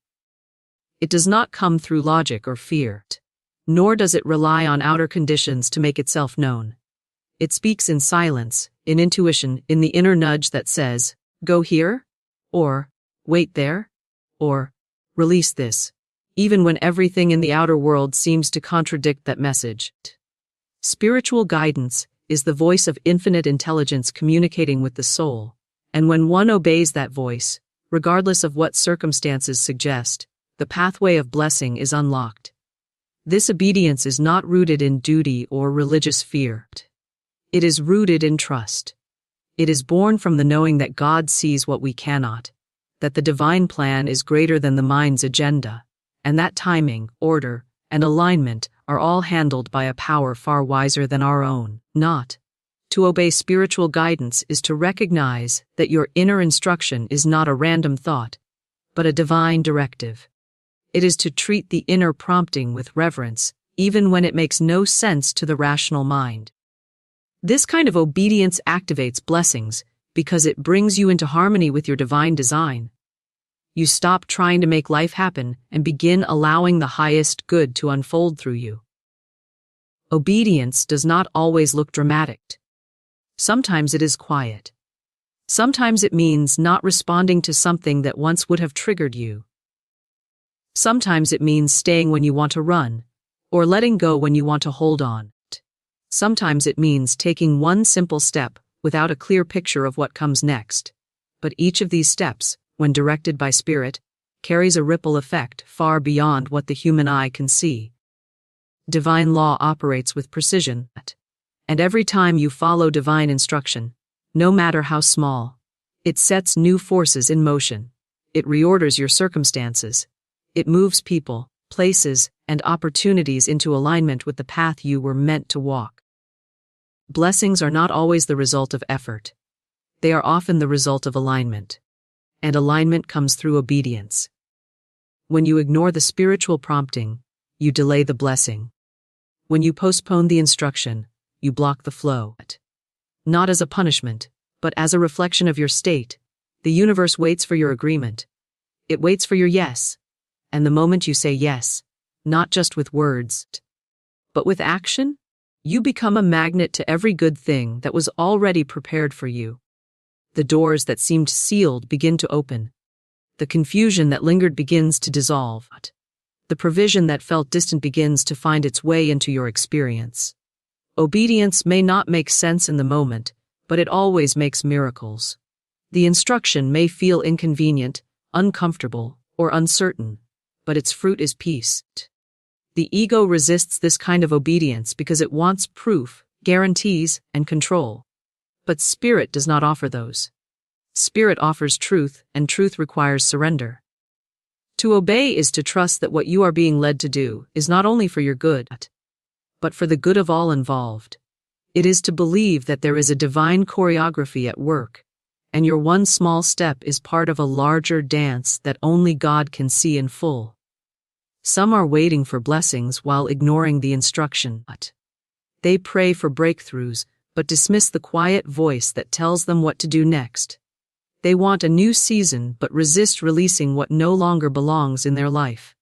It does not come through logic or fear, nor does it rely on outer conditions to make itself known. It speaks in silence, in intuition, in the inner nudge that says, "Go here," or "Wait there," or "Release this," even when everything in the outer world seems to contradict that message. Spiritual guidance is the voice of infinite intelligence communicating with the soul, and when one obeys that voice, regardless of what circumstances suggest, the pathway of blessing is unlocked. This obedience is not rooted in duty or religious fear. It is rooted in trust. It is born from the knowing that God sees what we cannot, that the divine plan is greater than the mind's agenda, and that timing, order, and alignment are all handled by a power far wiser than our own. To obey spiritual guidance is to recognize that your inner instruction is not a random thought, but a divine directive. It is to treat the inner prompting with reverence, even when it makes no sense to the rational mind. This kind of obedience activates blessings because it brings you into harmony with your divine design. You stop trying to make life happen and begin allowing the highest good to unfold through you. Obedience does not always look dramatic. Sometimes it is quiet. Sometimes it means not responding to something that once would have triggered you. Sometimes it means staying when you want to run, or letting go when you want to hold on. Sometimes it means taking one simple step without a clear picture of what comes next. But each of these steps, when directed by spirit, carries a ripple effect far beyond what the human eye can see. Divine law operates with precision, and every time you follow divine instruction, no matter how small, it sets new forces in motion. It reorders your circumstances. It moves people, places, and opportunities into alignment with the path you were meant to walk. Blessings are not always the result of effort. They are often the result of alignment. And alignment comes through obedience. When you ignore the spiritual prompting, you delay the blessing. When you postpone the instruction, you block the flow. Not as a punishment, but as a reflection of your state, the universe waits for your agreement. It waits for your yes. And the moment you say yes, not just with words, but with action, you become a magnet to every good thing that was already prepared for you. The doors that seemed sealed begin to open. The confusion that lingered begins to dissolve. The provision that felt distant begins to find its way into your experience. Obedience may not make sense in the moment, but it always makes miracles. The instruction may feel inconvenient, uncomfortable, or uncertain, but its fruit is peace. The ego resists this kind of obedience because it wants proof, guarantees, and control. But spirit does not offer those. Spirit offers truth, and truth requires surrender. To obey is to trust that what you are being led to do is not only for your good, but for the good of all involved. It is to believe that there is a divine choreography at work, and your one small step is part of a larger dance that only God can see in full. Some are waiting for blessings while ignoring the instruction. They pray for breakthroughs, but dismiss the quiet voice that tells them what to do next. They want a new season but resist releasing what no longer belongs in their life.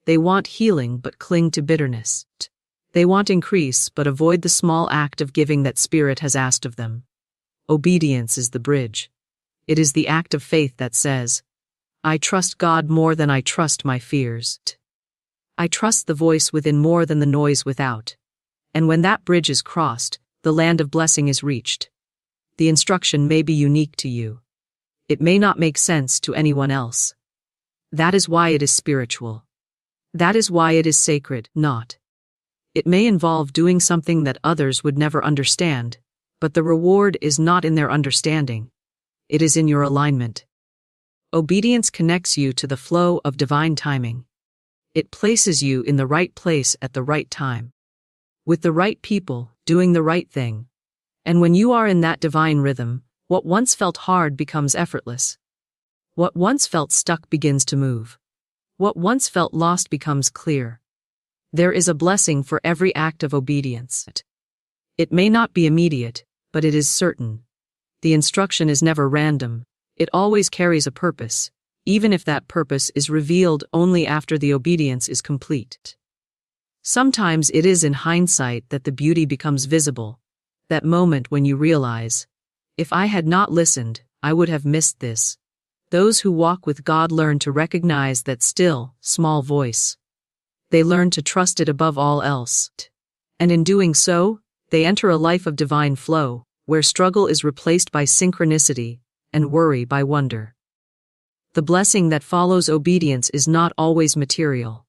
They want healing but cling to bitterness. They want increase but avoid the small act of giving that Spirit has asked of them. Obedience is the bridge. It is the act of faith that says, I trust God more than I trust my fears. I trust the voice within more than the noise without. And when that bridge is crossed, the land of blessing is reached. The instruction may be unique to you. It may not make sense to anyone else. That is why it is spiritual. That is why it is sacred, not. It may involve doing something that others would never understand, but the reward is not in their understanding. It is in your alignment. Obedience connects you to the flow of divine timing. It places you in the right place at the right time, with the right people, doing the right thing. And when you are in that divine rhythm, what once felt hard becomes effortless. What once felt stuck begins to move. What once felt lost becomes clear. There is a blessing for every act of obedience. It may not be immediate, but it is certain. The instruction is never random. It always carries a purpose, even if that purpose is revealed only after the obedience is complete. Sometimes it is in hindsight that the beauty becomes visible, that moment when you realize, if I had not listened, I would have missed this. Those who walk with God learn to recognize that still, small voice. They learn to trust it above all else. And in doing so, they enter a life of divine flow, where struggle is replaced by synchronicity, and worry by wonder. The blessing that follows obedience is not always material.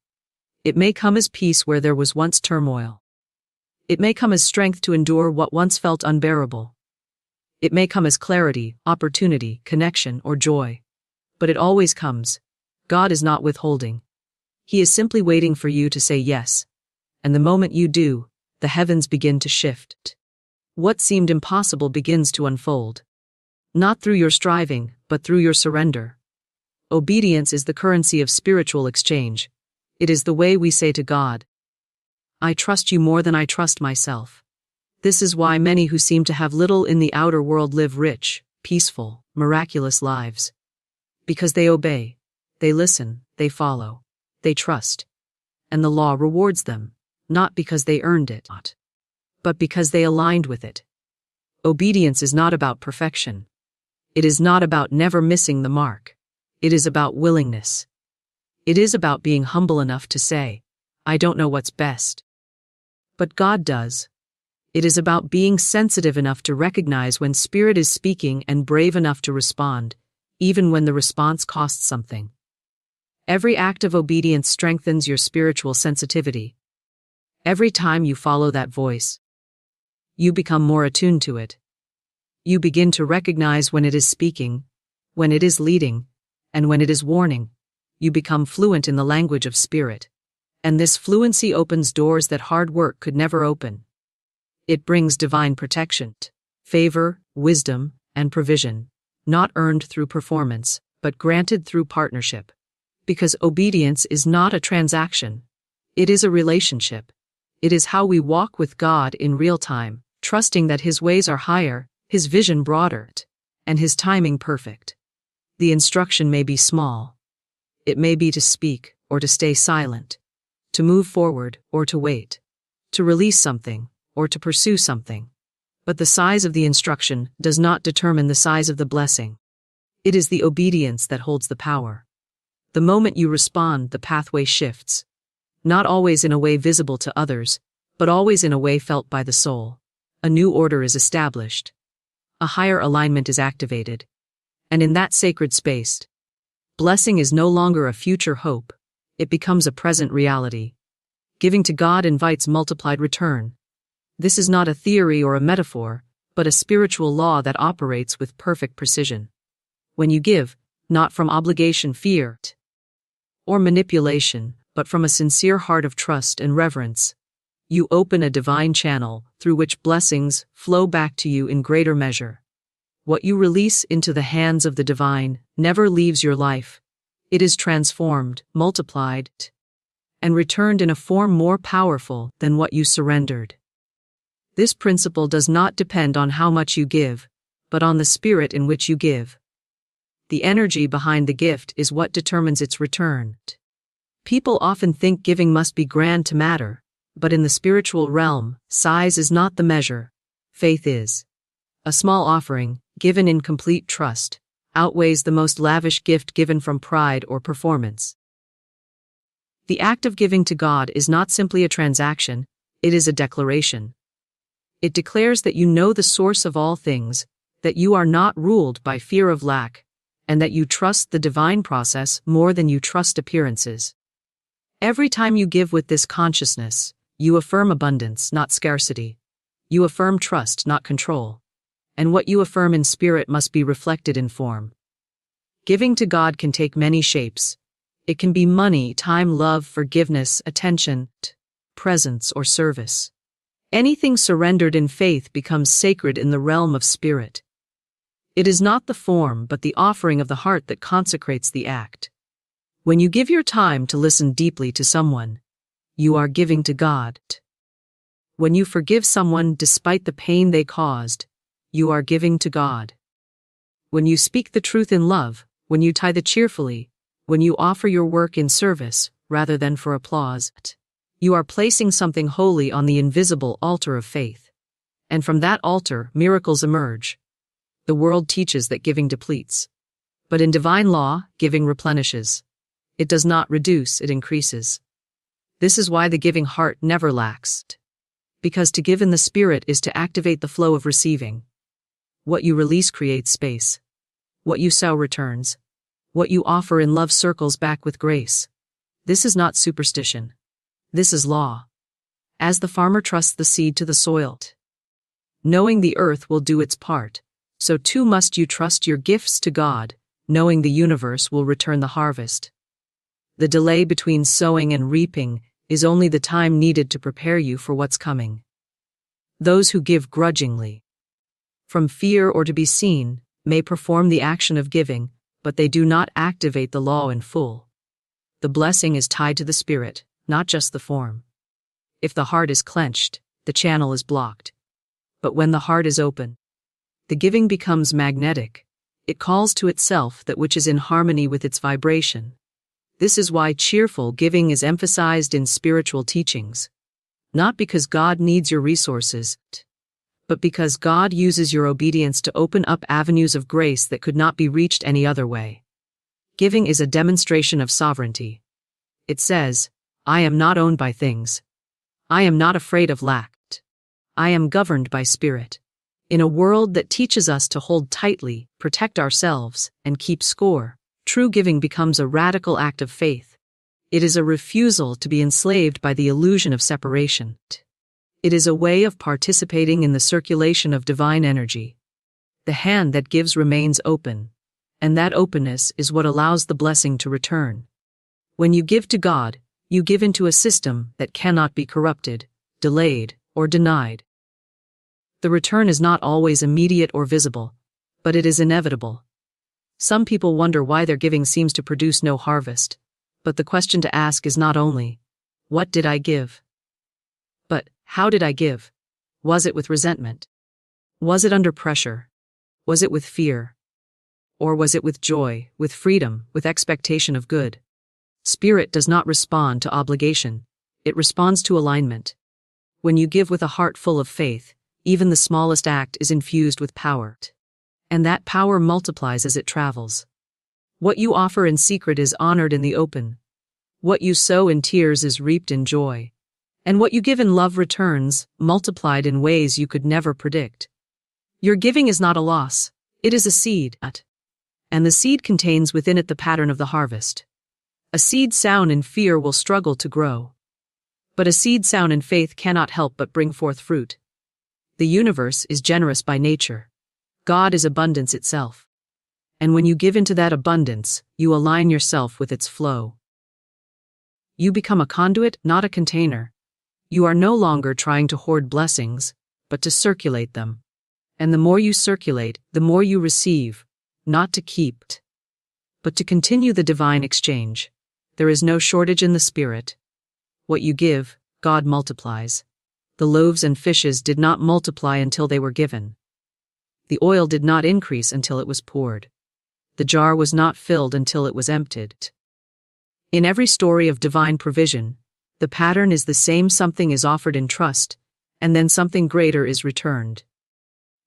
It may come as peace where there was once turmoil. It may come as strength to endure what once felt unbearable. It may come as clarity, opportunity, connection, or joy. But it always comes. God is not withholding. He is simply waiting for you to say yes. And the moment you do, the heavens begin to shift. What seemed impossible begins to unfold. Not through your striving, but through your surrender. Obedience is the currency of spiritual exchange. It is the way we say to God, I trust you more than I trust myself. This is why many who seem to have little in the outer world live rich, peaceful, miraculous lives. Because they obey, they listen, they follow, they trust. And the law rewards them, not because they earned it, but because they aligned with it. Obedience is not about perfection. It is not about never missing the mark. It is about willingness. It is about being humble enough to say, I don't know what's best. But God does. It is about being sensitive enough to recognize when Spirit is speaking and brave enough to respond, even when the response costs something. Every act of obedience strengthens your spiritual sensitivity. Every time you follow that voice, you become more attuned to it. You begin to recognize when it is speaking, when it is leading, and when it is warning, you become fluent in the language of spirit. And this fluency opens doors that hard work could never open. It brings divine protection, favor, wisdom, and provision, not earned through performance, but granted through partnership. Because obedience is not a transaction. It is a relationship. It is how we walk with God in real time, trusting that His ways are higher, His vision broader, and His timing perfect. The instruction may be small. It may be to speak or to stay silent, to move forward or to wait, to release something or to pursue something. But the size of the instruction does not determine the size of the blessing. It is the obedience that holds the power. The moment you respond, the pathway shifts. Not always in a way visible to others, but always in a way felt by the soul. A new order is established. A higher alignment is activated. And in that sacred space, blessing is no longer a future hope. It becomes a present reality. Giving to God invites multiplied return. This is not a theory or a metaphor, but a spiritual law that operates with perfect precision. When you give, not from obligation, fear, or manipulation, but from a sincere heart of trust and reverence, you open a divine channel through which blessings flow back to you in greater measure. What you release into the hands of the divine never leaves your life. It is transformed, multiplied, and returned in a form more powerful than what you surrendered. This principle does not depend on how much you give, but on the spirit in which you give. The energy behind the gift is what determines its return. People often think giving must be grand to matter, but in the spiritual realm, size is not the measure. Faith is. A small offering, given in complete trust, outweighs the most lavish gift given from pride or performance. The act of giving to God is not simply a transaction, it is a declaration. It declares that you know the source of all things, that you are not ruled by fear of lack, and that you trust the divine process more than you trust appearances. Every time you give with this consciousness, you affirm abundance, not scarcity. You affirm trust, not control. And what you affirm in spirit must be reflected in form. Giving to God can take many shapes. It can be money, time, love, forgiveness, attention, presence, or service. Anything surrendered in faith becomes sacred in the realm of spirit. It is not the form but the offering of the heart that consecrates the act. When you give your time to listen deeply to someone, you are giving to God. When you forgive someone despite the pain they caused, you are giving to God. When you speak the truth in love, when you tithe cheerfully, when you offer your work in service rather than for applause, you are placing something holy on the invisible altar of faith. And from that altar, miracles emerge. The world teaches that giving depletes. But in divine law, giving replenishes. It does not reduce, it increases. This is why the giving heart never lacks. Because to give in the spirit is to activate the flow of receiving. What you release creates space. What you sow returns. What you offer in love circles back with grace. This is not superstition. This is law. As the farmer trusts the seed to the soil, knowing the earth will do its part, so too must you trust your gifts to God, knowing the universe will return the harvest. The delay between sowing and reaping is only the time needed to prepare you for what's coming. Those who give grudgingly, from fear or to be seen, may perform the action of giving, but they do not activate the law in full. The blessing is tied to the spirit, not just the form. If the heart is clenched, the channel is blocked. But when the heart is open, the giving becomes magnetic. It calls to itself that which is in harmony with its vibration. This is why cheerful giving is emphasized in spiritual teachings. Not because God needs your resources, but because God uses your obedience to open up avenues of grace that could not be reached any other way. Giving is a demonstration of sovereignty. It says, I am not owned by things. I am not afraid of lack. I am governed by spirit. In a world that teaches us to hold tightly, protect ourselves, and keep score, true giving becomes a radical act of faith. It is a refusal to be enslaved by the illusion of separation. It is a way of participating in the circulation of divine energy. The hand that gives remains open, and that openness is what allows the blessing to return. When you give to God, you give into a system that cannot be corrupted, delayed, or denied. The return is not always immediate or visible, but it is inevitable. Some people wonder why their giving seems to produce no harvest, but the question to ask is not only, what did I give? But, how did I give? Was it with resentment? Was it under pressure? Was it with fear? Or was it with joy, with freedom, with expectation of good? Spirit does not respond to obligation, it responds to alignment. When you give with a heart full of faith, even the smallest act is infused with power. And that power multiplies as it travels. What you offer in secret is honored in the open. What you sow in tears is reaped in joy. And what you give in love returns, multiplied in ways you could never predict. Your giving is not a loss, it is a seed. And the seed contains within it the pattern of the harvest. A seed sown in fear will struggle to grow. But a seed sown in faith cannot help but bring forth fruit. The universe is generous by nature. God is abundance itself. And when you give into that abundance, you align yourself with its flow. You become a conduit, not a container. You are no longer trying to hoard blessings, but to circulate them. And the more you circulate, the more you receive, not to keep, but to continue the divine exchange. There is no shortage in the spirit. What you give, God multiplies. The loaves and fishes did not multiply until they were given. The oil did not increase until it was poured. The jar was not filled until it was emptied. In every story of divine provision, the pattern is the same: something is offered in trust, and then something greater is returned.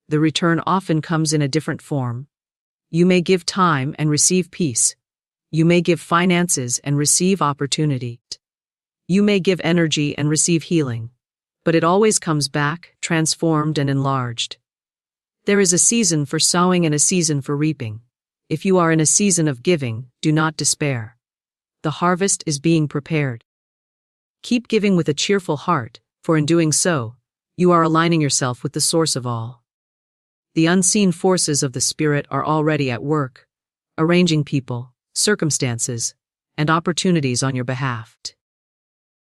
The return often comes in a different form. You may give time and receive peace. You may give finances and receive opportunity. You may give energy and receive healing. But it always comes back, transformed and enlarged. There is a season for sowing and a season for reaping. If you are in a season of giving, do not despair. The harvest is being prepared. Keep giving with a cheerful heart, for in doing so, you are aligning yourself with the source of all. The unseen forces of the Spirit are already at work, arranging people, circumstances, and opportunities on your behalf.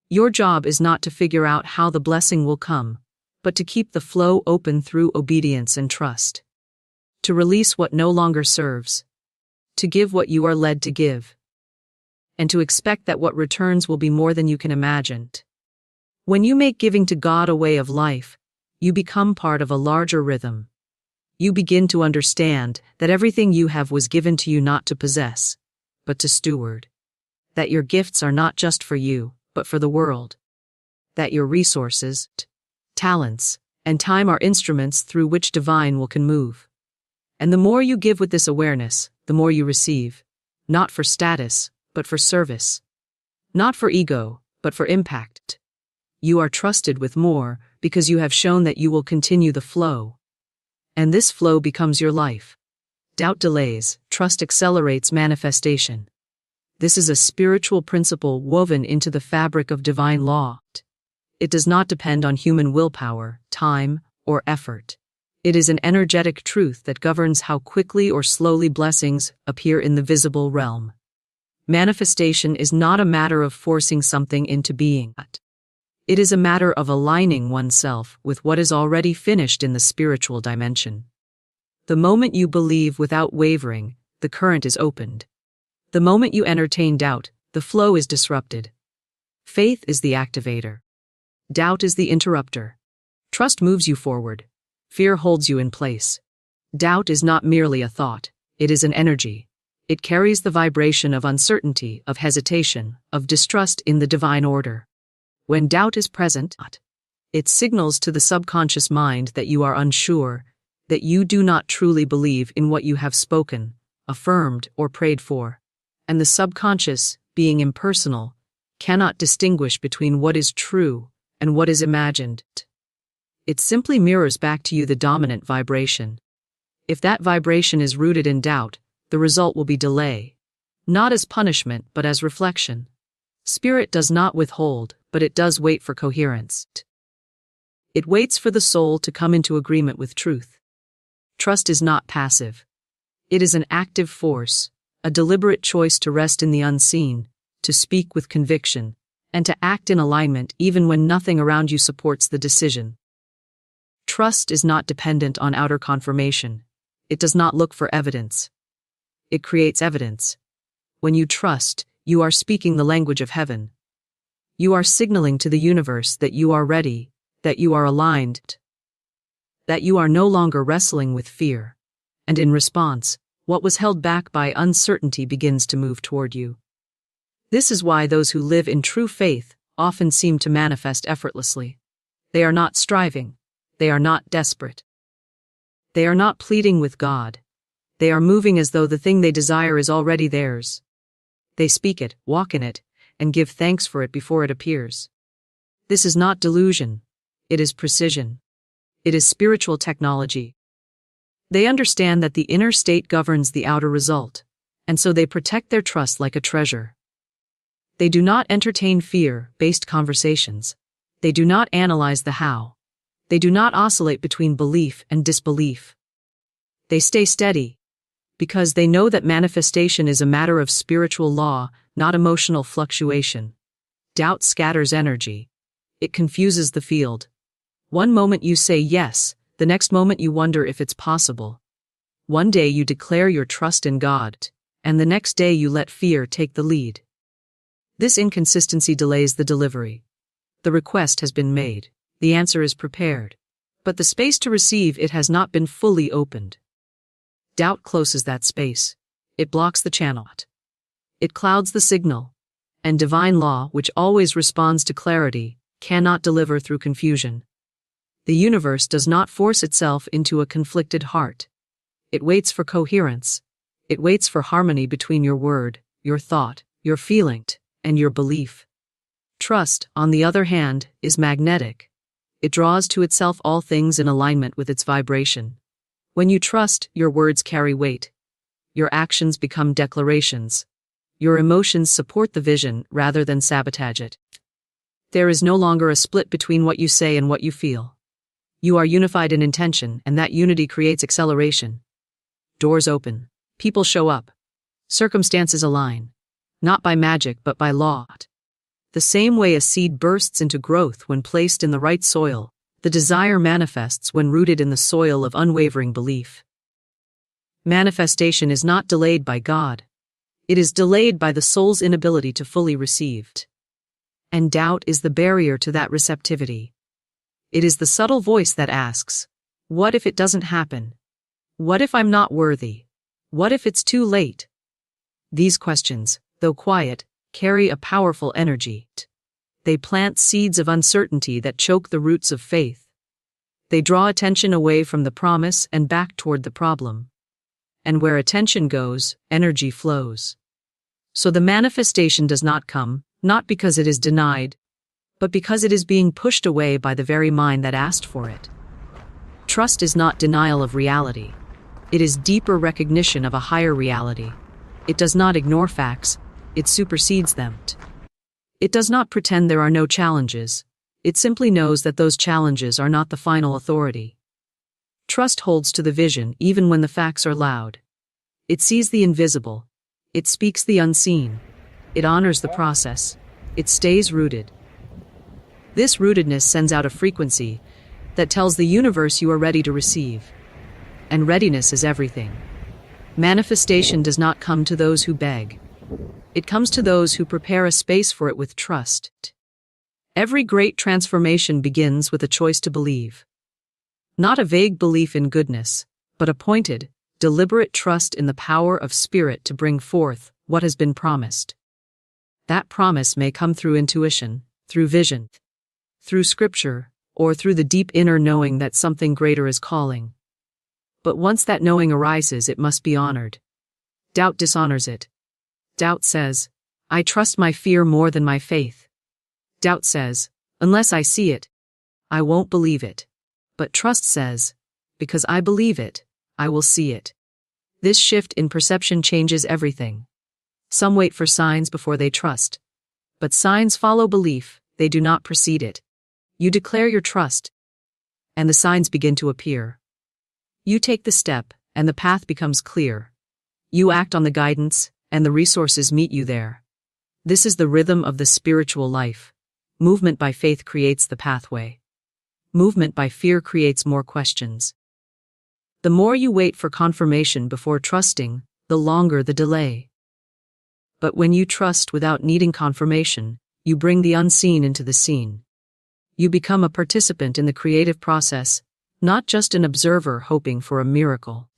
Your job is not to figure out how the blessing will come, but to keep the flow open through obedience and trust. To release what no longer serves. To give what you are led to give. And to expect that what returns will be more than you can imagine. When you make giving to God a way of life, you become part of a larger rhythm. You begin to understand that everything you have was given to you not to possess, but to steward. That your gifts are not just for you, but for the world. That your resources, talents, and time are instruments through which divine can move. And the more you give with this awareness, the more you receive, not for status, but for service. Not for ego, but for impact. You are trusted with more because you have shown that you will continue the flow. And this flow becomes your life. Doubt delays, trust accelerates manifestation. This is a spiritual principle woven into the fabric of divine law. It does not depend on human willpower, time, or effort. It is an energetic truth that governs how quickly or slowly blessings appear in the visible realm. Manifestation is not a matter of forcing something into being. It is a matter of aligning oneself with what is already finished in the spiritual dimension. The moment you believe without wavering, the current is opened. The moment you entertain doubt, the flow is disrupted. Faith is the activator. Doubt is the interrupter. Trust moves you forward. Fear holds you in place. Doubt is not merely a thought, it is an energy. It carries the vibration of uncertainty, of hesitation, of distrust in the divine order. When doubt is present, it signals to the subconscious mind that you are unsure, that you do not truly believe in what you have spoken, affirmed, or prayed for. And the subconscious, being impersonal, cannot distinguish between what is true and what is imagined. It simply mirrors back to you the dominant vibration. If that vibration is rooted in doubt, the result will be delay, not as punishment but as reflection. Spirit does not withhold, but it does wait for coherence. It waits for the soul to come into agreement with truth. Trust is not passive. It is an active force, a deliberate choice to rest in the unseen, to speak with conviction, and to act in alignment even when nothing around you supports the decision. Trust is not dependent on outer confirmation. It does not look for evidence. It creates evidence. When you trust, you are speaking the language of heaven. You are signaling to the universe that you are ready, that you are aligned, that you are no longer wrestling with fear. And in response, what was held back by uncertainty begins to move toward you. This is why those who live in true faith often seem to manifest effortlessly. They are not striving. They are not desperate. They are not pleading with God. They are moving as though the thing they desire is already theirs. They speak it, walk in it, and give thanks for it before it appears. This is not delusion. It is precision. It is spiritual technology. They understand that the inner state governs the outer result, and so they protect their trust like a treasure. They do not entertain fear-based conversations. They do not analyze the how. They do not oscillate between belief and disbelief. They stay steady, because they know that manifestation is a matter of spiritual law, not emotional fluctuation. Doubt scatters energy. It confuses the field. One moment you say yes, the next moment you wonder if it's possible. One day you declare your trust in God, and the next day you let fear take the lead. This inconsistency delays the delivery. The request has been made. The answer is prepared. But the space to receive it has not been fully opened. Doubt closes that space. It blocks the channel. It clouds the signal. And divine law, which always responds to clarity, cannot deliver through confusion. The universe does not force itself into a conflicted heart. It waits for coherence. It waits for harmony between your word, your thought, your feeling, and your belief. Trust, on the other hand, is magnetic. It draws to itself all things in alignment with its vibration. When you trust, your words carry weight. Your actions become declarations. Your emotions support the vision rather than sabotage it. There is no longer a split between what you say and what you feel. You are unified in intention, and that unity creates acceleration. Doors open. People show up. Circumstances align. Not by magic, but by law. The same way a seed bursts into growth when placed in the right soil, the desire manifests when rooted in the soil of unwavering belief. Manifestation is not delayed by God. It is delayed by the soul's inability to fully receive. And doubt is the barrier to that receptivity. It is the subtle voice that asks, what if it doesn't happen? What if I'm not worthy? What if it's too late? These questions, though quiet, carry a powerful energy. They plant seeds of uncertainty that choke the roots of faith. They draw attention away from the promise and back toward the problem. And where attention goes, energy flows. So the manifestation does not come, not because it is denied, but because it is being pushed away by the very mind that asked for it. Trust is not denial of reality. It is deeper recognition of a higher reality. It does not ignore facts, it supersedes them. It does not pretend there are no challenges. It simply knows that those challenges are not the final authority. Trust holds to the vision even when the facts are loud. It sees the invisible. It speaks the unseen. It honors the process. It stays rooted. This rootedness sends out a frequency that tells the universe you are ready to receive. And readiness is everything. Manifestation does not come to those who beg. It comes to those who prepare a space for it with trust. Every great transformation begins with a choice to believe. Not a vague belief in goodness, but a pointed, deliberate trust in the power of spirit to bring forth what has been promised. That promise may come through intuition, through vision, through scripture, or through the deep inner knowing that something greater is calling. But once that knowing arises, it must be honored. Doubt dishonors it. Doubt says, I trust my fear more than my faith. Doubt says, unless I see it, I won't believe it. But trust says, because I believe it, I will see it. This shift in perception changes everything. Some wait for signs before they trust. But signs follow belief, they do not precede it. You declare your trust, and the signs begin to appear. You take the step, and the path becomes clear. You act on the guidance, and the resources meet you there. This is the rhythm of the spiritual life. Movement by faith creates the pathway. Movement by fear creates more questions. The more you wait for confirmation before trusting, the longer the delay. But when you trust without needing confirmation, you bring the unseen into the scene. You become a participant in the creative process, not just an observer hoping for a miracle.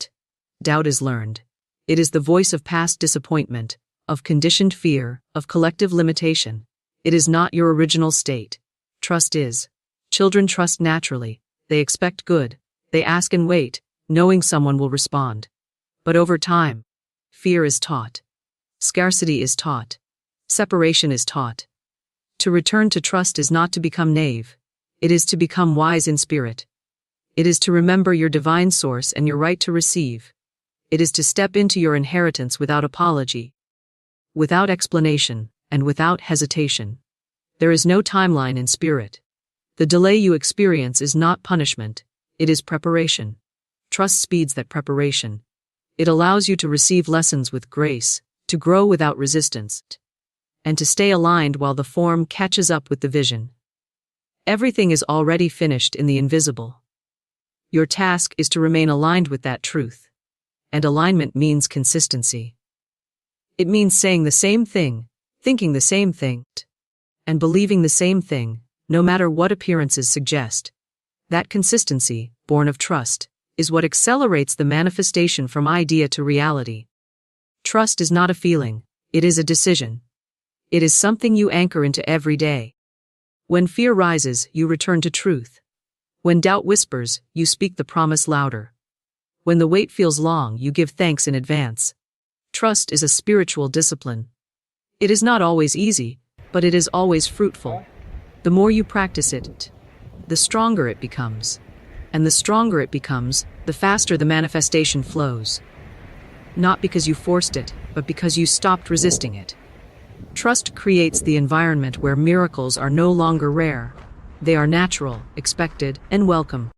Doubt is learned. It is the voice of past disappointment, of conditioned fear, of collective limitation. It is not your original state. Trust is. Children trust naturally. They expect good. They ask and wait, knowing someone will respond. But over time, fear is taught. Scarcity is taught. Separation is taught. To return to trust is not to become naive. It is to become wise in spirit. It is to remember your divine source and your right to receive. It is to step into your inheritance without apology, without explanation, and without hesitation. There is no timeline in spirit. The delay you experience is not punishment, it is preparation. Trust speeds that preparation. It allows you to receive lessons with grace, to grow without resistance, and to stay aligned while the form catches up with the vision. Everything is already finished in the invisible. Your task is to remain aligned with that truth. And alignment means consistency. It means saying the same thing, thinking the same thing, and believing the same thing, no matter what appearances suggest. That consistency, born of trust, is what accelerates the manifestation from idea to reality. Trust is not a feeling, it is a decision. It is something you anchor into every day. When fear rises, you return to truth. When doubt whispers, you speak the promise louder. When the wait feels long, you give thanks in advance. Trust is a spiritual discipline. It is not always easy, but it is always fruitful. The more you practice it, the stronger it becomes. And the stronger it becomes, the faster the manifestation flows. Not because you forced it, but because you stopped resisting it. Trust creates the environment where miracles are no longer rare. They are natural, expected, and welcome.